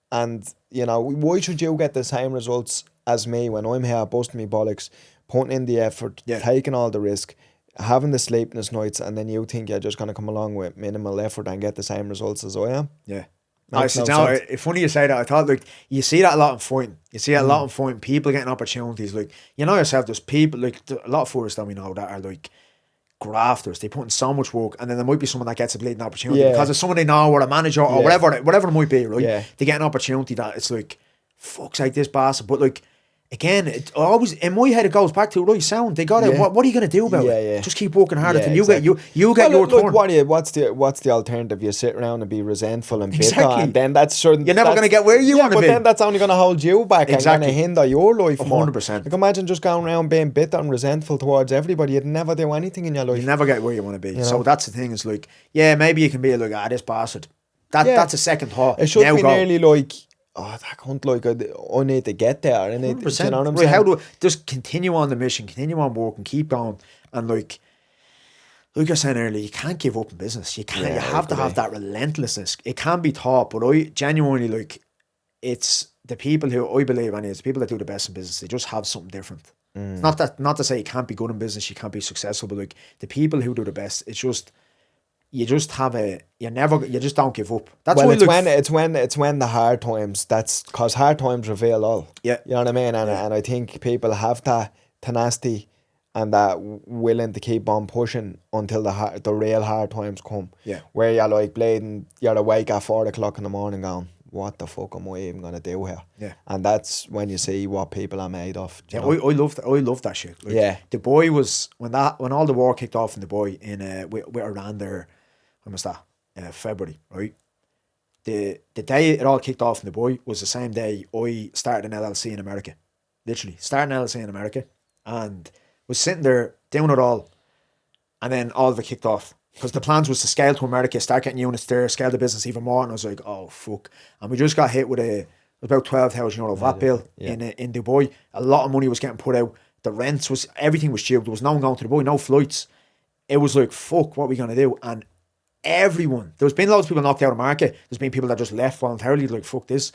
Speaker 1: and, you know, why should you get the same results as me when I'm here busting me bollocks, putting in the effort, taking all the risk, having the sleepless nights, and then you think you're just going to come along with minimal effort and get the same results as I am?
Speaker 2: Yeah. It's funny you say that. I thought, like, you see that a lot in fighting. You see a lot in fighting. People getting opportunities. Like, you know yourself, there's people, like, a lot of fighters that we know that are like grafters. They put in so much work, and then there might be someone that gets a bleeding opportunity because of someone they know, or a manager, or whatever it might be, right? They get an opportunity that it's like, fuck's sake, this bastard. But like, again, it always in my head it goes back to right sound. They got it.
Speaker 1: Yeah.
Speaker 2: What are you going to do about
Speaker 1: Yeah,
Speaker 2: it?
Speaker 1: yeah.
Speaker 2: Just keep working hard
Speaker 1: Yeah,
Speaker 2: until you
Speaker 1: exactly.
Speaker 2: get you get your
Speaker 1: Look,
Speaker 2: turn.
Speaker 1: what's the alternative? You sit around and be resentful and bitter,
Speaker 2: Exactly.
Speaker 1: and then that's certain.
Speaker 2: You're never gonna get where you wanna
Speaker 1: but
Speaker 2: be.
Speaker 1: then that's only going to hold you back and
Speaker 2: Exactly.
Speaker 1: going to hinder your life more.
Speaker 2: 100%.
Speaker 1: Like imagine just going around being bitter and resentful towards everybody. You'd never do anything in your life.
Speaker 2: You never get where you want to be.
Speaker 1: You
Speaker 2: So
Speaker 1: know?
Speaker 2: that's the thing. Is like, yeah, maybe you can be like, this bastard.
Speaker 1: Yeah.
Speaker 2: That's a second thought.
Speaker 1: It should
Speaker 2: Now
Speaker 1: be
Speaker 2: go.
Speaker 1: nearly like, that cunt, like I need to get there. I need,
Speaker 2: 100%.
Speaker 1: you know what I'm
Speaker 2: right,
Speaker 1: saying?
Speaker 2: how do just continue on the mission, continue on working, keep going, and like you were saying earlier, you can't give up in business. You can't.
Speaker 1: Yeah,
Speaker 2: you
Speaker 1: I
Speaker 2: have to have
Speaker 1: agree.
Speaker 2: that relentlessness. It can be taught, but I genuinely like it's the people who I believe, and it's the people that do the best in business. They just have something different. It's not to say you can't be good in business, you can't be successful, but like the people who do the best, it's just you just don't give up. That's
Speaker 1: Well,
Speaker 2: why
Speaker 1: it's when the hard times. That's because hard times reveal all.
Speaker 2: Yeah.
Speaker 1: You know what I mean. And I think people have that tenacity and that willing to keep on pushing until the real hard times come.
Speaker 2: Yeah.
Speaker 1: Where you're like bleeding, you're awake at 4 o'clock in the morning going, what the fuck am I even gonna do here?
Speaker 2: Yeah.
Speaker 1: And that's when you see what people are made of.
Speaker 2: Yeah,
Speaker 1: you know?
Speaker 2: I love that shit. Like,
Speaker 1: Yeah.
Speaker 2: the boy was when all the war kicked off in the boy in with Iran there. When was that? February, right? The day it all kicked off in the boy was the same day I started an LLC in America. Literally started an LLC in America, and was sitting there doing it all, and then all of it kicked off. Because the plans was to scale to America, start getting units there, scale the business even more, and I was like, oh fuck! And we just got hit with about €12,000 VAT bill in Dubai. A lot of money was getting put out. The rents everything was cheap. There was no one going to Dubai, no flights. It was like, fuck, what are we gonna do? And there's been loads of people knocked out of the market. There's been people that just left voluntarily, like, fuck this.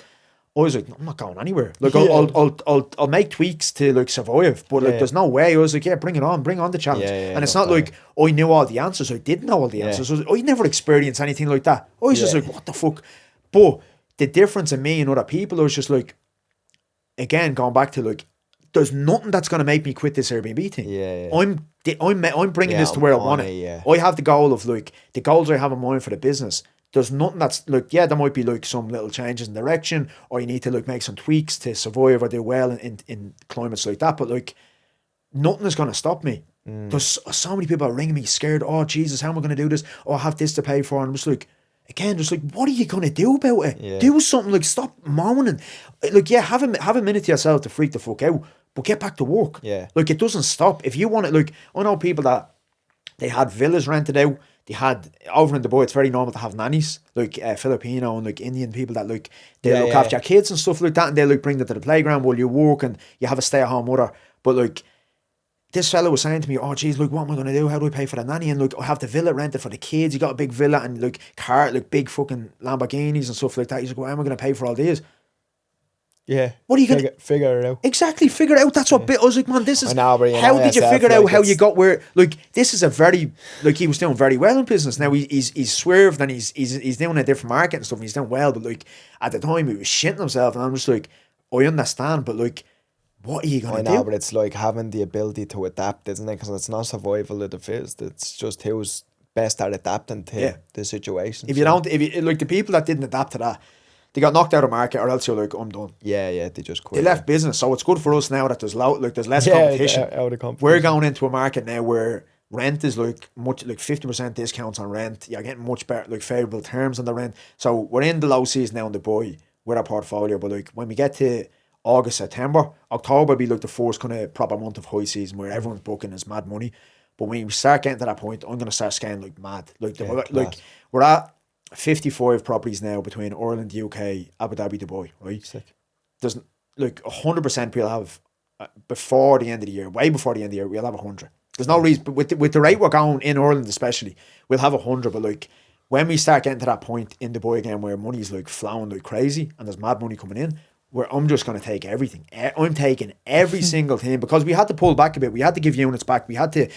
Speaker 2: I was like, I'm not going anywhere. Like, I'll make tweaks to like survive, but like, there's no way. I was like, bring it on, bring on the challenge. And it's not like I knew all the answers. I didn't know all the answers. I never experienced anything like that. I was just like, what the fuck? But the difference in me and other people, I was just like, again, going back to like, there's nothing that's going to make me quit this Airbnb thing. I'm bringing this to where I want it. I have the goal of like the goals I have in mind for the business. There's nothing that's like, there might be like some little changes in direction, or you need to like make some tweaks to survive or do well in climates like that. But like, nothing is going to stop me. There's so many people are ringing me scared. Oh Jesus, how am I going to do this? Oh, I have this to pay for. And I'm just like, again, just like, what are you going to do about it? Do something. Like, stop moaning. Like, have a minute to yourself to freak the fuck out, but get back to work. Like, it doesn't stop. If you want it, like, I know people that they had villas rented out. They had over in Dubai, it's very normal to have nannies, like Filipino and like Indian people that like they look after your kids and stuff like that, and they like bring them to the playground while you work, and you have a stay-at-home mother. But like, this fella was saying to me, oh geez, like, what am I gonna do? How do I pay for the nanny? And like, I have the villa rented for the kids. You got a big villa and like like big fucking Lamborghinis and stuff like that. He's like, well, how am I gonna pay for all these? What are you gonna
Speaker 1: figure it out?
Speaker 2: Exactly, figure it out. That's what I was like, man, this is
Speaker 1: how
Speaker 2: did you figure out how you got where? Like, this is a very, like, he was doing very well in business. Now he's swerved and he's doing a different market and stuff, and he's doing well, but like at the time he was shitting himself, and I'm just like, I understand, but like, what are you gonna do?
Speaker 1: I know, but it's like having the ability to adapt, isn't it? Because it's not survival of the fittest. It's just who's best at adapting to the situation.
Speaker 2: If you like the people that didn't adapt to that, they got knocked out of market, or else you're like, I'm done.
Speaker 1: They just quit.
Speaker 2: They left business, so it's good for us now that there's less competition. We're going into a market now where rent is like 50% discounts on rent. You're getting much better, like favourable terms on the rent. So we're in the low season now in Dubai with our portfolio. But like, when we get to August, September, October will be like the first kind of proper month of high season where everyone's booking is mad money. But when we start getting to that point, I'm gonna start scaling like mad. Like, we're at 55 properties now between Ireland, UK, Abu Dhabi, Dubai, right?
Speaker 1: Sick.
Speaker 2: There's like 100% we'll have before the end of the year, way before the end of the year, we'll have 100. There's no reason, but with the rate we're going in Ireland especially, we'll have 100. But like, when we start getting to that point in Dubai again where money's like flowing like crazy and there's mad money coming in, where I'm just going to take everything. I'm taking every single thing, because we had to pull back a bit. We had to give units back. We had to,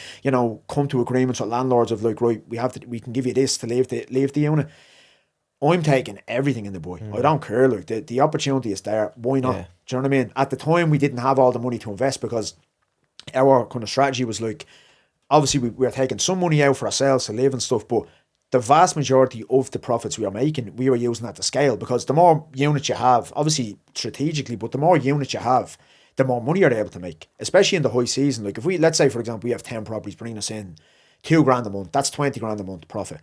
Speaker 2: come to agreements with landlords of like, right, we can give you this to leave the unit. I'm taking everything in the boy. I don't care. Like, the opportunity is there. Why not? Do you know what I mean? At the time, we didn't have all the money to invest, because our kind of strategy was like, obviously we were taking some money out for ourselves to live and stuff, but the vast majority of the profits we were making, we were using that to scale, because the more units you have, obviously strategically, but the more units you have, the more money you're able to make, especially in the high season. Like if we, let's say for example, we have 10 properties bringing us in $2,000 a month, that's 20 grand a month profit.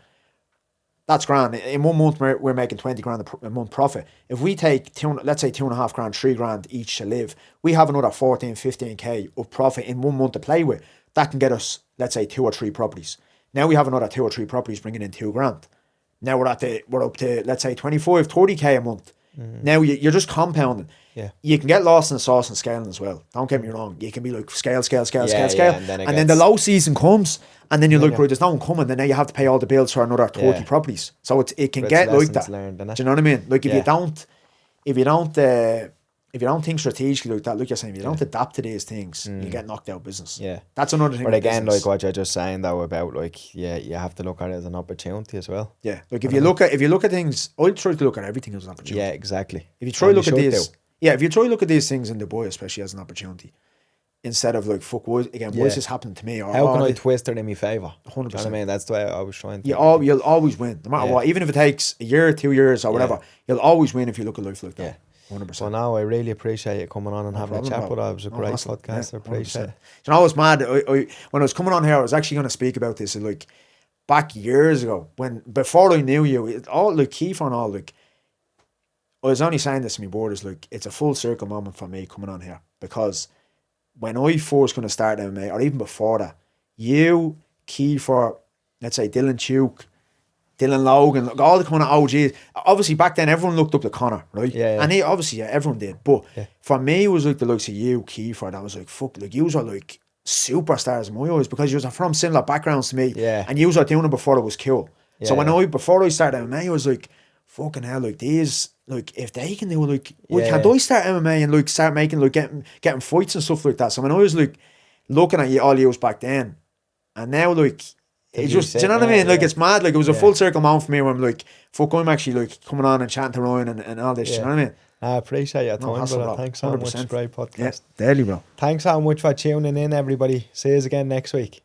Speaker 2: That's grand. In 1 month, we're making 20 grand a month profit. If we take, let's say 2.5 grand, 3 grand each to live, we have another 14, 15K of profit in 1 month to play with. That can get us, let's say, 2 or 3 properties. Now we have another 2 or 3 properties bringing in 2 grand. Now we're up to, let's say, 25, 30K a month. Now you're just compounding.
Speaker 1: Yeah.
Speaker 2: You can get lost in the sauce and scaling as well. Don't get me wrong. You can be like scale.
Speaker 1: And
Speaker 2: then the low season comes and then you're like, right, there's no one coming. Then now you have to pay all the bills for another 30 properties. So it can get like that.
Speaker 1: Learned,
Speaker 2: do you know what I mean? Like if you don't think strategically like that, like you're saying, if you don't adapt to these things, you get knocked out of business.
Speaker 1: Yeah.
Speaker 2: That's another thing.
Speaker 1: But again, like what you're just saying though about like, you have to look at it as an opportunity as well.
Speaker 2: Yeah. Like if you look at things, I try to look at everything as an opportunity.
Speaker 1: Yeah, exactly.
Speaker 2: If you try to look at these, if you try to look at these things in Dubai, especially as an opportunity, instead of like, fuck, why is this happening to me? Or
Speaker 1: how can I twist it in my favour?
Speaker 2: 100%.
Speaker 1: You know what I mean? That's the way I was trying to.
Speaker 2: You'll always win, no matter what. Even if it takes a year, 2 years, or whatever, you'll always win if you look at life like that. 100%.
Speaker 1: So now I really appreciate you coming on and having a chat with us. It was a great podcast. I appreciate it.
Speaker 2: You know, it's mad. When I was coming on here, I was actually going to speak about this like back years ago, before I knew you, all like Keith and all, like I was only saying this to my boarders, like it's a full circle moment for me coming on here, because when I first going to start MMA, or even before that, you, Kiefer, let's say Dylan Tuke, Dylan Logan, like all the kind of OGs. Obviously back then everyone looked up to Connor, right?
Speaker 1: Yeah.
Speaker 2: And everyone did. But for me it was like the likes of you, Kiefer, that was like, fuck, like you were like superstars in my eyes, because you were from similar backgrounds to me.
Speaker 1: Yeah.
Speaker 2: And you were doing it before it was cool. So before I started MMA, I was like, fucking hell, like these, like if they can do it, like can't I start MMA and like start making like getting fights and stuff like that? So when I was like looking at all you back then, and now like it just, do you know what I mean? Like it's mad. Like it was a full circle moment for me where I'm like, fuck, I'm actually like coming on and chatting to Ryan and all this. Do you know what I mean?
Speaker 1: I appreciate your time, brother. Thanks so much. Great podcast.
Speaker 2: Yeah, daily, bro.
Speaker 1: Thanks so much for tuning in, everybody. See you again next week.